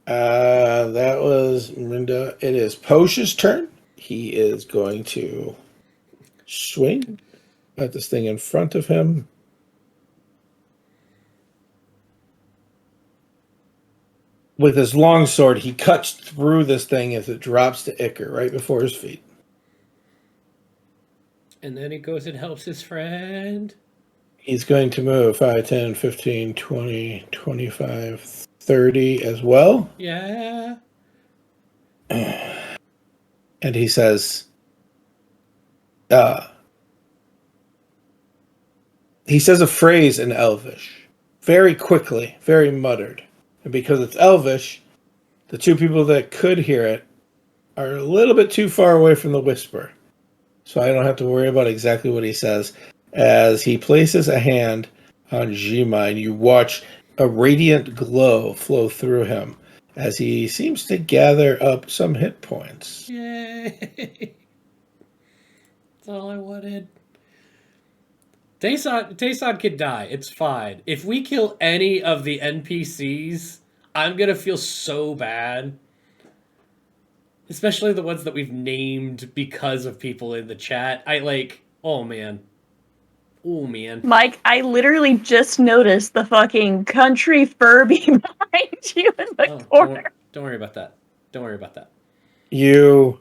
Speaker 7: That was Mirinda. It is Posh's turn. He is going to swing at this thing in front of him. With his longsword, he cuts through this thing as it drops to Icker right before his feet.
Speaker 5: And then he goes and helps his friend.
Speaker 7: He's going to move 5, 10, 15, 20, 25, 30 as well.
Speaker 5: Yeah.
Speaker 7: And he says, he says a phrase in Elvish, very quickly, very muttered. And because it's Elvish, the two people that could hear it are a little bit too far away from the whisper. So I don't have to worry about exactly what he says. As he places a hand on G-Mine, you watch a radiant glow flow through him as he seems to gather up some hit points.
Speaker 5: Yay. That's all I wanted. Tayson could die. It's fine. If we kill any of the NPCs, I'm going to feel so bad. Especially the ones that we've named because of people in the chat. Oh man. Oh man.
Speaker 6: Mike, I literally just noticed the fucking country Furby behind you in the corner.
Speaker 5: Don't worry about that. Don't worry about that.
Speaker 7: You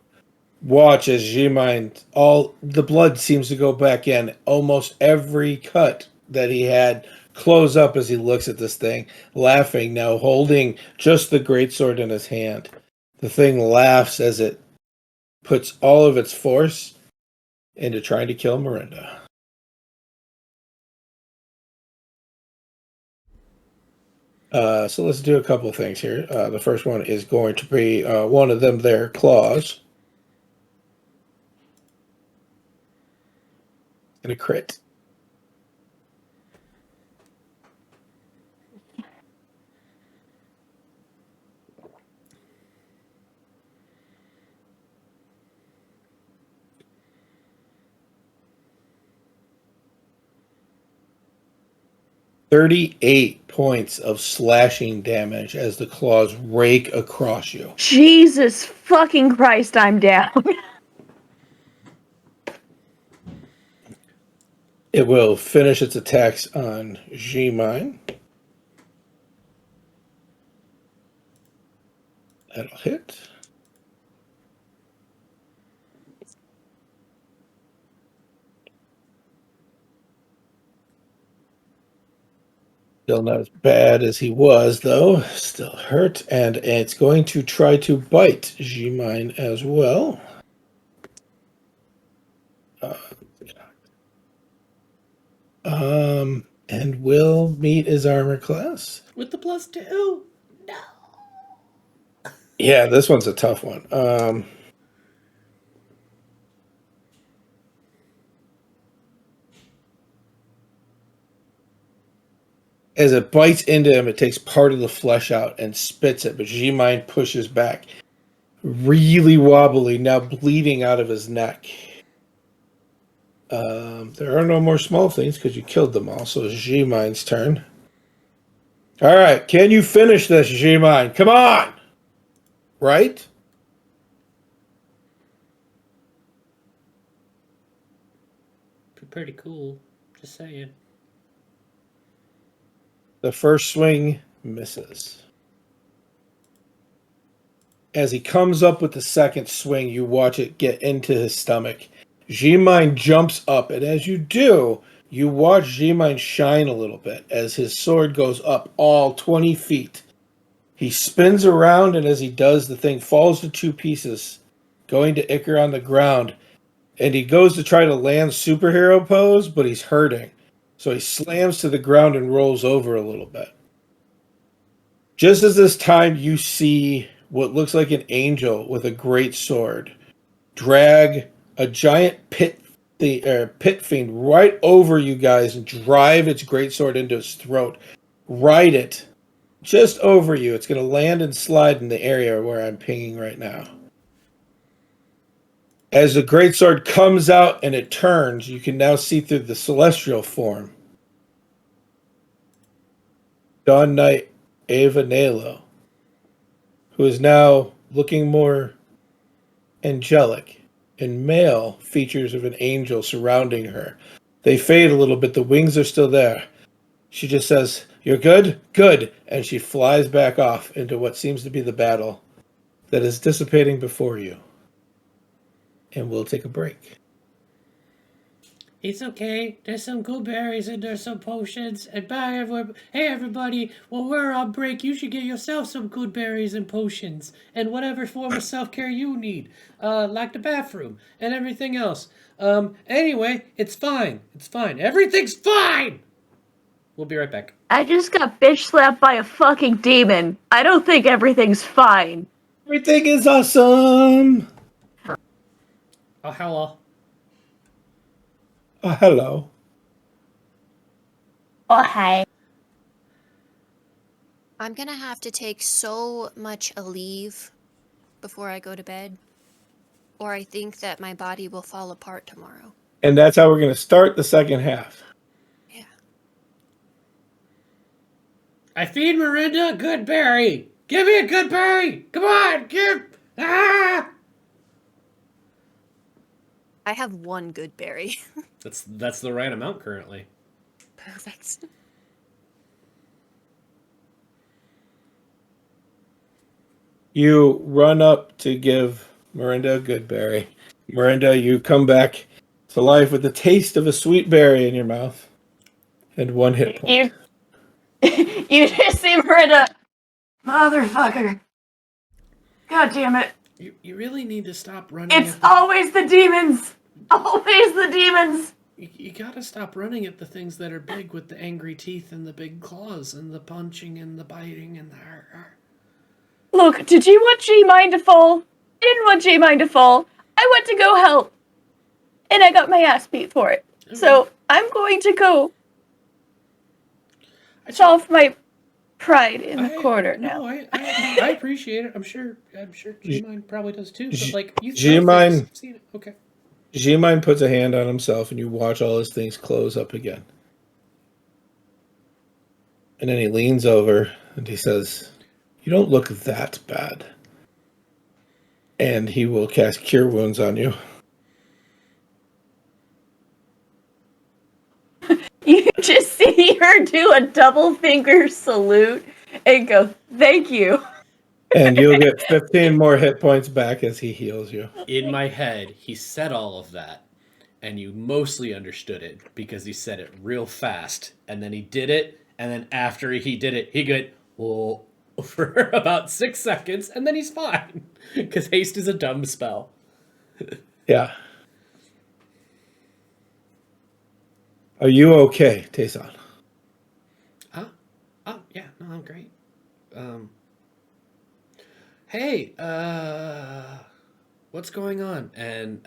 Speaker 7: watch as G-Mine, all the blood seems to go back in. Almost every cut that he had close up as he looks at this thing, laughing now, holding just the greatsword in his hand. The thing laughs as it puts all of its force into trying to kill Mirinda. So let's do a couple of things here. The first one is going to be one of them their claws. And a crit. "38 points of slashing damage as the claws rake across you."
Speaker 6: Jesus fucking Christ, I'm down.
Speaker 7: It will finish its attacks on G-Mine. That'll hit. Still not as bad as he was, though. Still hurt. And it's going to try to bite G-Mine as well. And will meet his armor class.
Speaker 5: With the +2. No.
Speaker 7: Yeah, this one's a tough one. As it bites into him, it takes part of the flesh out and spits it, but G-Mine pushes back. Really wobbly, now bleeding out of his neck. There are no more small things because you killed them all, so it's G-Mine's turn. All right, can you finish this, G-Mine? Come on! Right?
Speaker 5: Pretty cool. Just saying.
Speaker 7: The first swing misses. As he comes up with the second swing, you watch it get into his stomach. G-Mine jumps up, and as you do, you watch G-Mine shine a little bit as his sword goes up all 20 feet. He spins around, and as he does, the thing falls to two pieces, going to Icar on the ground. And he goes to try to land superhero pose, but he's hurting. So he slams to the ground and rolls over a little bit. Just as this time, you see what looks like an angel with a great sword drag a giant pit fiend right over you guys and drive its greatsword into its throat. Ride it just over you. It's going to land and slide in the area where I'm pinging right now. As the greatsword comes out and it turns, you can now see through the celestial form. Dawn Knight Ava Nalo, who is now looking more angelic, and male features of an angel surrounding her. They fade a little bit. The wings are still there. She just says, "You're good? Good." And she flies back off into what seems to be the battle that is dissipating before you. And we'll take a break.
Speaker 5: It's okay. There's some good berries and there's some potions. And bye, everyone. Hey, everybody. While we're on break, you should get yourself some good berries and potions. And whatever form of self-care you need. Like the bathroom and everything else. Anyway, it's fine. It's fine. Everything's fine! We'll be right back.
Speaker 6: I just got bitch slapped by a fucking demon. I don't think everything's fine.
Speaker 7: Everything is awesome!
Speaker 5: Oh, hello.
Speaker 7: Oh, hello.
Speaker 6: Oh, hi.
Speaker 8: I'm gonna have to take so much a leave before I go to bed, or I think that my body will fall apart tomorrow.
Speaker 7: And that's how we're going to start the second half.
Speaker 8: Yeah.
Speaker 5: I feed Miranda a good berry. Give me a good berry. Come on, give. Ah!
Speaker 8: I have one good berry.
Speaker 5: That's the right amount currently.
Speaker 8: Perfect.
Speaker 7: You run up to give Miranda a good berry. Miranda, you come back to life with the taste of a sweet berry in your mouth. And one hit point.
Speaker 6: You just see Miranda. Motherfucker. God damn it.
Speaker 5: You really need to stop running.
Speaker 6: It's always the demons. Always the demons.
Speaker 5: You gotta stop running at the things that are big with the angry teeth and the big claws and the punching and the biting and the
Speaker 6: Look, did you want G-Mine to fall? I didn't want G-Mine to fall. I went to go help. And I got my ass beat for it.
Speaker 5: Okay.
Speaker 6: So I'm going to go solve my pride in the corner now.
Speaker 5: No, I appreciate it. I'm sure G-Mine probably does too. But like you
Speaker 7: G-Mine,
Speaker 5: seen it. Okay.
Speaker 7: G-Mine puts a hand on himself and you watch all his things close up again. And then he leans over and he says, "You don't look that bad." And he will cast Cure Wounds on you.
Speaker 6: You just see her do a double finger salute and go, "Thank you."
Speaker 7: And you'll get 15 more hit points back as he heals you.
Speaker 5: In my head, he said all of that, and you mostly understood it because he said it real fast, and then he did it, and then after he did it, he went, "Whoa," for about 6 seconds, and then he's fine. Because haste is a dumb spell.
Speaker 7: Yeah. Are you okay, Tayson?
Speaker 5: Oh, yeah, no, I'm great. Hey, what's going on? And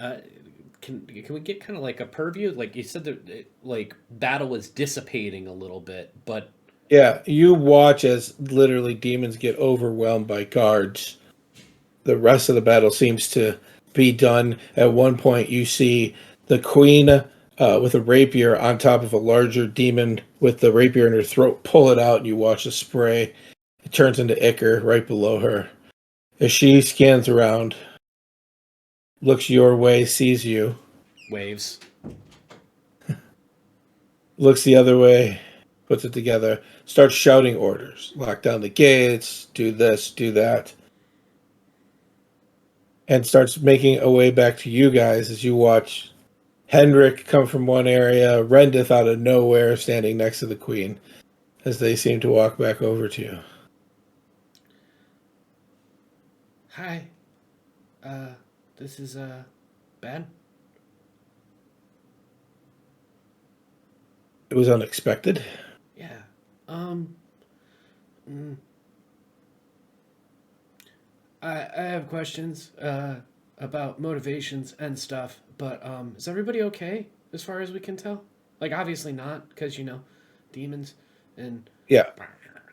Speaker 5: can we get kind of like a purview? Like you said, that like battle was dissipating a little bit, but
Speaker 7: Yeah, you watch as literally demons get overwhelmed by guards. The rest of the battle seems to be done. At one point, you see the queen with a rapier on top of a larger demon with the rapier in her throat. Pull it out, and you watch the spray. It turns into ichor right below her. As she scans around, looks your way, sees you,
Speaker 5: waves.
Speaker 7: looks the other way, puts it together, starts shouting orders. Lock down the gates, do this, do that. And starts making a way back to you guys as you watch Hendrik come from one area, Rendith out of nowhere standing next to the queen as they seem to walk back over to you.
Speaker 5: Hi, uh, this is Ben.
Speaker 7: It was unexpected.
Speaker 5: Yeah. Um. mm, I have questions about motivations and stuff, but is everybody okay as far as we can tell? Like obviously not, because demons and
Speaker 7: Yeah.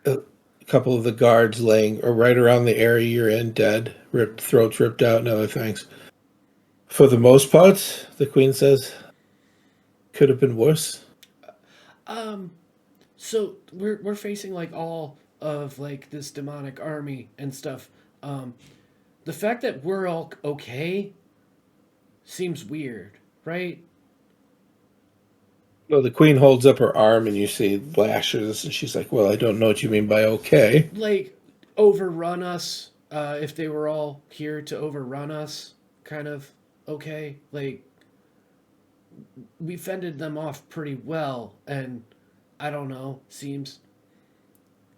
Speaker 7: A couple of the guards laying right around the area you're in, dead, throats ripped out, and other things. For the most part, the queen says, could have been worse.
Speaker 5: um. So we're facing like all of like this demonic army and stuff. Um, the fact that we're all okay seems weird, right?
Speaker 7: Well, the queen holds up her arm and you see lashes, and she's like, well, I don't know what you mean by okay.
Speaker 5: Like overrun us. If they were all here to overrun us, kind of okay. Like we fended them off pretty well, and I don't know, seems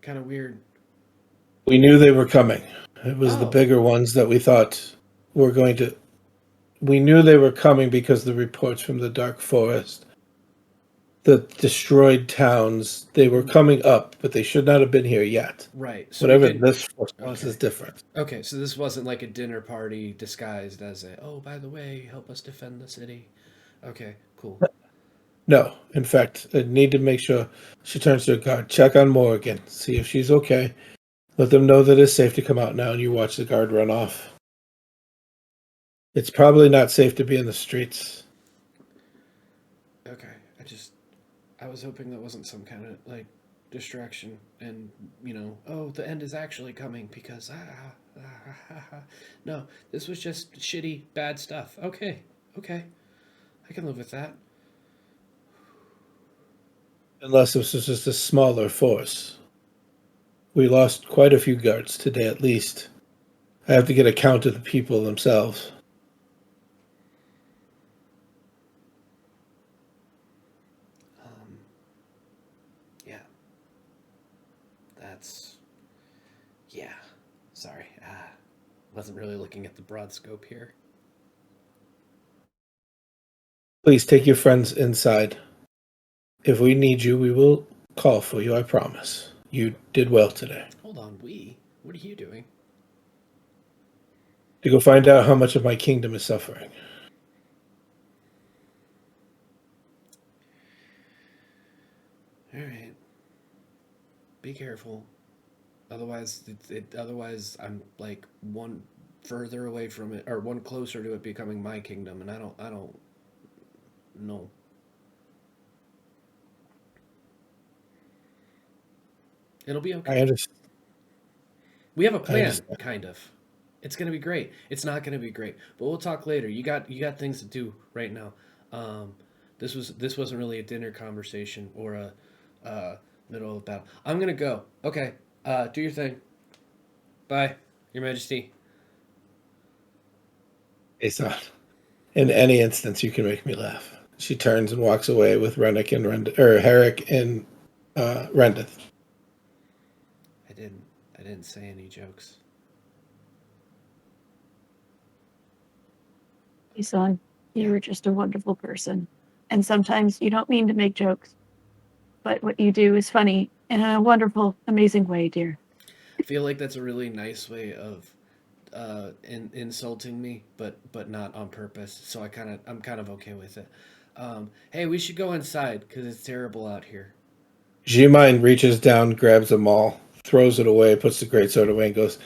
Speaker 5: kind of weird.
Speaker 7: We knew they were coming. It was the
Speaker 5: Oh,
Speaker 7: bigger ones that we thought were going to. We knew they were coming because the reports from the Dark Forest, the destroyed towns, they were coming up, but they should not have been here yet.
Speaker 5: right. So we
Speaker 7: Whatever
Speaker 5: did.
Speaker 7: this force was
Speaker 5: Okay.
Speaker 7: is different.
Speaker 5: Okay, so this wasn't like a dinner party disguised as a, oh, by the way, help us defend the city. Okay, cool.
Speaker 7: No, in fact, I need to make sure. She turns to her guard. Check on Morgan. See if she's okay. Let them know that it's safe to come out now, and you watch the guard run off. It's probably not safe to be in the streets.
Speaker 5: Okay, I was hoping that wasn't some kind of like distraction and, oh, the end is actually coming because, no, this was just shitty, bad stuff. Okay, I can live with that.
Speaker 7: Unless this was just a smaller force. We lost quite a few guards today, at least. I have to get a count of the people themselves.
Speaker 5: Um, yeah, that's, yeah, sorry. Wasn't really looking at the broad scope here.
Speaker 7: Please take your friends inside. If we need you, we will call for you, I promise. You did well today.
Speaker 5: Hold on, what are you doing?
Speaker 7: To go find out how much of my kingdom is suffering.
Speaker 5: All right. Be careful. Otherwise, otherwise I'm like one further away from it, or one closer to it becoming my kingdom, and I don't know. It'll be
Speaker 7: I
Speaker 5: okay.
Speaker 7: understand.
Speaker 5: We have a plan,
Speaker 7: understand.
Speaker 5: kind of. It's gonna be great. It's not gonna be great, but we'll talk later. You got things to do right now. Um, this wasn't really a dinner conversation or a middle of a battle. I'm gonna go. Okay. Do your thing. Bye, Your Majesty.
Speaker 7: Aeson, in any instance, you can make me laugh. She turns and walks away with Rennick and Herrick and Rendith.
Speaker 5: I didn't say any jokes.
Speaker 6: Son, you
Speaker 5: Yeah.
Speaker 6: were just a wonderful person. And sometimes you don't mean to make jokes, but what you do is funny in a wonderful, amazing way, dear.
Speaker 5: I feel like that's a really nice way of insulting me, but not on purpose. So I'm kind of okay with it. Hey, we should go inside because it's terrible out here.
Speaker 7: G-Mine reaches down, grabs a maul, throws it away, puts the greatsword away, and goes,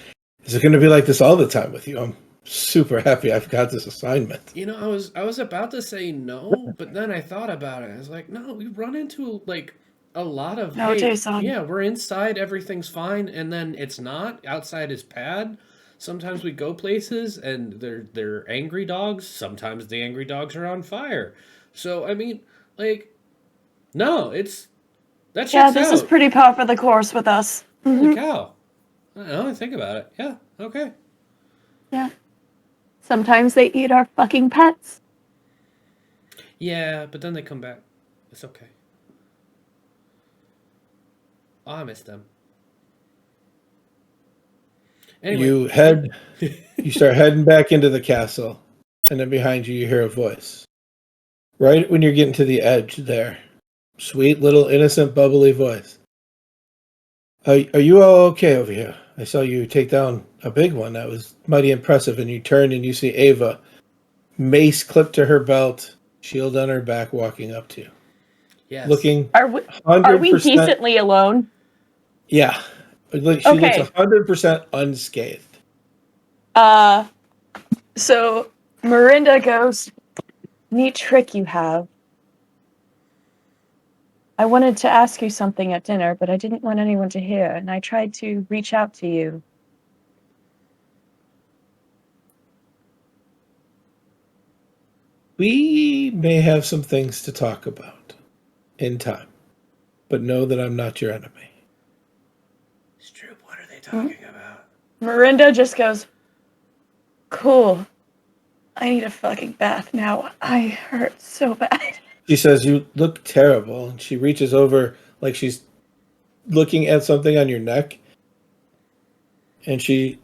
Speaker 7: "Is it going to be like this all the time with you? I'm super happy I've got this assignment."
Speaker 5: You know, I was about to say no, but then I thought about it. I was like, no, we run into like a lot of
Speaker 6: No,
Speaker 5: hey,
Speaker 6: Jason.
Speaker 5: yeah, we're inside, everything's fine, and then it's not. Outside is bad. Sometimes we go places and they're angry dogs. Sometimes the angry dogs are on fire. So I mean, like, no, it's that
Speaker 6: Yeah,
Speaker 5: checks
Speaker 6: this
Speaker 5: out.
Speaker 6: is pretty par for the course with us.
Speaker 5: Holy cow! Now I think about it. Yeah. Okay.
Speaker 6: Yeah. Sometimes they eat our fucking pets.
Speaker 5: Yeah, but then they come back. It's okay. Oh, I miss them. Anyway.
Speaker 7: You start heading back into the castle, and then behind you hear a voice. Right when you're getting to the edge there. Sweet little innocent bubbly voice. Are you all okay over here? I saw you take down a big one. That was mighty impressive. And you turn and you see Ava, mace clipped to her belt, shield on her back, walking up to you.
Speaker 5: Yes.
Speaker 7: Looking
Speaker 6: Are we
Speaker 7: 100%.
Speaker 6: decently alone?
Speaker 7: Yeah. She looks
Speaker 6: Okay.
Speaker 7: 100% unscathed.
Speaker 6: So Miranda goes, "Neat trick you have. I wanted to ask you something at dinner, but I didn't want anyone to hear, and I tried to reach out to you.
Speaker 7: We may have some things to talk about in time, but know that I'm not your enemy."
Speaker 5: Stroop, what are they talking about?
Speaker 6: Miranda just goes, "Cool. I need a fucking bath now. I hurt so bad."
Speaker 7: She says, "You look terrible." And she reaches over like she's looking at something on your neck. And she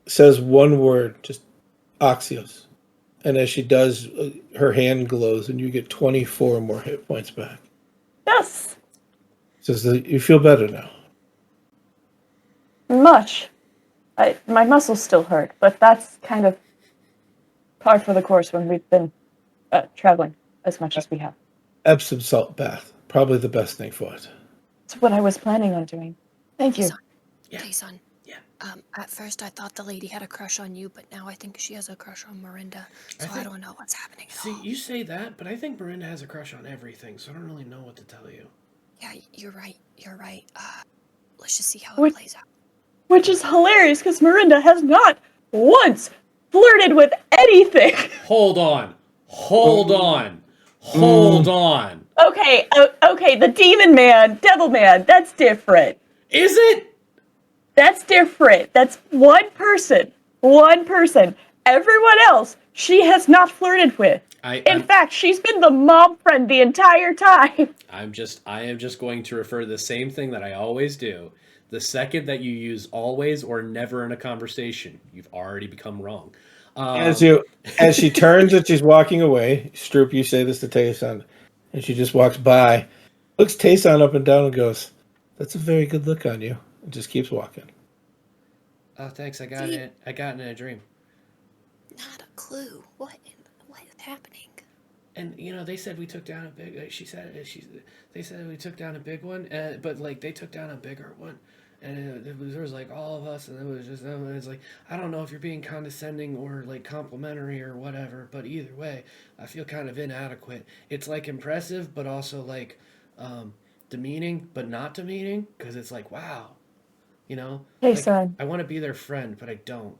Speaker 7: says one word, just Oxios. And as she does, her hand glows and you get 24 more hit points back.
Speaker 6: Yes,
Speaker 7: Says that you feel better now.
Speaker 6: much. My muscles still hurt, but that's kind of par for the course when we've been traveling as much as we have.
Speaker 7: Epsom salt bath. Probably the best thing for it.
Speaker 6: It's what I was planning on doing. Thank you.
Speaker 5: Yeah.
Speaker 8: Hey, son.
Speaker 5: Yeah.
Speaker 8: At first I thought the lady had a crush on you, but now I think she has a crush on Miranda. So I don't know what's happening at all.
Speaker 5: See, you say that, but I think Miranda has a crush on everything, so I don't really know what to tell you.
Speaker 8: Yeah, you're right. You're right. Let's just see how it plays out.
Speaker 6: Which is hilarious because Miranda has not once flirted with anything.
Speaker 5: Hold on. Hold on. Hold on.
Speaker 6: Okay, okay, the demon man, devil man, that's different.
Speaker 5: Is it?
Speaker 6: That's different. That's one person. One person. Everyone else, she has not flirted with. In fact, she's been the mom friend the entire time.
Speaker 5: I am just going to refer to the same thing that I always do. The second that you use always or never in a conversation, you've already become wrong.
Speaker 7: As she turns and she's walking away, Stroop, you say this to Tayson, and she just walks by, looks Tayson up and down and goes, "That's a very good look on you," and just keeps walking.
Speaker 5: Oh, thanks. I got it in a dream.
Speaker 8: Not a clue. What is happening?
Speaker 5: And they said we took down a big. They said we took down a big one, but like they took down a bigger one, and there was like all of us, and it's like I don't know if you're being condescending or like complimentary or whatever, but either way, I feel kind of inadequate. It's like impressive, but also like demeaning, but not demeaning, because it's like wow,
Speaker 6: Hey,
Speaker 5: like,
Speaker 6: son.
Speaker 5: I want to be their friend, but I don't.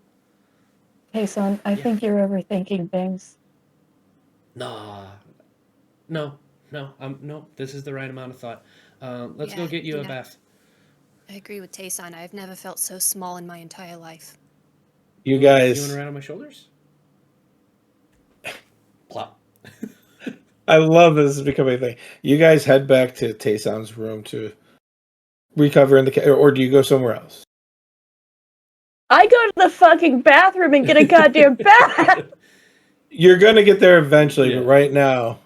Speaker 6: Hey, son, I think you're overthinking things.
Speaker 5: Nah. No. No. This is the right amount of thought. Let's go get you a bath.
Speaker 8: I agree with Tayson. I've never felt so small in my entire life.
Speaker 7: You guys.
Speaker 5: You want to ride on my shoulders? Plop.
Speaker 7: I love this is becoming a thing. You guys head back to Tayson's room to recover in the or do you go somewhere else?
Speaker 6: I go to the fucking bathroom and get a goddamn bath.
Speaker 7: You're gonna get there eventually, but right now,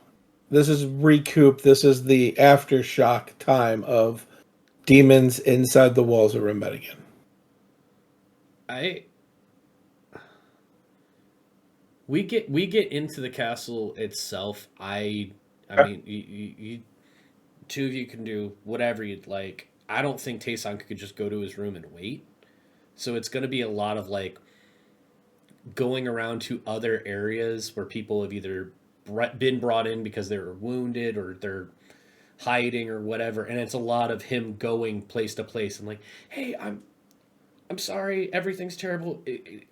Speaker 7: This is recoup. This is the aftershock time of demons inside the walls of Remedigan.
Speaker 5: We get into the castle itself. I mean, you two of you can do whatever you'd like. I don't think Taesan could just go to his room and wait. So it's going to be a lot of like going around to other areas where people have either been brought in because they were wounded or they're hiding or whatever, and it's a lot of him going place to place and like, hey, I'm sorry, everything's terrible.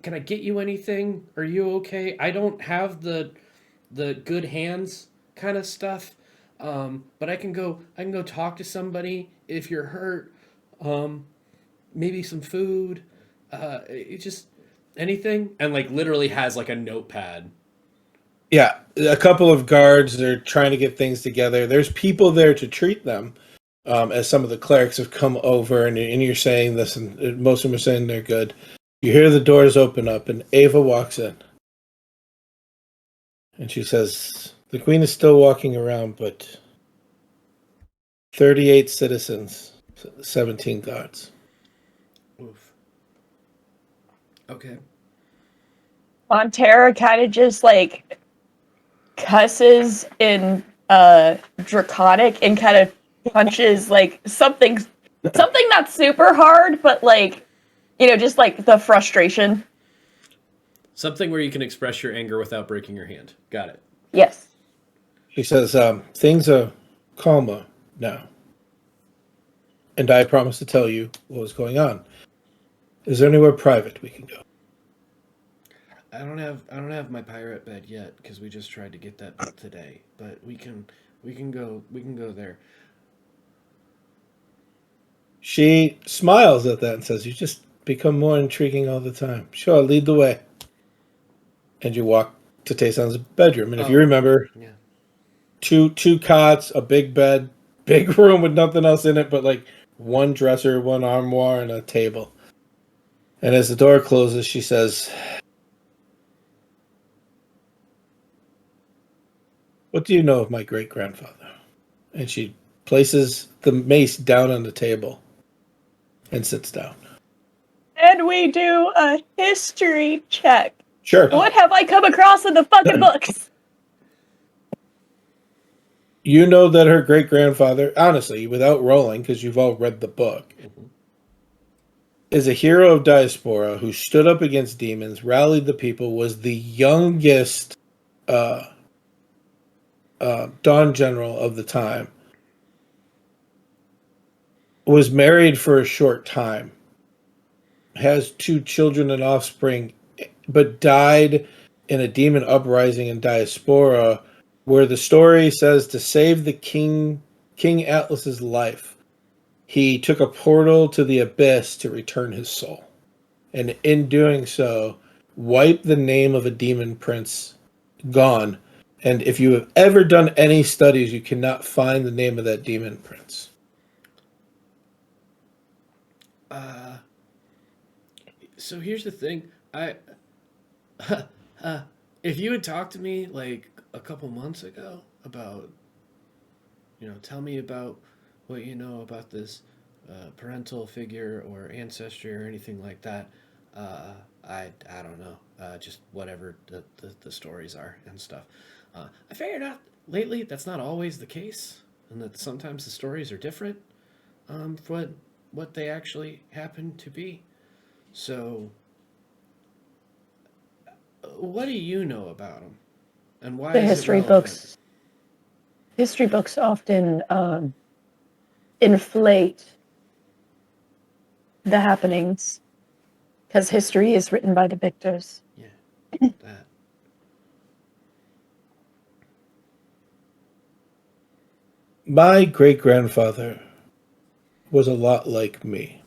Speaker 5: Can I get you anything? Are you okay? I don't have the good hands kind of stuff, but I can go talk to somebody if you're hurt. Maybe some food. It just anything, and like literally has like a notepad.
Speaker 7: Yeah, a couple of guards are trying to get things together. There's people there to treat them, as some of the clerics have come over, and you're saying this, and most of them are saying they're good. You hear the doors open up, and Ava walks in. And she says, the queen is still walking around, but 38 citizens, 17 guards.
Speaker 5: Oof. Okay.
Speaker 6: Montera kind of just like cusses in draconic and kind of punches like something not super hard, but like, you know, just like the frustration.
Speaker 5: Something where you can express your anger without breaking your hand. Got it.
Speaker 6: Yes.
Speaker 7: She says, things are calmer now. And I promise to tell you what was going on. Is there anywhere private we can go?
Speaker 5: I don't have my pirate bed yet because we just tried to get that built today. But we can go there.
Speaker 7: She smiles at that and says, you just become more intriguing all the time. Sure, lead the way. And you walk to Taysan's bedroom. And if you remember,
Speaker 5: yeah,
Speaker 7: two cots, a big bed, big room with nothing else in it but like one dresser, one armoire, and a table. And as the door closes, she says, what do you know of my great-grandfather? And she places the mace down on the table and sits down.
Speaker 6: And we do a history check.
Speaker 7: Sure.
Speaker 6: What have I come across in the fucking books?
Speaker 7: You know that her great-grandfather, honestly, without rolling, because you've all read the book, is a hero of diaspora who stood up against demons, rallied the people, was the youngest Dawn General of the time, was married for a short time, has 2 children and offspring, but died in a demon uprising in diaspora, where the story says to save the King Atlas's life, he took a portal to the abyss to return his soul. And in doing so, wiped the name of a demon prince gone. And if you have ever done any studies, you cannot find the name of that demon prince.
Speaker 5: So here's the thing. If you had talked to me like a couple months ago about, tell me about what you know about this parental figure or ancestry or anything like that, I don't know, just whatever the stories are and stuff. I figured out lately that's not always the case, and that sometimes the stories are different for what they actually happen to be. So, what do you know about them, and why?
Speaker 6: The
Speaker 5: is
Speaker 6: history
Speaker 5: it relevant?
Speaker 6: books. History books often inflate the happenings because history is written by the victors.
Speaker 5: Yeah, that.
Speaker 7: My great-grandfather was a lot like me.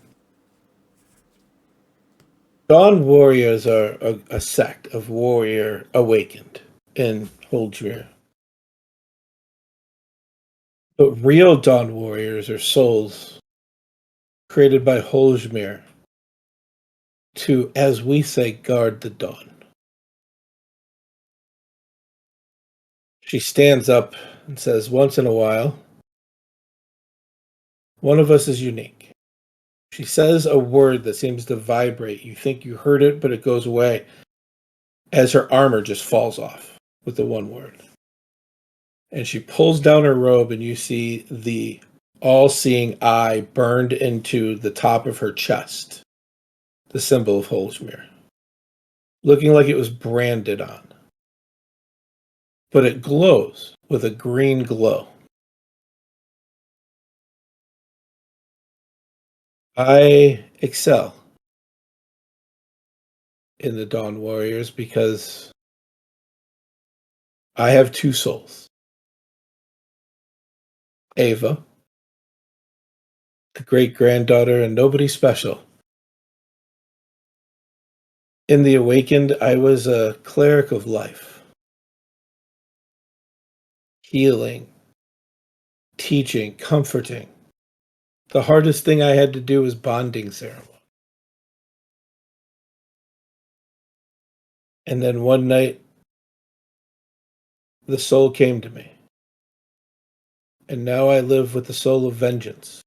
Speaker 7: Dawn warriors are a sect of warrior awakened in Holdrir. But real Dawn warriors are souls created by Holdrir to, as we say, guard the dawn. She stands up and says, once in a while, one of us is unique. She says a word that seems to vibrate. You think you heard it, but it goes away as her armor just falls off with the one word. And she pulls down her robe, and you see the all-seeing eye burned into the top of her chest, the symbol of Holzmir, looking like it was branded on. But it glows with a green glow. I excel in the Dawn Warriors because I have two souls. Ava, the great-granddaughter and nobody special. In the Awakened, I was a cleric of life. Healing, teaching, comforting. The hardest thing I had to do was bonding ceremony. And then one night, the soul came to me. And now I live with the soul of vengeance.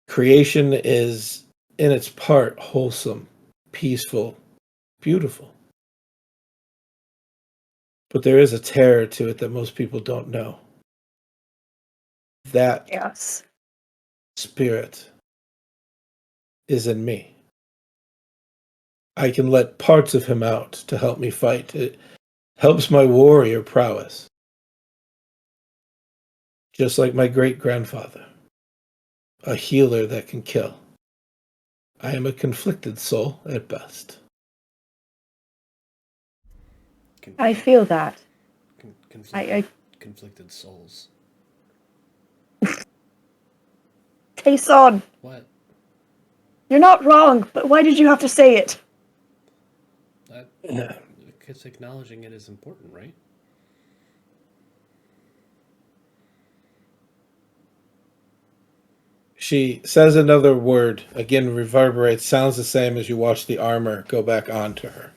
Speaker 7: Creation is, in its part, wholesome, peaceful, beautiful. But there is a terror to it that most people don't know. That
Speaker 6: Yes.
Speaker 7: spirit is in me. I can let parts of him out to help me fight. It helps my warrior prowess. Just like my great-grandfather, a healer that can kill. I am a conflicted soul at best.
Speaker 6: I feel that.
Speaker 5: Conflicted souls.
Speaker 6: Tayson,
Speaker 5: What?
Speaker 6: you're not wrong, but why did you have to say it?
Speaker 5: Because acknowledging it is important, right?
Speaker 7: She says another word, again reverberates, sounds the same as you watch the armor go back onto her.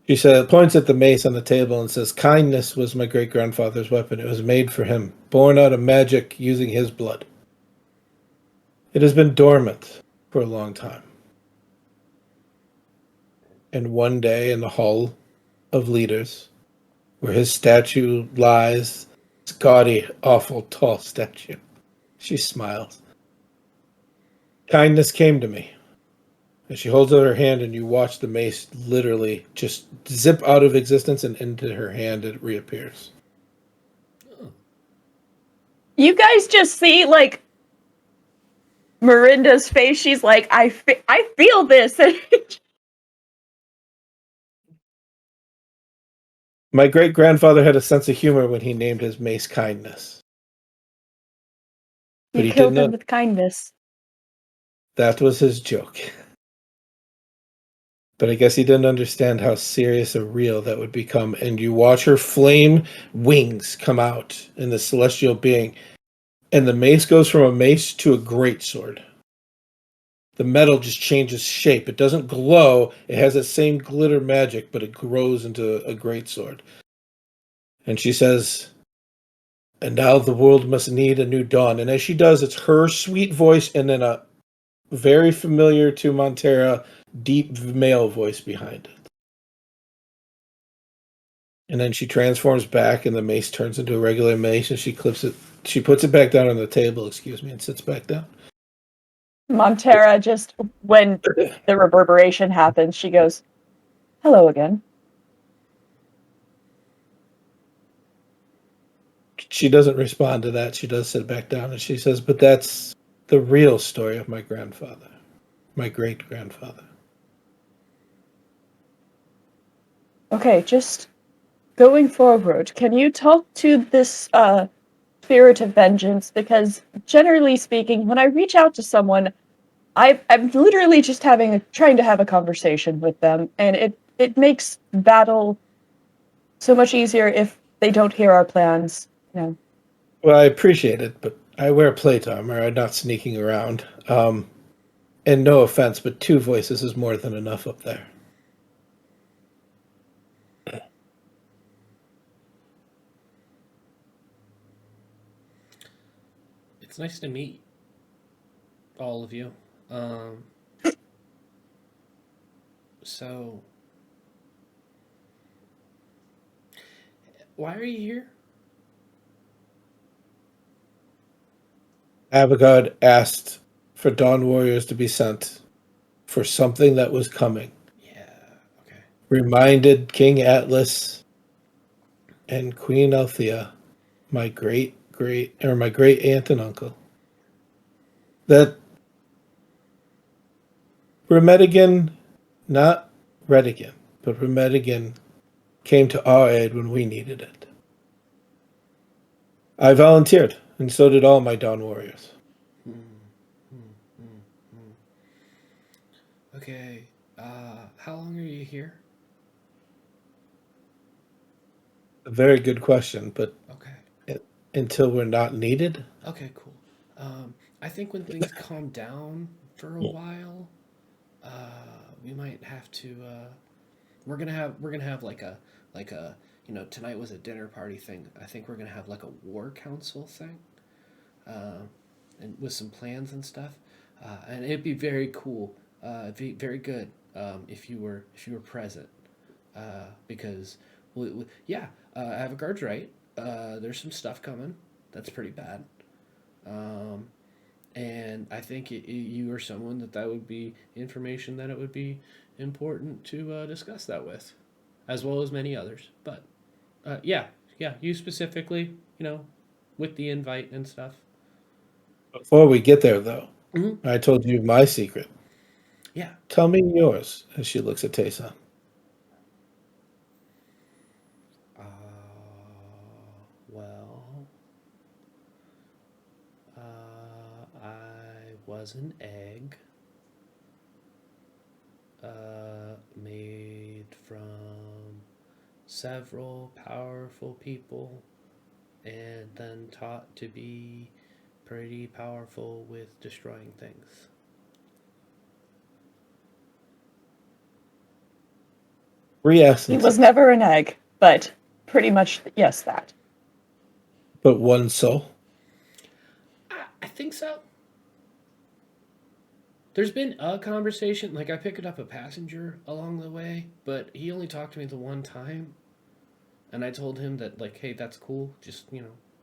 Speaker 7: She points at the mace on the table and says, kindness was my great-grandfather's weapon. It was made for him, born out of magic using his blood. It has been dormant for a long time. And one day in the Hall of Leaders, where his statue lies, this gaudy, awful, tall statue, she smiles. Kindness came to me. And she holds out her hand, and you watch the mace literally just zip out of existence, and into her hand it reappears.
Speaker 6: You guys just see, like, Miranda's face. She's like, I feel this.
Speaker 7: My great-grandfather had a sense of humor when he named his mace Kindness. But
Speaker 6: You
Speaker 7: he
Speaker 6: killed
Speaker 7: didn't
Speaker 6: him with kindness.
Speaker 7: That was his joke. But I guess he didn't understand how serious or real that would become. And you watch her flame wings come out in the celestial being. And the mace goes from a mace to a greatsword. The metal just changes shape. It doesn't glow. It has that same glitter magic, but it grows into a greatsword. And she says, and now the world must need a new dawn. And as she does, it's her sweet voice and then a very familiar to Montera deep male voice behind it. And then she transforms back, and the mace turns into a regular mace, and she puts it back down on the table, and sits back down.
Speaker 6: Montera just, when the reverberation happens, she goes, hello again.
Speaker 7: She doesn't respond to that. She does sit back down, and she says, but that's the real story of my grandfather, my great-grandfather.
Speaker 6: Okay, just going forward, can you talk to this spirit of vengeance? Because generally speaking, when I reach out to someone, I'm literally just trying to have a conversation with them, and it makes battle so much easier if they don't hear our plans. You know.
Speaker 7: Well, I appreciate it, but I wear plate armor. I'm not sneaking around. And no offense, but 2 voices is more than enough up there.
Speaker 5: It's nice to meet all of you. So, why are you here?
Speaker 7: Abagard asked for Dawn Warriors to be sent for something that was coming.
Speaker 5: Yeah, okay.
Speaker 7: Reminded King Atlas and Queen Althea, my great aunt and uncle, that Remedigan, not Redigan, but Remedigan came to our aid when we needed it. I volunteered, and so did all my Dawn Warriors.
Speaker 5: Okay, how long are you here?
Speaker 7: A very good question, but
Speaker 5: Okay.
Speaker 7: until we're not needed.
Speaker 5: Okay, cool. I think when things calm down for a while, we might have to. We're gonna have like a tonight was a dinner party thing. I think we're gonna have like a war council thing, and with some plans and stuff, and it'd be very cool. It'd be very good if you were present, because yeah, Avogard's right. There's some stuff coming that's pretty bad. And I think you are someone that would be information that it would be important to discuss that with, as well as many others. But yeah, you specifically, with the invite and stuff.
Speaker 7: Before we get there, though,
Speaker 5: Mm-hmm.
Speaker 7: I told you my secret.
Speaker 5: Yeah.
Speaker 7: Tell me yours, as she looks at Tayson.
Speaker 5: Well, I was an egg made from several powerful people and then taught to be pretty powerful with destroying things.
Speaker 6: He was never an egg, but pretty much yes, that.
Speaker 7: But one soul?
Speaker 5: I think so. There's been a conversation, like I picked up a passenger along the way, but he only talked to me the one time, and I told him that, like, hey, that's cool. Just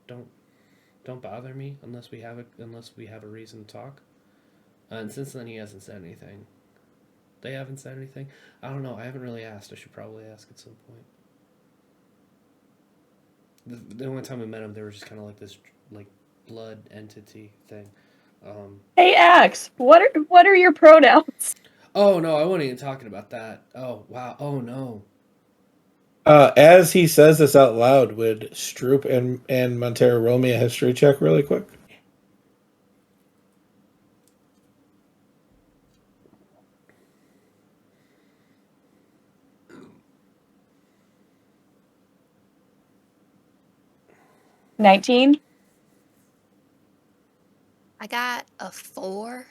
Speaker 5: don't bother me unless we have a reason to talk. And since then, he hasn't said anything. They haven't said anything. I don't know. I haven't really asked. I should probably ask at some point. The only time I met him, they were just kind of like this, like, blood entity thing.
Speaker 6: Hey, Axe, what are your pronouns?
Speaker 5: Oh no, I wasn't even talking about that. Oh wow. Oh no.
Speaker 7: As he says this out loud, would Stroop and Montero roll me a history check really quick?
Speaker 6: $19.
Speaker 8: I got a 4.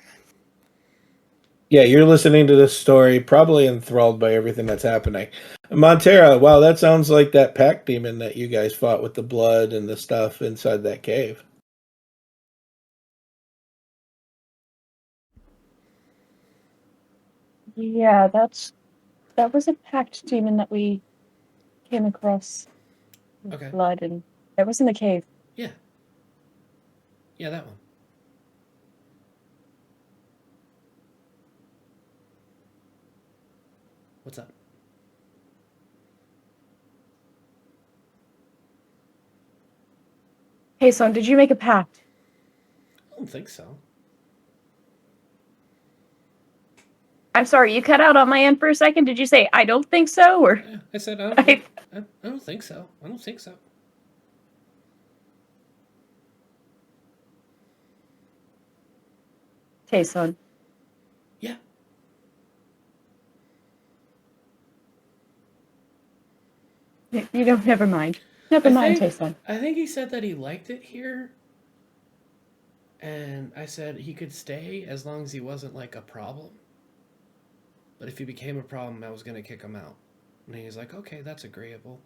Speaker 7: Yeah, you're listening to this story, probably enthralled by everything that's happening. Montero, wow, that sounds like that pack demon that you guys fought with the blood and the stuff inside that cave.
Speaker 6: Yeah, that was a packed demon that we came across.
Speaker 5: Okay.
Speaker 6: Blood, and that was in the cave.
Speaker 5: Yeah. Yeah, that one. What's up?
Speaker 6: Hey, son, did you make a pact?
Speaker 5: I don't think so.
Speaker 6: I'm sorry, you cut out on my end for a second. Did you say I don't think so, or?
Speaker 5: Yeah, I said I don't think so. I don't think so.
Speaker 6: Hey, son.
Speaker 5: Yeah.
Speaker 6: You don't. Never mind. Never mind, hey, son.
Speaker 5: I think he said that he liked it here. And I said he could stay as long as he wasn't like a problem. But if he became a problem, I was going to kick him out. And he was like, okay, that's agreeable.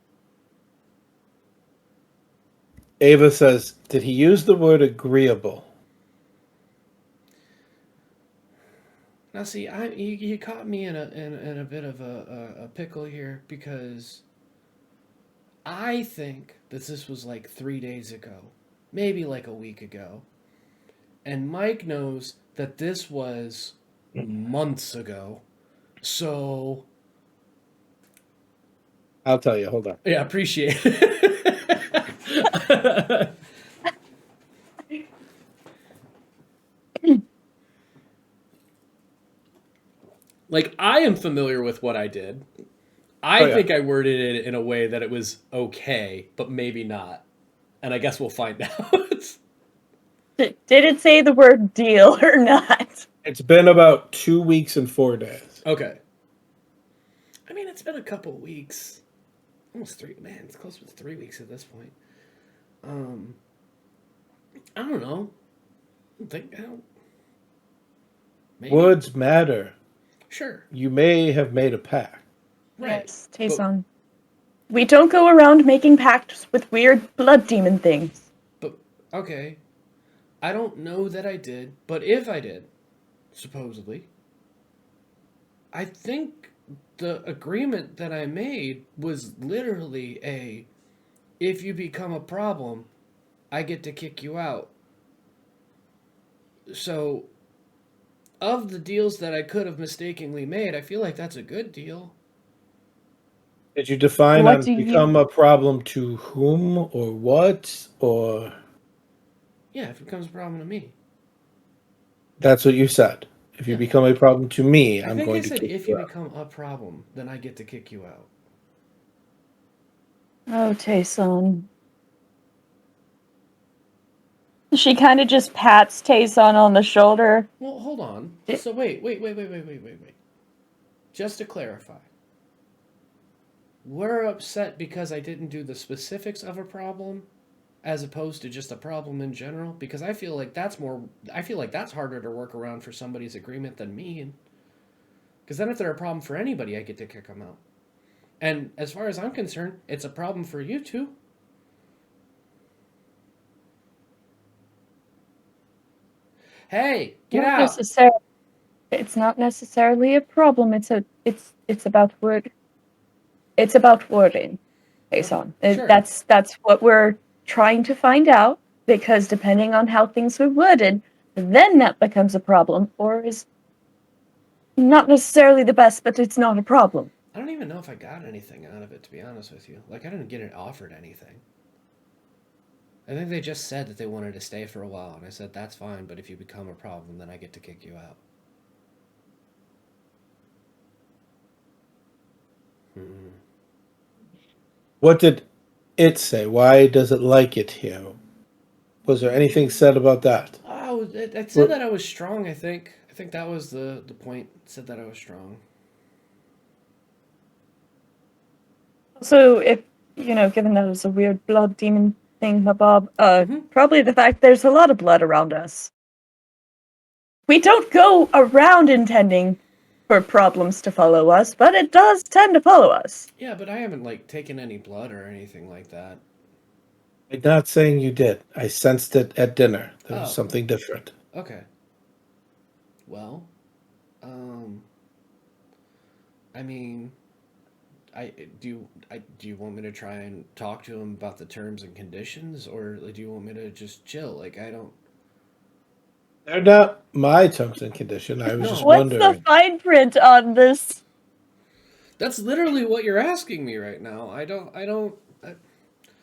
Speaker 7: Ava says, did he use the word agreeable?
Speaker 5: Now, see, you caught me in a bit of a pickle here because I think that this was like 3 days ago, maybe like a week ago, and Mike knows that this was months ago. So
Speaker 7: I'll tell you. Hold on.
Speaker 5: yeah, appreciate it. Like, I am familiar with what I did. I think I worded it in a way that it was okay, but maybe not. And I guess we'll find out.
Speaker 6: Did it say the word deal or not?
Speaker 7: It's been about 2 weeks and 4 days.
Speaker 5: Okay. I mean, it's been a couple weeks. Almost 3. Man, it's close to 3 weeks at this point. I don't know. I don't. Maybe.
Speaker 7: Words matter.
Speaker 5: Sure.
Speaker 7: You may have made a pact.
Speaker 5: Right.
Speaker 6: Yes, Tayson. We don't go around making pacts with weird blood demon things.
Speaker 5: But, okay. I don't know that I did, but if I did, supposedly, I think the agreement that I made was literally if you become a problem, I get to kick you out. So, of the deals that I could have mistakenly made, I feel like that's a good deal.
Speaker 7: Did you define
Speaker 6: What
Speaker 7: on
Speaker 6: do you-
Speaker 7: become a problem to whom or what? Or
Speaker 5: Yeah, if it becomes a problem to me.
Speaker 7: that's what you said. If you
Speaker 5: Yeah.
Speaker 7: become a problem to me,
Speaker 5: I
Speaker 7: I'm
Speaker 5: think
Speaker 7: going
Speaker 5: I
Speaker 7: to
Speaker 5: said
Speaker 7: kick
Speaker 5: if
Speaker 7: you
Speaker 5: you
Speaker 7: out.
Speaker 5: become a problem, then I get to kick you out.
Speaker 6: Oh, Tayson. She kind of just pats Tayson on the shoulder.
Speaker 5: Well, hold on. So wait. Just to clarify. We're upset because I didn't do the specifics of a problem as opposed to just a problem in general, because I feel like that's harder to work around for somebody's agreement than me. Because then if they're a problem for anybody, I get to kick them out. And as far as I'm concerned, it's a problem for you too. Hey, get out.
Speaker 6: It's not necessarily a problem. It's about word. It's about wording, Tayson.
Speaker 5: Sure.
Speaker 6: That's what we're trying to find out, because depending on how things are worded, then that becomes a problem, or is not necessarily the best, but it's not a problem.
Speaker 5: I don't even know if I got anything out of it, to be honest with you. Like, I didn't get it offered anything. I think they just said that they wanted to stay for a while, and I said, that's fine, but if you become a problem, then I get to kick you out.
Speaker 7: What did it say? Why does it like it here? Was there anything said about that?
Speaker 5: Oh, it said that I was strong, I think. I think that was the point. It said that I was strong.
Speaker 6: So if, given that it was a weird blood demon thing, Bob,
Speaker 5: Mm-hmm.
Speaker 6: probably the fact there's a lot of blood around us. We don't go around intending for problems to follow us, but it does tend to follow us.
Speaker 5: Yeah, but I haven't, taken any blood or anything like that.
Speaker 7: I'm not saying you did. I sensed it at dinner. There was
Speaker 5: Oh.
Speaker 7: something different.
Speaker 5: Okay. Well, I mean, do you want me to try and talk to him about the terms and conditions, or do you want me to just chill? I don't.
Speaker 7: They're not my terms and condition. I was just
Speaker 6: What's
Speaker 7: wondering.
Speaker 6: the fine print on this?
Speaker 5: That's literally what you're asking me right now.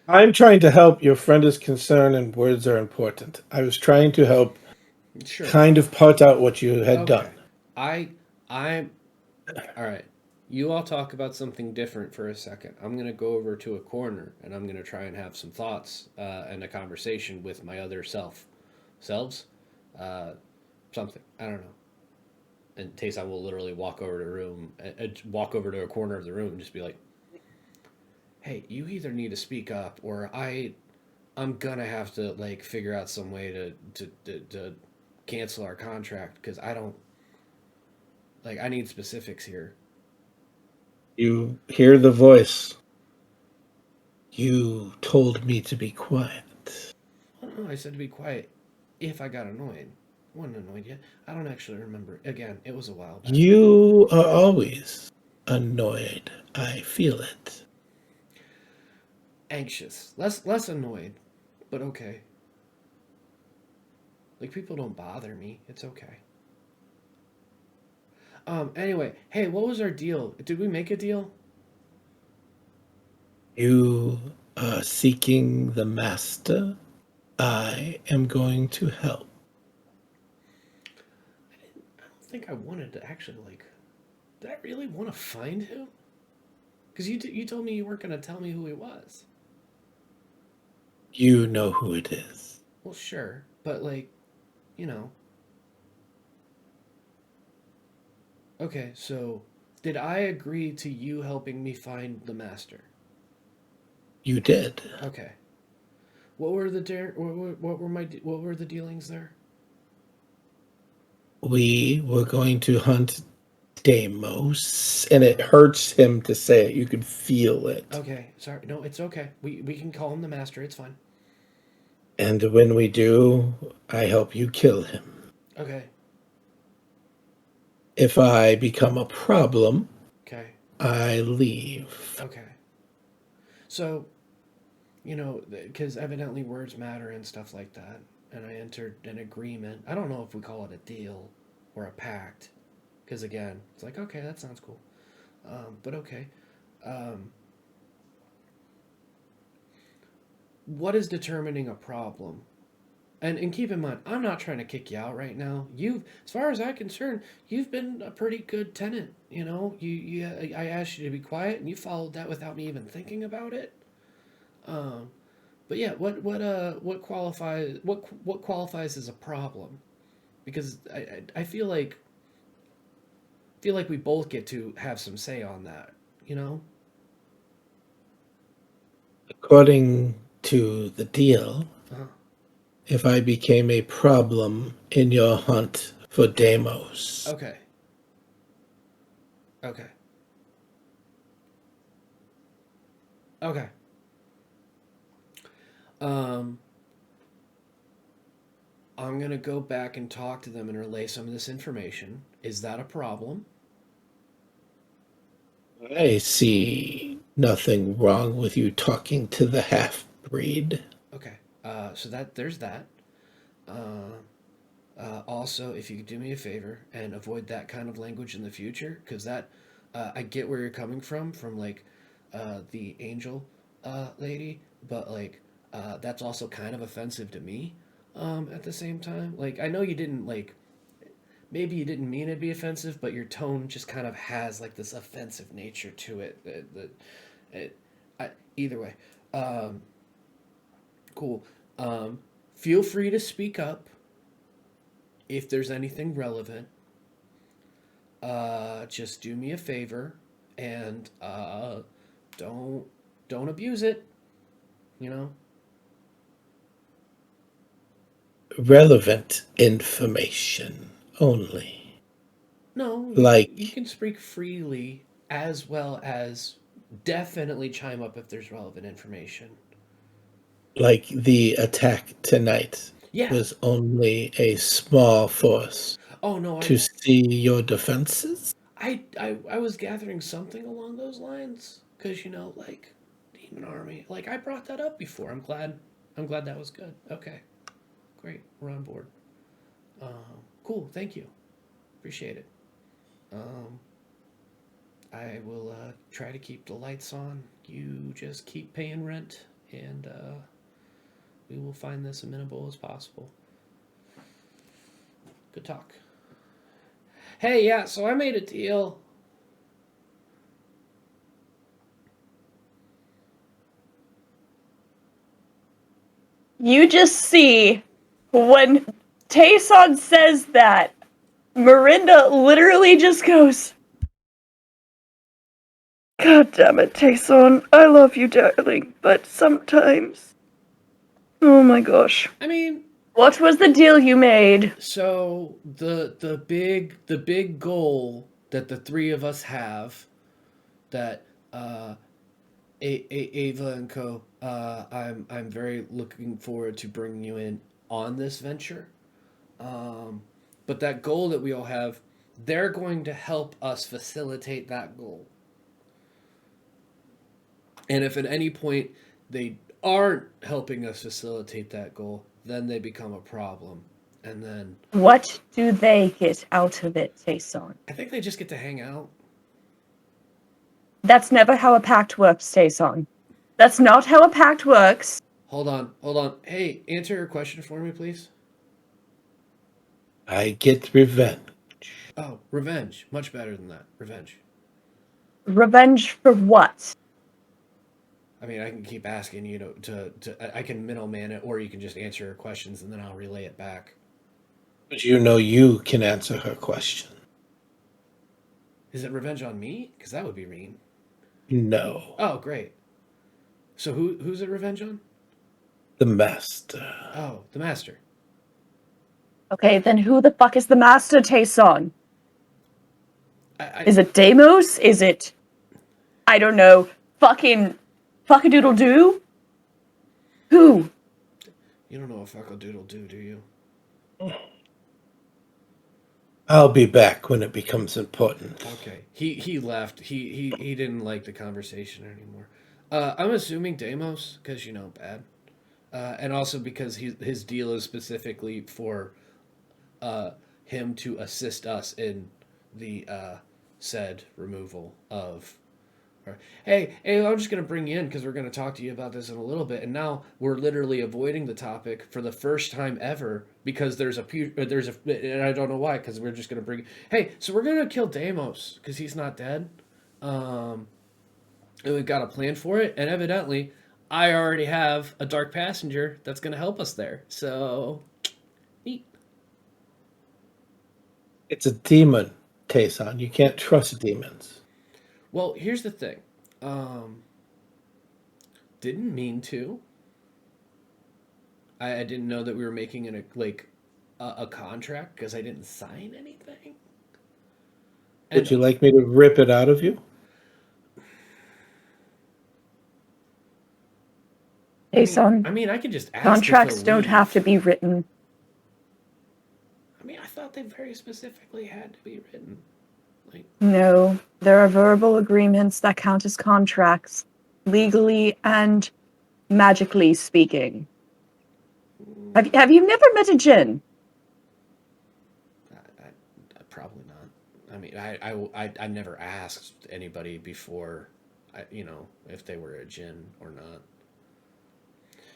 Speaker 7: I'm trying to help. Your friend is concerned, and words are important. I was trying to help
Speaker 5: Sure.
Speaker 7: kind of part out what you had done.
Speaker 5: I'm all right. You all talk about something different for a second. I'm gonna go over to a corner and I'm gonna try and have some thoughts and a conversation with my other selves. Something, I don't know. And Tayson will literally walk over to a corner of the room and just be like, "Hey, you either need to speak up, or I'm gonna have to figure out some way to cancel our contract, because I don't I need specifics here."
Speaker 7: You hear the voice. You told me to be quiet.
Speaker 5: Well, no, I said to be quiet if I got annoyed. wasn't annoyed yet. I don't actually remember. Again, it was a while back.
Speaker 7: You are always annoyed. I feel it.
Speaker 5: Anxious. Less annoyed, but okay. Like, people don't bother me. It's okay. Anyway, hey, what was our deal? Did we make a deal?
Speaker 7: You are seeking the master. I am going to help.
Speaker 5: I don't think I wanted to actually, like, did I really want to find him? Because you told me you weren't going to tell me who he was.
Speaker 7: You know who it is.
Speaker 5: Well, sure, but, like, you know. Okay, so did I agree to you helping me find the master?
Speaker 7: You did.
Speaker 5: Okay. What were the what were the dealings there?
Speaker 7: We were going to hunt Deimos, and it hurts him to say it. You can feel it.
Speaker 5: Okay, sorry. No, it's okay. We can call him the master. It's fine.
Speaker 7: And when we do, I help you kill him.
Speaker 5: Okay.
Speaker 7: If I become a problem,
Speaker 5: Okay.
Speaker 7: I leave.
Speaker 5: Okay. So, you know, because evidently words matter and stuff like that, and I entered an agreement. I don't know if we call it a deal or a pact, because again, it's like, okay, that sounds cool. But okay. What is determining a problem? And keep in mind, I'm not trying to kick you out right now. As far as I'm concerned, you've been a pretty good tenant. You know, I asked you to be quiet, and you followed that without me even thinking about it. But yeah, what qualifies as a problem? Because I feel like we both get to have some say on that. You know?
Speaker 7: According to the deal,
Speaker 5: Uh-huh.
Speaker 7: if I became a problem in your hunt for Deimos,
Speaker 5: Okay. Okay. Okay. Um, I'm gonna go back and talk to them and relay some of this information. Is that a problem?
Speaker 7: I see nothing wrong with you talking to the half-breed.
Speaker 5: Okay. So there's that. Uh, also, if you could do me a favor and avoid that kind of language in the future, because I get where you're coming from like the angel lady, but like that's also kind of offensive to me. At the same time, like I know you didn't like maybe you didn't mean it to be offensive, but your tone just kind of has like this offensive nature to it. It either way, um, cool. Feel free to speak up if there's anything relevant. Just do me a favor and don't don't abuse it. You know.
Speaker 7: Relevant information only.
Speaker 5: No, you
Speaker 7: Like
Speaker 5: can speak freely as well as definitely chime up if there's relevant information.
Speaker 7: like the attack tonight
Speaker 5: Yeah.
Speaker 7: was only a small force
Speaker 5: Oh no,
Speaker 7: to see your defenses.
Speaker 5: I was gathering something along those lines because you know like demon army. Like I brought that up before. I'm glad that was good. Okay, great. We're on board. Cool. Thank you. Appreciate it. Um, I will try to keep the lights on. You just keep paying rent, and we will find this amenable as possible. Good talk. Hey, yeah, so I made a deal.
Speaker 6: You just see when Tayson says that, Miranda literally just goes, God damn it, Tayson. I love you, darling, but sometimes. Oh my gosh.
Speaker 5: I mean,
Speaker 6: What was the deal you made?
Speaker 5: so the big goal that the three of us have, that Ava and Co. I'm very looking forward to bringing you in on this venture. But that goal that we all have, they're going to help us facilitate that goal. And if at any point they aren't helping us facilitate that goal, then they become a problem. And then
Speaker 6: What do they get out of it, Tayson?
Speaker 5: I think they just get to hang out.
Speaker 6: That's never how a pact works, Tayson. That's not how a pact works.
Speaker 5: Hold on. Hey, answer your question for me, please.
Speaker 7: I get revenge.
Speaker 5: Oh, revenge. Much better than that. Revenge.
Speaker 6: Revenge for what?
Speaker 5: I mean, I can keep asking you I can middleman it, or you can just answer her questions and then I'll relay it back.
Speaker 7: But you know you can answer her question.
Speaker 5: Is it revenge on me? Because that would be mean.
Speaker 7: No.
Speaker 5: Oh, great. So who's it revenge on?
Speaker 7: The master.
Speaker 5: Oh, the master.
Speaker 6: Okay, then who the fuck is the master, Tayson?
Speaker 5: I
Speaker 6: Is it Deimos? Is it, I don't know, fuckadoodle doo? Who?
Speaker 5: You don't know what fuck-a-doodle do you?
Speaker 7: I'll be back when it becomes important.
Speaker 5: Okay. He left. He didn't like the conversation anymore. I'm assuming Deimos, because bad. And also because his deal is specifically for him to assist us in the said removal of. Hey, I'm just gonna bring you in because we're gonna talk to you about this in a little bit, and now we're literally avoiding the topic for the first time ever because and I don't know why, because we're just gonna bring. Hey, so we're gonna kill Deimos because he's not dead, and we've got a plan for it, and evidently, I already have a dark passenger that's gonna help us there. So, neat.
Speaker 7: It's a demon, Tayson. You can't trust demons.
Speaker 5: Well, here's the thing. Didn't mean to. I didn't know that we were making a contract because I didn't sign anything.
Speaker 7: Would you like me to rip it out of you?
Speaker 6: Tayson,
Speaker 5: I mean, I can just ask.
Speaker 6: contracts don't have to be written.
Speaker 5: I mean, I thought they very specifically had to be written.
Speaker 6: No, there are verbal agreements that count as contracts, legally and magically speaking. Have you never met a djinn?
Speaker 5: Probably not. I mean, I never asked anybody before, if they were a djinn or not.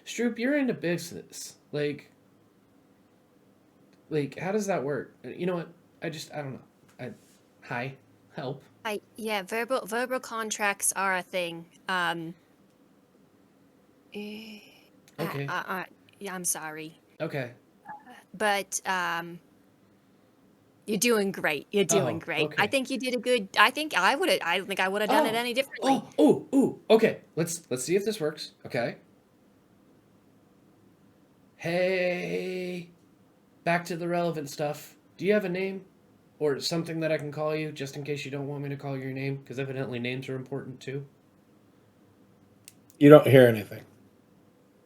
Speaker 5: Stroop, you're into business. Like, how does that work? You know what? I don't know. Hi, help.
Speaker 8: Yeah, verbal contracts are a thing.
Speaker 5: Okay.
Speaker 8: Yeah, I'm sorry,
Speaker 5: Okay.
Speaker 8: but you're doing great. You're doing great.
Speaker 5: Okay.
Speaker 8: I think you did a good. I think I would have done it any differently.
Speaker 5: Oh. Okay. Let's see if this works. Okay. Hey, back to the relevant stuff. Do you have a name? Or something that I can call you, just in case you don't want me to call your name, because evidently names are important too.
Speaker 7: You don't hear anything.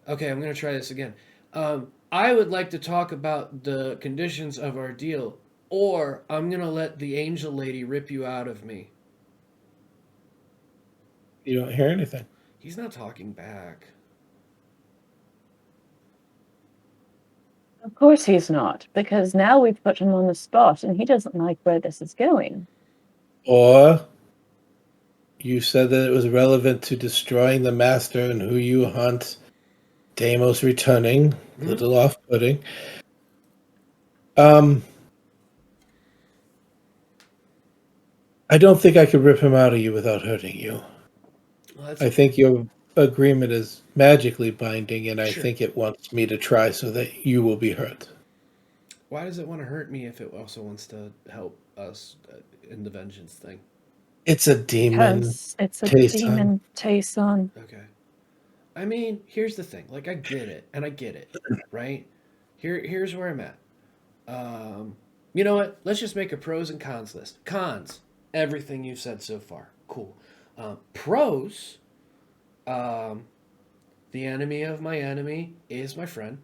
Speaker 5: Okay, I'm going to try this again. I would like to talk about the conditions of our deal, or I'm going to let the angel lady rip you out of me.
Speaker 7: You don't hear anything.
Speaker 5: He's not talking back.
Speaker 6: Of course he's not, because now we've put him on the spot and he doesn't like where this is going.
Speaker 7: Or you said that it was relevant to destroying the master and who you hunt. Deimos returning. Little off-putting. I don't think I could rip him out of you without hurting you.
Speaker 5: Well,
Speaker 7: I think your agreement is magically binding, and I
Speaker 5: Sure.
Speaker 7: think it wants me to try so that you will be hurt.
Speaker 5: Why does it want to hurt me if it also wants to help us in the vengeance thing?
Speaker 7: It's a demon.
Speaker 6: Because it's a
Speaker 7: Tayson.
Speaker 6: demon, Tayson.
Speaker 5: Okay. I mean, here's the thing. I get it, right? Here's where I'm at. You know what? Let's just make a pros and cons list. Cons, everything you've said so far. Cool. Pros, the enemy of my enemy is my friend.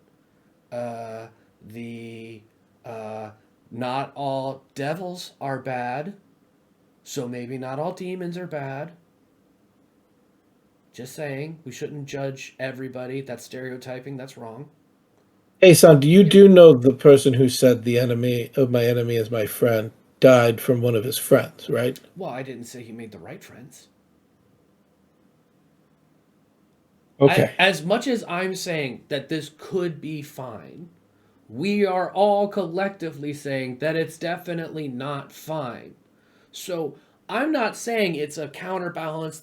Speaker 5: The Not all devils are bad, so maybe not all demons are bad. Just saying, we shouldn't judge everybody. That's stereotyping. That's wrong.
Speaker 7: Hey, son, do know the person who said the enemy of my enemy is my friend died from one of his friends, right?
Speaker 5: Well, I didn't say he made the right friends.
Speaker 7: Okay.
Speaker 5: As much as I'm saying that this could be fine, we are all collectively saying that it's definitely not fine. So I'm not saying it's a counterbalance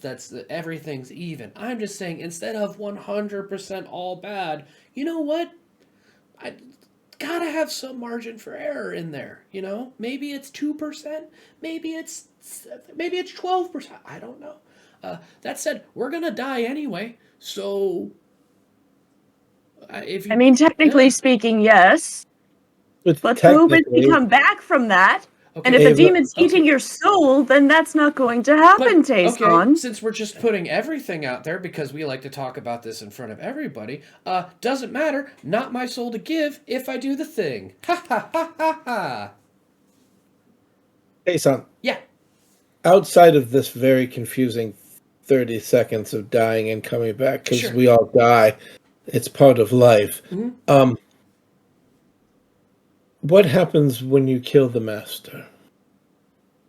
Speaker 5: everything's even. I'm just saying instead of 100% all bad, you know what? I gotta have some margin for error in there. Maybe it's 2%, maybe it's 12%. I don't know. That said, we're gonna die anyway. So,
Speaker 6: I mean, technically speaking, yes. But the moment we come back from that, and if a demon's eating your soul, then that's not going to happen, Tayson.
Speaker 5: Since we're just putting everything out there because we like to talk about this in front of everybody, doesn't matter. Not my soul to give if I do the thing. Ha ha ha ha ha.
Speaker 7: Hey, son.
Speaker 5: Yeah.
Speaker 7: Outside of this very confusing 30 seconds of dying and coming back, because
Speaker 5: Sure.
Speaker 7: we all die, it's part of life.
Speaker 5: Mm-hmm.
Speaker 7: What happens when you kill the master?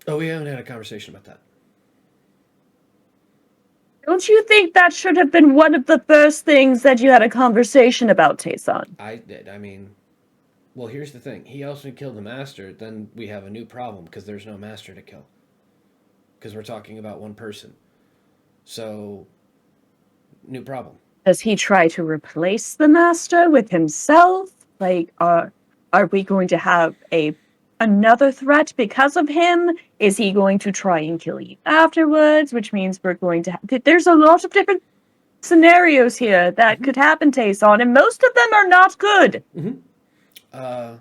Speaker 5: Oh, we haven't had a conversation about that.
Speaker 6: Don't you think that should have been one of the first things that you had a conversation about, Tayson?
Speaker 5: I did. I mean, well, here's the thing. He also killed the master. Then we have a new problem because there's no master to kill. Because we're talking about one person. So, new problem.
Speaker 6: Does he try to replace the master with himself? Like, are we going to have another threat because of him? Is he going to try and kill you afterwards? Which means we're going to there's a lot of different scenarios here that could happen, Tayson, and most of them are not good.
Speaker 5: Mm-hmm.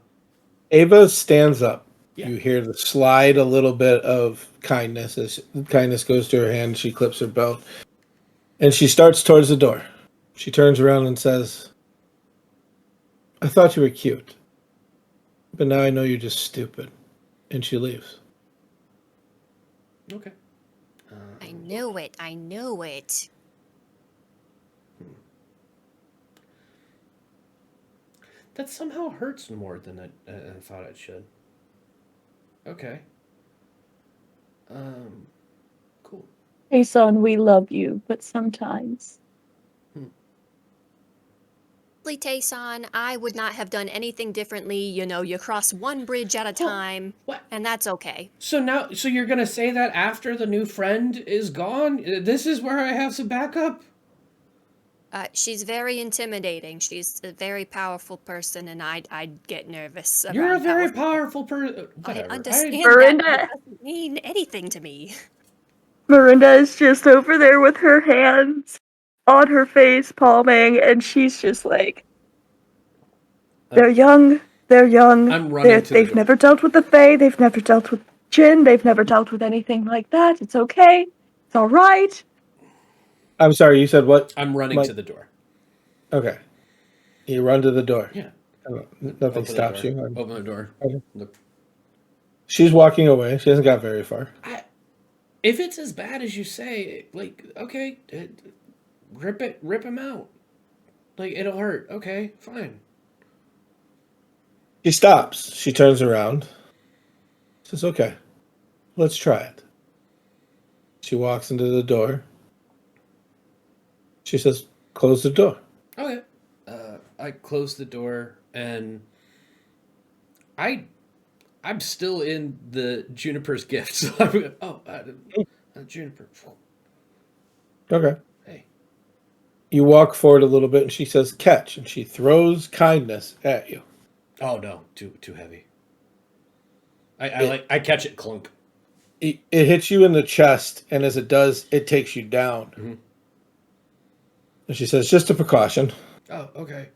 Speaker 7: Ava stands up.
Speaker 5: Yeah.
Speaker 7: You hear the slide a little bit of kindness as kindness goes to her hand. She clips her belt. And she starts towards the door. She turns around and says, I thought you were cute. But now I know you're just stupid. And she leaves.
Speaker 5: Okay.
Speaker 8: I knew it. I knew it.
Speaker 5: That somehow hurts more than I thought it should. Okay. Cool.
Speaker 6: Hey, son, we love you, but sometimes.
Speaker 8: Tayson, I would not have done anything differently. You cross one bridge at a time, and that's okay.
Speaker 5: So you're gonna say that after the new friend is gone? This is where I have some backup?
Speaker 8: She's very intimidating. She's a very powerful person, and I'd get nervous.
Speaker 5: You're a very powerful person.
Speaker 8: I understand
Speaker 6: Miranda.
Speaker 8: that doesn't mean anything to me.
Speaker 6: Miranda is just over there with her hands on her face, palming, and she's just like, they're young.
Speaker 5: I'm running to the
Speaker 6: They've
Speaker 5: door.
Speaker 6: never dealt with the Fae. They've never dealt with Jinn. They've never dealt with anything like that. It's okay. It's all right.
Speaker 7: I'm sorry, you said what?
Speaker 5: I'm running to the door.
Speaker 7: Okay. You run to the door.
Speaker 5: Yeah.
Speaker 7: Nothing stops you.
Speaker 5: Open the door.
Speaker 7: Okay.
Speaker 5: Look.
Speaker 7: She's walking away. She hasn't got very far.
Speaker 5: If it's as bad as you say, okay, rip him out. It'll hurt. Okay, fine.
Speaker 7: She stops. She turns around. Says, okay, let's try it. She walks into the door. She says, close the door.
Speaker 5: Okay. I close the door and I'm still in the Juniper's gift. So I'm Juniper.
Speaker 7: Okay.
Speaker 5: Hey.
Speaker 7: You walk forward a little bit and she says, catch. And she throws kindness at you.
Speaker 5: Oh no, too heavy. I catch it, clunk.
Speaker 7: It hits you in the chest, and as it does, it takes you down.
Speaker 5: Mm-hmm.
Speaker 7: And she says, just a precaution.
Speaker 5: Oh, okay.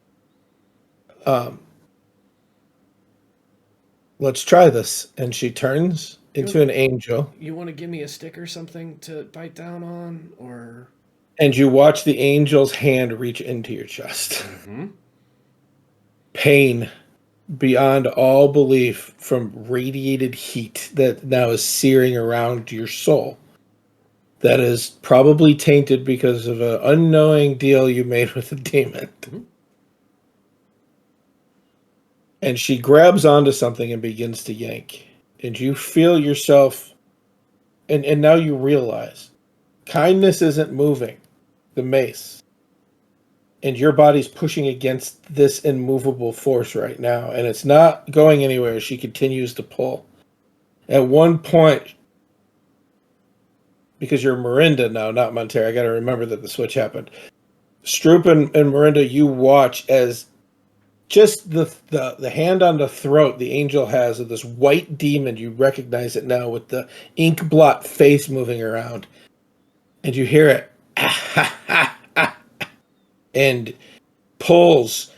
Speaker 7: Let's try this. And she turns into an angel.
Speaker 5: You want to give me a stick or something to bite down on, or?
Speaker 7: And you watch the angel's hand reach into your chest.
Speaker 5: Mm-hmm.
Speaker 7: Pain beyond all belief from radiated heat that now is searing around your soul. That is probably tainted because of an unknowing deal you made with a demon.
Speaker 5: Mhm.
Speaker 7: And she grabs onto something and begins to yank. And you feel yourself, and now you realize kindness isn't moving the mace. And your body's pushing against this immovable force right now. And it's not going anywhere. She continues to pull. At one point, because you're Mirinda now, not Montero, I got to remember that the switch happened. Stroop and Mirinda, you watch as just the hand on the throat the angel has of this white demon, you recognize it now with the ink blot face moving around. And you hear it. And pulls.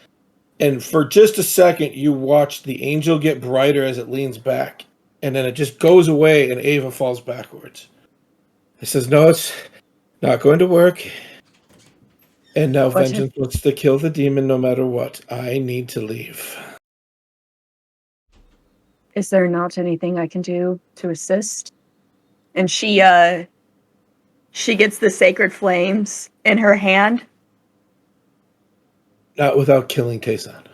Speaker 7: And for just a second, you watch the angel get brighter as it leans back. And then it just goes away and Ava falls backwards. It says, no, it's not going to work. And now
Speaker 6: What
Speaker 7: vengeance wants to kill the demon no matter what. I need to leave.
Speaker 6: Is there not anything I can do to assist? And she gets the sacred flames in her hand.
Speaker 7: Not without killing Tayson.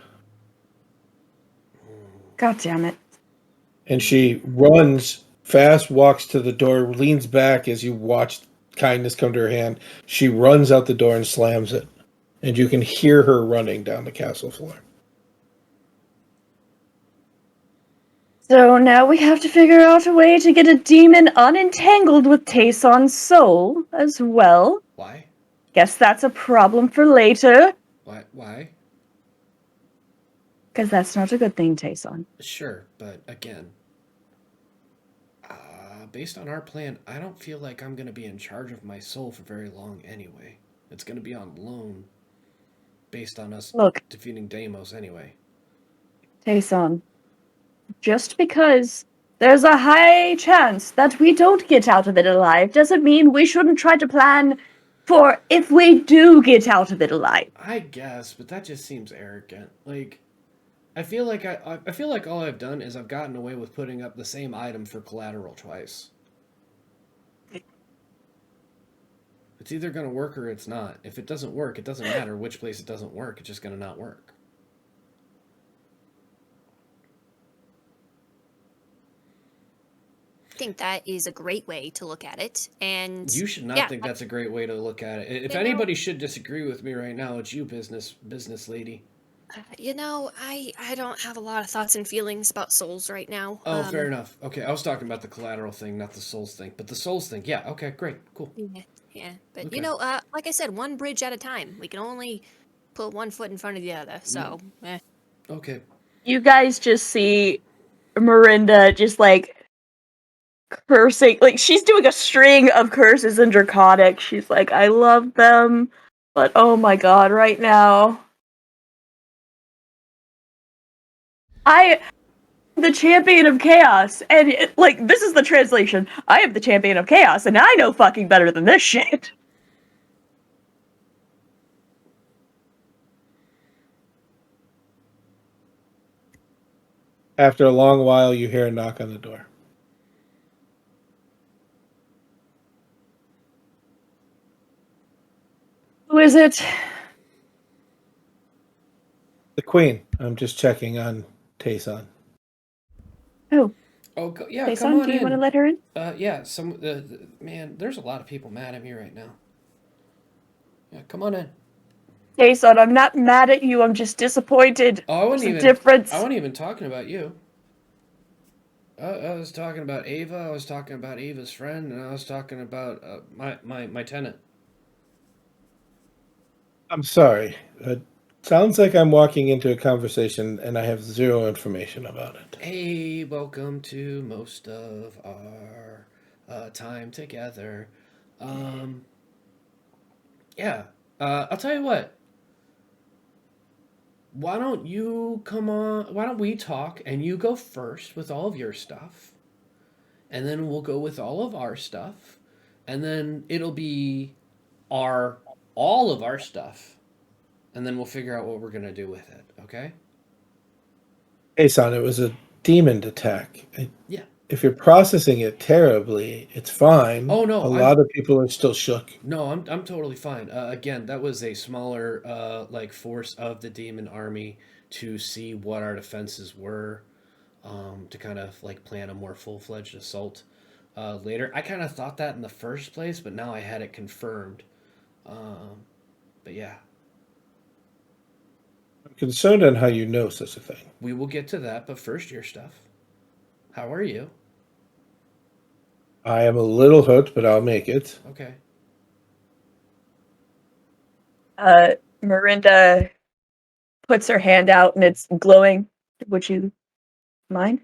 Speaker 6: God damn it.
Speaker 7: And she runs fast, walks to the door, leans back as you watch kindness come to her hand. She runs out the door and slams it. And you can hear her running down the castle floor.
Speaker 6: So now we have to figure out a way to get a demon unentangled with Tayson's soul as well.
Speaker 5: Why?
Speaker 6: Guess that's a problem for later.
Speaker 5: Why?
Speaker 6: Because that's not a good thing, Tayson.
Speaker 5: Sure, but again, based on our plan, I don't feel like I'm going to be in charge of my soul for very long anyway. It's going to be on loan based on us defeating Deimos anyway.
Speaker 6: Tayson, just because there's a high chance that we don't get out of it alive doesn't mean we shouldn't try to plan for if we do get out of it alive.
Speaker 5: I guess, but that just seems arrogant. Like, I feel like I feel like all I've done is I've gotten away with putting up the same item for collateral twice. It's either going to work or it's not. If it doesn't work, it doesn't matter which place it doesn't work. It's just going to not work.
Speaker 8: I think that is a great way to look at it. And
Speaker 5: you should not think that's a great way to look at it. If anybody should disagree with me right now, it's you, business lady.
Speaker 8: I don't have a lot of thoughts and feelings about souls right now.
Speaker 5: Oh, fair enough. Okay, I was talking about the collateral thing, not the souls thing. But the souls thing, yeah, okay, great, cool.
Speaker 8: Yeah. But,
Speaker 5: Okay.
Speaker 8: like I said, one bridge at a time. We can only put one foot in front of the other, so,
Speaker 5: Okay.
Speaker 6: You guys just see Mirinda just, cursing. She's doing a string of curses in Draconic. She's like, I love them, but oh my god, right now. I am the champion of chaos, and this is the translation. I am the champion of chaos, and I know fucking better than this shit.
Speaker 7: After a long while, you hear a knock on the door.
Speaker 6: Who is it?
Speaker 7: The queen. I'm just checking on Tayson.
Speaker 6: Oh.
Speaker 5: Oh, yeah,
Speaker 6: Tayson,
Speaker 5: come on in.
Speaker 6: do you want to let her in?
Speaker 5: Yeah, man, there's a lot of people mad at me right now. Yeah, come on in.
Speaker 6: Tayson, I'm not mad at you. I'm just disappointed.
Speaker 5: Oh, I wasn't even talking about you. I was talking about Ava. I was talking about Ava's friend, and I was talking about my tenant.
Speaker 7: I'm sorry. Sounds like I'm walking into a conversation and I have zero information about it.
Speaker 5: Hey, welcome to most of our time together. Yeah. I'll tell you what. Why don't we talk and you go first with all of your stuff, and then we'll go with all of our stuff, and then it'll be all of our stuff, and then we'll figure out what we're gonna do with it, okay?
Speaker 7: Hey, son, it was a demon attack.
Speaker 5: Yeah.
Speaker 7: If you're processing it terribly, it's fine.
Speaker 5: Oh no,
Speaker 7: A lot of people are still shook.
Speaker 5: I'm totally fine. Again, that was a smaller like force of the demon army to see what our defenses were, to kind of like plan a more full fledged assault later. I kind of thought that in the first place, but now I had it confirmed. Um, but yeah,
Speaker 7: I'm concerned on how you know such a thing.
Speaker 5: we will get to that. But first, your stuff. How are you?
Speaker 7: I am a little hurt, but I'll make it.
Speaker 5: Okay.
Speaker 6: Miranda puts her hand out and it's glowing. Would you mind?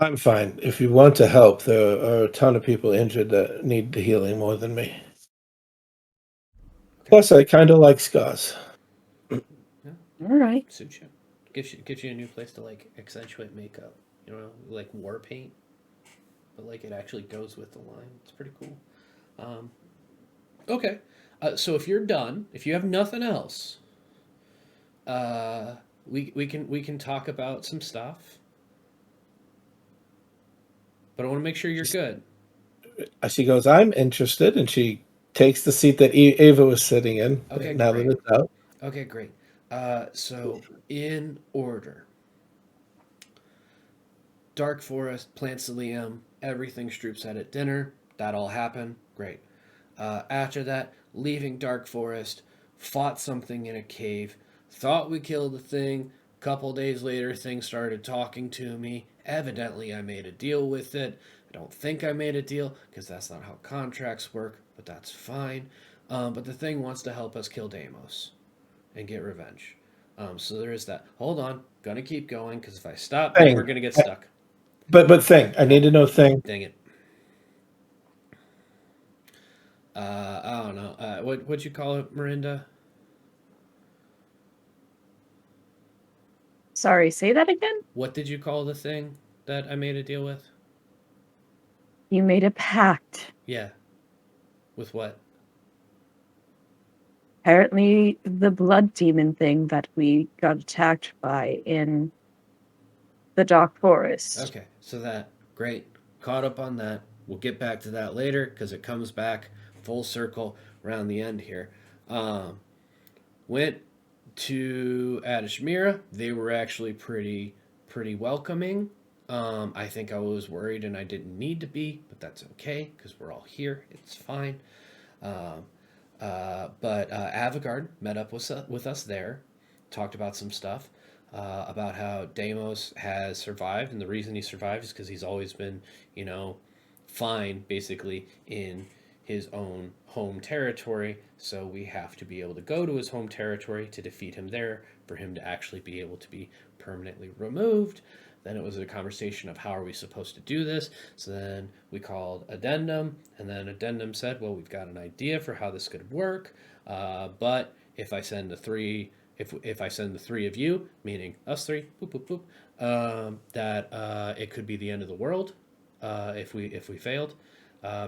Speaker 7: I'm fine. If you want to help, there are a ton of people injured that need the healing more than me. Plus, I kind of like scars.
Speaker 6: All right.
Speaker 5: Suits you. Gives you a new place to like accentuate makeup. You know, like war paint, but like it actually goes with the line. It's pretty cool. Okay. So if you're done, if you have nothing else, we can talk about some stuff. But I want to make sure you're good.
Speaker 7: She goes, I'm interested, and she takes the seat that Ava was sitting in.
Speaker 5: Okay,
Speaker 7: now
Speaker 5: great.
Speaker 7: that it's out.
Speaker 5: Okay, great. So in order, Dark Forest, Plant Psyllium, everything Stroop said at dinner. That all happened. Great. After that, leaving Dark Forest, fought something in a cave, thought we killed the thing. Couple days later, thing started talking to me. Evidently, I made a deal with it. I don't think I made a deal because that's not how contracts work, but that's fine. But the thing wants to help us kill Deimos and get revenge. So there is that. Hold on, gonna keep going because if I stop, then we're gonna get stuck.
Speaker 7: But thing, I need to know thing.
Speaker 5: Dang it. I don't know. What'd you call it, Miranda?
Speaker 6: Sorry, say that again?
Speaker 5: What did you call the thing that I made a deal with?
Speaker 6: You made a pact.
Speaker 5: Yeah. With what?
Speaker 6: Apparently, the blood demon thing that we got attacked by in the Dark Forest.
Speaker 5: Okay, so that. Great. Caught up on that. We'll get back to that later because it comes back full circle around the end here. Went to Adishmira. They were actually pretty welcoming. I think I was worried and I didn't need to be, but that's okay because we're all here. It's fine. But Avigard met up with us there, talked about some stuff, about how Deimos has survived, and the reason he survived is because he's always been, fine, basically, in his own home territory, so we have to be able to go to his home territory to defeat him there for him to actually be able to be permanently removed. Then it was a conversation of how are we supposed to do this. So then we called Addendum, and then Addendum said, well, we've got an idea for how this could work, but if I send the three of you, meaning us three, boop, boop, boop, that it could be the end of the world if we failed,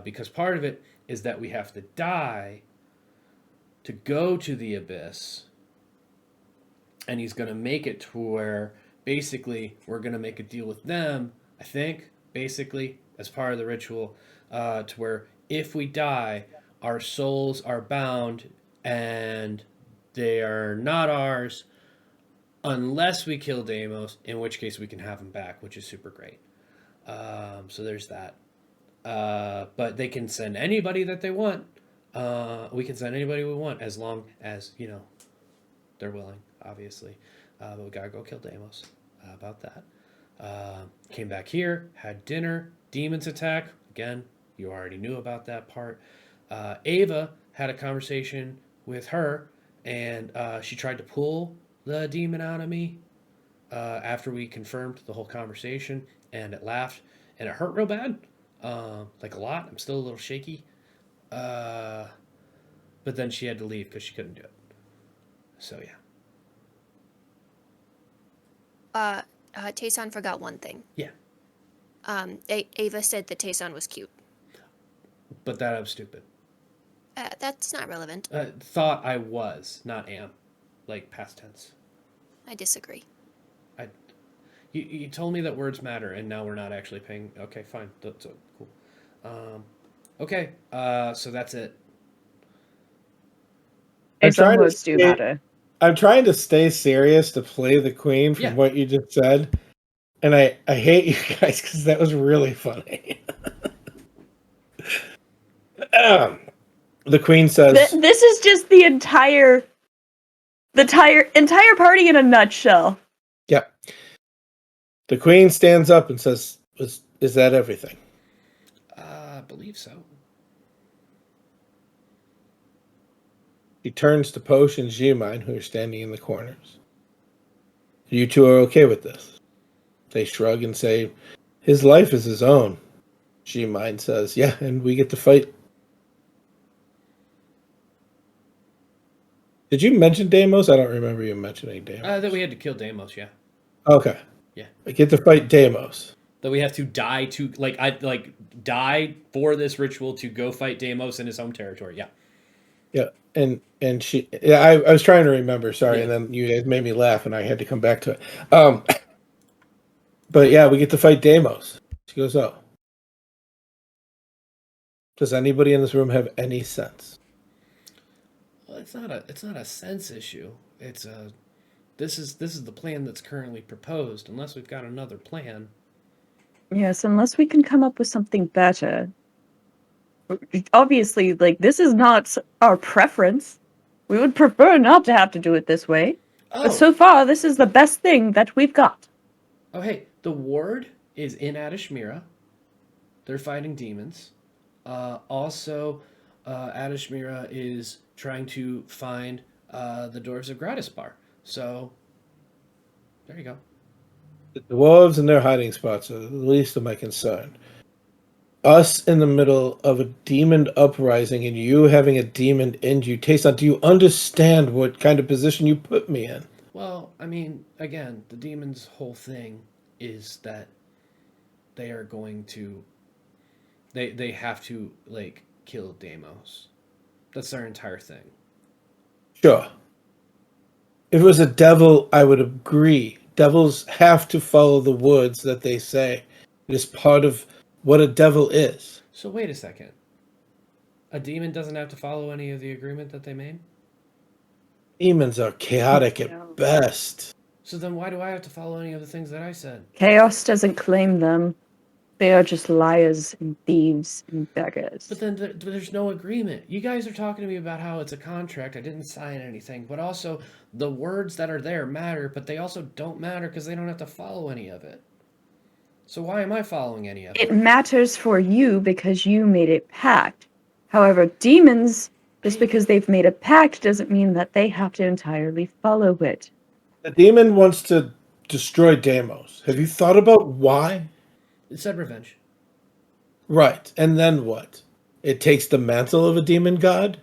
Speaker 5: because part of it is that we have to die to go to the abyss, and he's going to make it to where basically we're going to make a deal with them, I think, basically as part of the ritual, to where if we die, our souls are bound and they are not ours unless we kill Deimos, in which case we can have him back, which is super great. So there's that. But they can send anybody that they want. We can send anybody we want as long as, they're willing, obviously. But we gotta go kill Deimos. About that. Came back here, had dinner, demons attack. Again, you already knew about that part. Ava had a conversation with her, and she tried to pull the demon out of me after we confirmed the whole conversation, and it laughed, and it hurt real bad, like a lot. I'm still a little shaky. But then she had to leave because she couldn't do it. So yeah.
Speaker 8: Tayson forgot one thing.
Speaker 5: Yeah.
Speaker 8: Ava said that Tayson was cute.
Speaker 5: But that I'm stupid.
Speaker 8: That's not relevant.
Speaker 5: Thought I was, not am. Like past tense.
Speaker 8: I disagree.
Speaker 5: You told me that words matter, and now we're not actually paying. Okay, fine. That's cool. Okay, so that's it.
Speaker 6: Some words do matter.
Speaker 7: I'm trying to stay serious to play the queen from what you just said, and I hate you guys because that was really funny. The queen says,
Speaker 6: "This is just the entire party in a nutshell."
Speaker 7: Yep. The queen stands up and says, "Is that everything?"
Speaker 5: I believe so.
Speaker 7: He turns to Posh and Jimine, who are standing in the corners. You two are okay with this? They shrug and say, "His life is his own." Jimine says, "Yeah, and we get to fight." Did you mention Deimos? I don't remember you mentioning Deimos.
Speaker 5: That we had to kill Deimos, yeah.
Speaker 7: Okay.
Speaker 5: Yeah.
Speaker 7: I get to fight Deimos.
Speaker 5: That we have to die to die for this ritual to go fight Deimos in his home territory. Yeah.
Speaker 7: Yeah. And she I was trying to remember, sorry, and then you guys made me laugh and I had to come back to it. But yeah, we get to fight Deimos. She goes, "Oh. Does anybody in this room have any sense?"
Speaker 5: Well, it's not a sense issue. It's a this is the plan that's currently proposed. Unless we've got another plan.
Speaker 6: Yes, unless we can come up with something better. Obviously, this is not our preference. We would prefer not to have to do it this way.
Speaker 5: Oh.
Speaker 6: But so far, this is the best thing that we've got.
Speaker 5: Oh, hey, the ward is in Adashmira. They're fighting demons. Also, Adashmira is trying to find the dwarves of Gratispar. So, there you go.
Speaker 7: The dwarves and their hiding spots are the least of my concern. Us in the middle of a demon uprising and you having a demon end you, Tayson, do you understand what kind of position you put me in?
Speaker 5: Well, I mean, again, the demon's whole thing is that they are going to... They have to, kill Deimos. That's their entire thing.
Speaker 7: Sure. If it was a devil, I would agree. Devils have to follow the words that they say. It is part of what a devil is.
Speaker 5: So wait a second. A demon doesn't have to follow any of the agreement that they made?
Speaker 7: Demons are chaotic at best.
Speaker 5: So then why do I have to follow any of the things that I said?
Speaker 6: Chaos doesn't claim them. They are just liars and thieves and beggars.
Speaker 5: But then there's no agreement. You guys are talking to me about how it's a contract. I didn't sign anything. But also, the words that are there matter, but they also don't matter because they don't have to follow any of it. So why am I following any of it?
Speaker 6: It matters for you because you made a pact. However, demons, just because they've made a pact doesn't mean that they have to entirely follow it.
Speaker 7: The demon wants to destroy Deimos. Have you thought about why?
Speaker 5: It said revenge.
Speaker 7: Right. And then what? It takes the mantle of a demon god?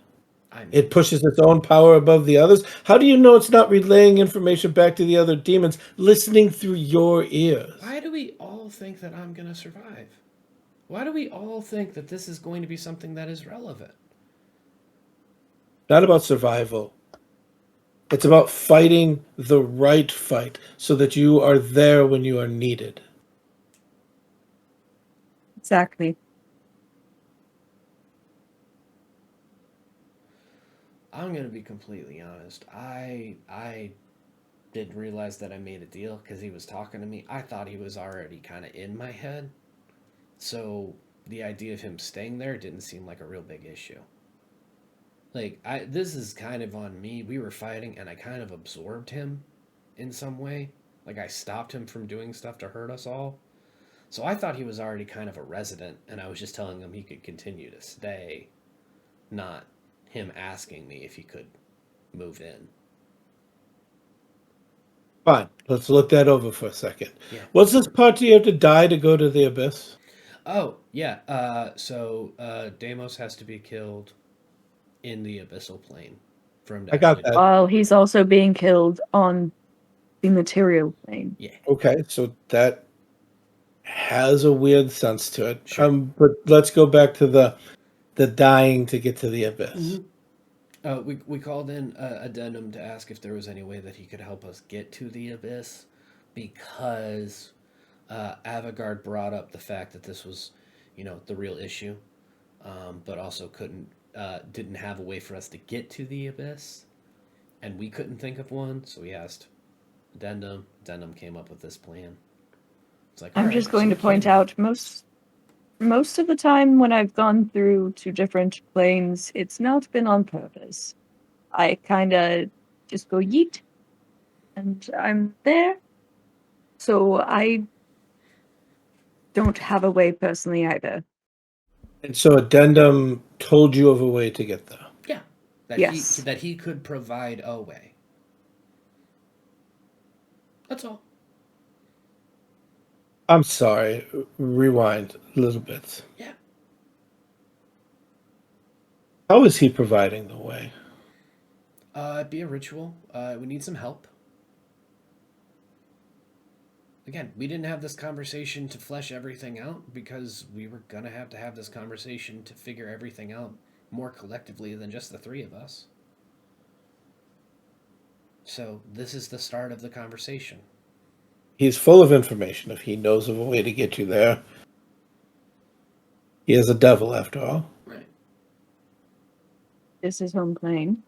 Speaker 7: It pushes its own power above the others? How do you know it's not relaying information back to the other demons, listening through your ears?
Speaker 5: Why do we all think that I'm going to survive? Why do we all think that this is going to be something that is relevant?
Speaker 7: Not about survival. It's about fighting the right fight so that you are there when you are needed.
Speaker 6: Exactly.
Speaker 5: I'm going to be completely honest. I didn't realize that I made a deal because he was talking to me. I thought he was already kind of in my head. So the idea of him staying there didn't seem like a real big issue. This is kind of on me. We were fighting and I kind of absorbed him in some way. I stopped him from doing stuff to hurt us all. So I thought he was already kind of a resident and I was just telling him he could continue to stay, not him asking me if he could move in.
Speaker 7: Fine. Let's look that over for a second.
Speaker 5: Yeah.
Speaker 7: What's this part do you have to die to go to the abyss?
Speaker 5: Oh, yeah. So Deimos has to be killed in the abyssal plane.
Speaker 7: I got that.
Speaker 6: While he's also being killed on the material plane.
Speaker 5: Yeah.
Speaker 7: Okay, so that has a weird sense to it.
Speaker 5: Sure.
Speaker 7: But let's go back to the dying to get to the abyss.
Speaker 5: We called in Addendum to ask if there was any way that he could help us get to the abyss, because Avagard brought up the fact that this was, the real issue, but also didn't have a way for us to get to the abyss, and we couldn't think of one, so we asked Addendum. Addendum came up with this plan. It's like,
Speaker 6: I'm
Speaker 5: all right,
Speaker 6: just going
Speaker 5: so
Speaker 6: to
Speaker 5: we
Speaker 6: point
Speaker 5: can-
Speaker 6: out most of the time when I've gone through to different planes, it's not been on purpose. I kind of just go yeet, and I'm there. So I don't have a way personally either.
Speaker 7: And so Addendum told you of a way to get there.
Speaker 5: Yeah,
Speaker 6: Yes.
Speaker 5: that he could provide a way. That's all.
Speaker 7: I'm sorry. Rewind a little bit.
Speaker 5: Yeah.
Speaker 7: How is he providing the way?
Speaker 5: It'd be a ritual. We need some help. Again, we didn't have this conversation to flesh everything out because we were gonna have to have this conversation to figure everything out more collectively than just the three of us. So this is the start of the conversation.
Speaker 7: He's full of information. If he knows of a way to get you there, he is a devil after all.
Speaker 5: Right.
Speaker 6: This is home plane.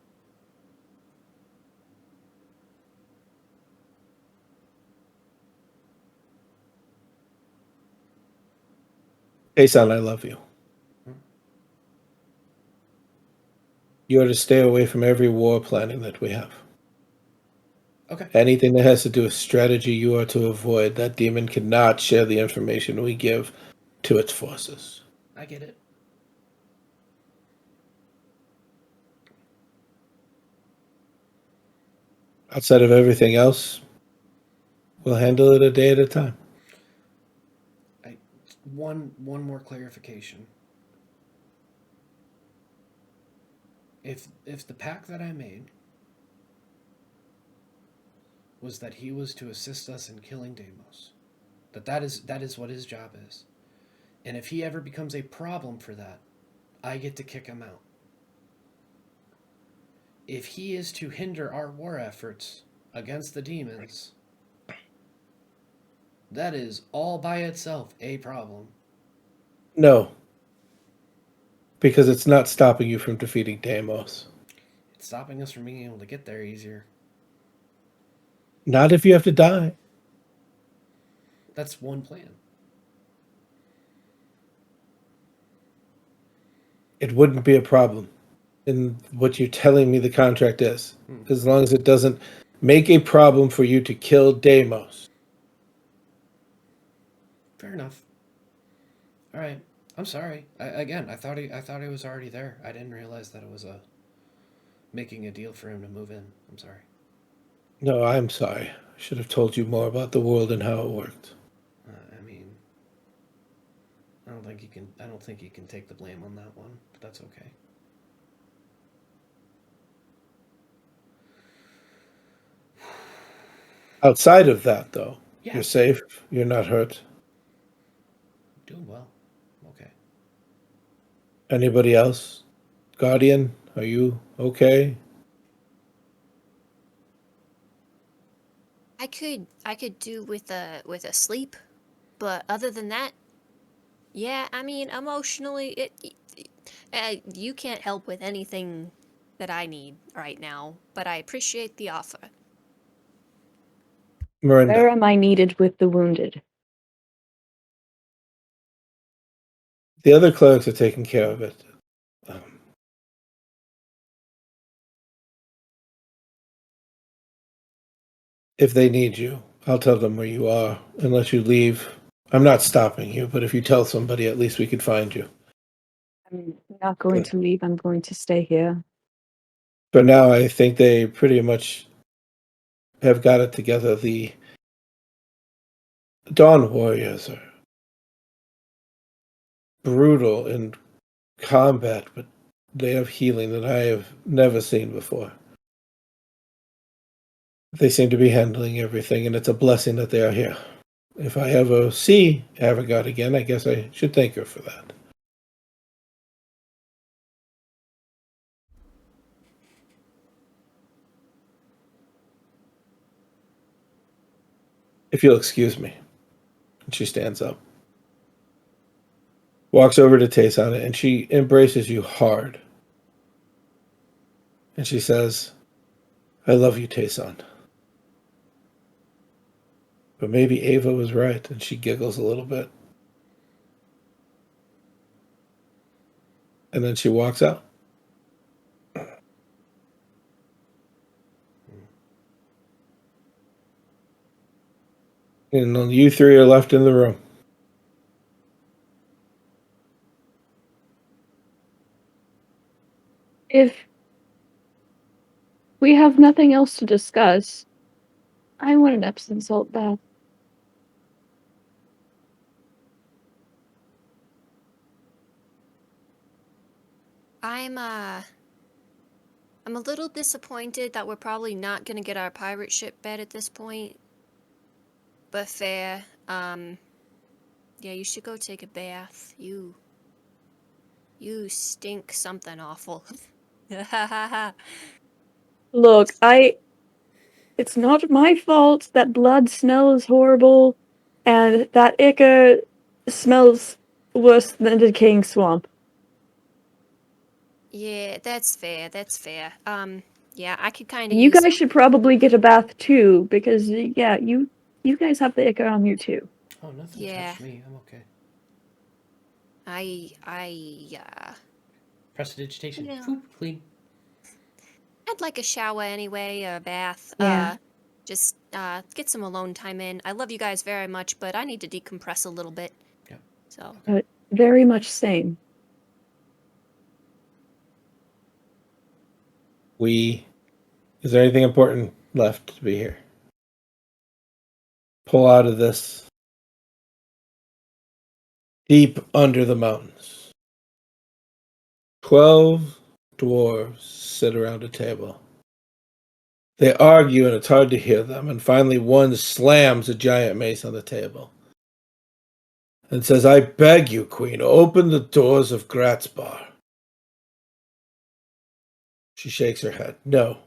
Speaker 7: Jason, I love you. You are to stay away from every war planning that we have.
Speaker 5: Okay.
Speaker 7: Anything that has to do with strategy, you are to avoid. That demon cannot share the information we give to its forces.
Speaker 5: I get it.
Speaker 7: Outside of everything else, we'll handle it a day at a time.
Speaker 5: One more clarification. If the pact that I made was that he was to assist us in killing Deimos, that is what his job is, and if he ever becomes a problem for that, I get to kick him out. If he is to hinder our war efforts against the demons, that is all by itself a problem.
Speaker 7: No. Because it's not stopping you from defeating Deimos.
Speaker 5: It's stopping us from being able to get there easier.
Speaker 7: Not if you have to die.
Speaker 5: That's one plan.
Speaker 7: It wouldn't be a problem in what you're telling me the contract is. As long as it doesn't make a problem for you to kill Deimos.
Speaker 5: Fair enough. All right. I'm sorry. I thought he was already there. I didn't realize that it was making a deal for him to move in. I'm sorry.
Speaker 7: No, I'm sorry. I should have told you more about the world and how it worked.
Speaker 5: I mean, I don't think you can take the blame on that one, but that's okay.
Speaker 7: Outside of that, though,
Speaker 5: Yeah.
Speaker 7: you're safe. You're not hurt.
Speaker 5: Doing well. Okay.
Speaker 7: Anybody else? Guardian, are you okay?
Speaker 8: I could do with a sleep, but other than that, yeah, I mean emotionally you can't help with anything that I need right now, but I appreciate the offer.
Speaker 6: Where
Speaker 7: Miranda,
Speaker 6: am I needed with the wounded?
Speaker 7: the other clerics are taking care of it. If they need you, I'll tell them where you are, unless you leave. I'm not stopping you, but if you tell somebody, at least we could find you.
Speaker 6: I'm not going to leave. I'm going to stay here.
Speaker 7: For now, I think they pretty much have got it together. The Dawn Warriors are brutal in combat, but they have healing that I have never seen before. They seem to be handling everything, and it's a blessing that they are here. If I ever see Avagard again, I guess I should thank her for that. If you'll excuse me. And she stands up. Walks over to Tayson, and she embraces you hard. And she says, I love you, Tayson. But maybe Ava was right, and she giggles a little bit. And then she walks out. And you three are left in the room.
Speaker 6: If we have nothing else to discuss, I want an Epsom salt bath.
Speaker 8: I'm a little disappointed that we're probably not gonna get our pirate ship bed at this point. But fair. Yeah, you should go take a bath. You stink something awful.
Speaker 6: Look, it's not my fault that blood smells horrible and that ichor smells worse than a decaying swamp.
Speaker 8: Yeah, that's fair. That's fair. Yeah, I could kind of
Speaker 6: You
Speaker 8: use.
Speaker 6: guys should probably get a bath too, because yeah, you guys have the ichor on you too.
Speaker 5: Oh, nothing
Speaker 8: Yeah.
Speaker 5: touched me. I'm okay. Prestidigitation.
Speaker 8: Yeah.
Speaker 5: Whew, clean.
Speaker 8: I'd like a shower anyway, a bath.
Speaker 6: Yeah.
Speaker 8: Just get some alone time in. I love you guys very much, but I need to decompress a little bit.
Speaker 5: Yep.
Speaker 8: So.
Speaker 6: Very much same.
Speaker 7: Is there anything important left to be here? Pull out of this deep under the mountains. 12 dwarves sit around a table. They argue, and it's hard to hear them, and finally one slams a giant mace on the table and says, I beg you, Queen, open the doors of Gratzbar. She shakes her head. No.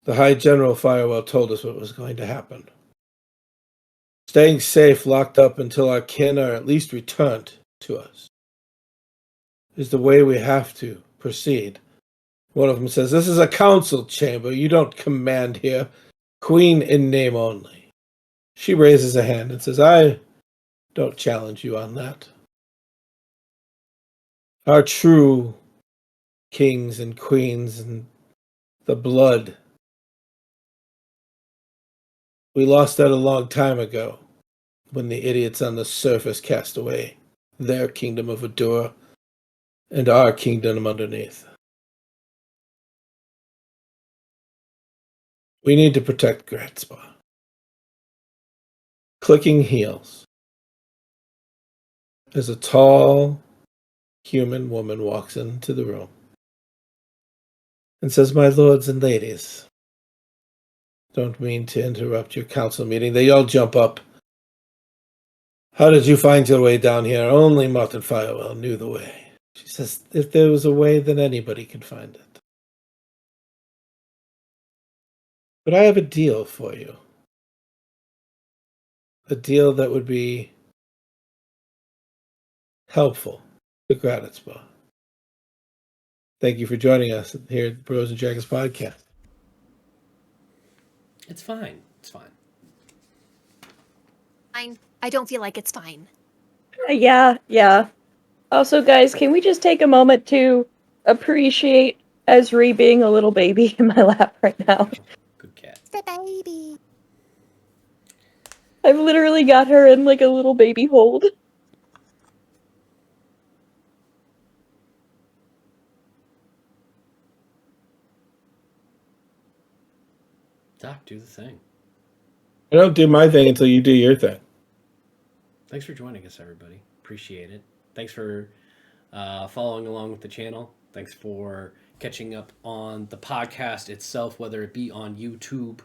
Speaker 7: The High General Firewell told us what was going to happen. Staying safe, locked up until our kin are at least returned to us, is the way we have to proceed. One of them says, this is a council chamber. You don't command here. Queen in name only. She raises a hand and says, I don't challenge you on that. Our true kings and queens and the blood, we lost that a long time ago when the idiots on the surface cast away their kingdom of Adora and our kingdom underneath. We need to protect Gratzba. Clicking heels as a tall human woman walks into the room and says, my lords and ladies, don't mean to interrupt your council meeting. They all jump up. How did you find your way down here? Only Martin Firewell knew the way. She says, if there was a way, then anybody could find it. But I have a deal for you. A deal that would be helpful to Gratzba. Thank you for joining us here at Bros and Dragons podcast.
Speaker 5: It's fine. It's fine.
Speaker 8: I don't feel like it's fine.
Speaker 6: Yeah. Also, guys, can we just take a moment to appreciate Esri being a little baby in my lap right now?
Speaker 5: Good cat.
Speaker 8: The baby.
Speaker 6: I've literally got her in like a little baby hold.
Speaker 5: Doc, do the thing.
Speaker 7: I don't do my thing until you do your thing.
Speaker 5: Thanks for joining us, everybody. Appreciate it. Thanks for following along with the channel. Thanks for catching up on the podcast itself, whether it be on YouTube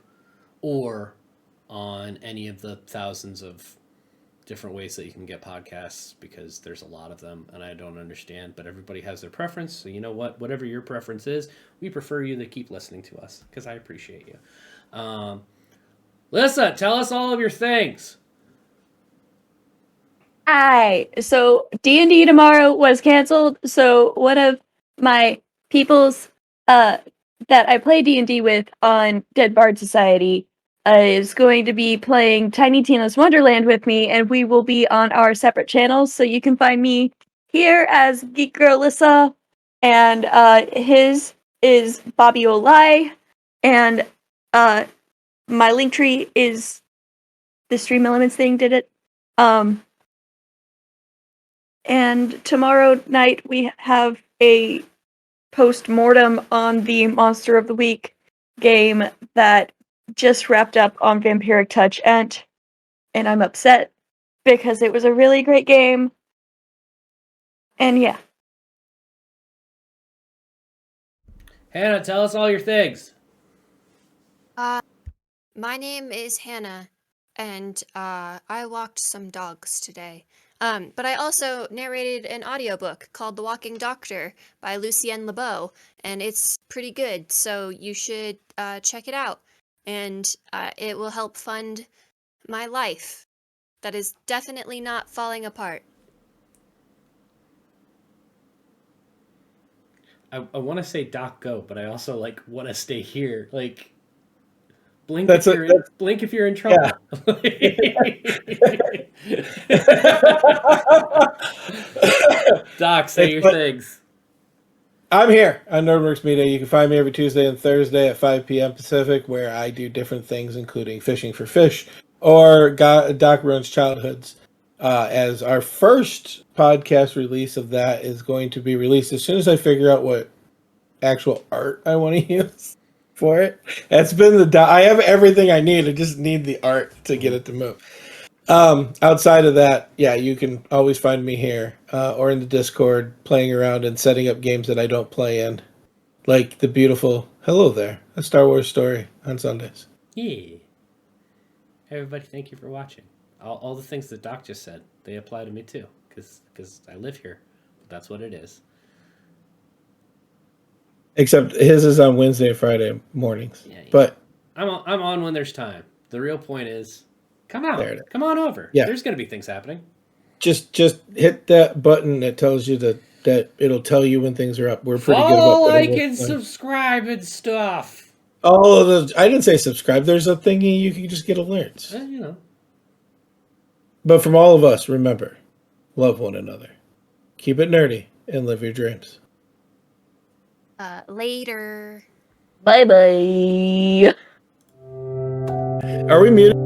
Speaker 5: or on any of the thousands of different ways that you can get podcasts, because there's a lot of them and I don't understand, but everybody has their preference. So you know what? Whatever your preference is, we prefer you to keep listening to us because I appreciate you. Lissa, tell us all of your things.
Speaker 6: Hi. So D&D tomorrow was canceled. So one of my peoples that I play D&D with on Dead Bard Society is going to be playing Tiny Tina's Wonderland with me, and we will be on our separate channels. So you can find me here as Geek Girl Lissa, and his is Bobby Olai, and my link tree is the Stream Elements thing did it. And tomorrow night we have a post-mortem on the Monster of the Week game that just wrapped up on Vampiric Touch and I'm upset because it was a really great game. And yeah.
Speaker 5: Hannah, tell us all your things.
Speaker 8: My name is Hannah, and I walked some dogs today. But I also narrated an audiobook called The Walking Doctor by Lucienne LeBeau, and it's pretty good, so you should check it out. And it will help fund my life that is definitely not falling apart.
Speaker 5: I want to say Doc Go, but I also like want to stay here. Like, blink
Speaker 7: That's
Speaker 5: blink if you're in trouble. Doc, say your things.
Speaker 7: I'm here on Nerdworks Media. You can find me every Tuesday and Thursday at 5 p.m. Pacific, where I do different things, including Fishing for Fish or Doc Runs Childhoods. As our first podcast release of that is going to be released as soon as I figure out what actual art I want to use for it. That's been I have everything I need. I just need the art to get it to move. Outside of that, yeah, you can always find me here or in the Discord playing around and setting up games that I don't play in, like the beautiful Hello There, a Star Wars story on Sundays.
Speaker 5: Yeah. Everybody, thank you for watching. All the things that Doc just said, they apply to me too, because I live here. That's what it is.
Speaker 7: Except his is on Wednesday and Friday mornings.
Speaker 5: Yeah.
Speaker 7: But
Speaker 5: I'm on when there's time. The real point is, come out.
Speaker 7: There it is.
Speaker 5: Come on over.
Speaker 7: Yeah.
Speaker 5: There's going to be things happening.
Speaker 7: Just hit that button that tells you that it'll tell you when things are up. We're pretty good
Speaker 5: Follow,
Speaker 7: about
Speaker 5: like,
Speaker 7: putting
Speaker 5: and subscribe and stuff.
Speaker 7: all of those. I didn't say subscribe. There's a thingy you can just get alerts.
Speaker 5: You know.
Speaker 7: But from all of us, remember, love one another. Keep it nerdy and live your dreams.
Speaker 8: Later.
Speaker 6: Bye-bye.
Speaker 7: Are we muted?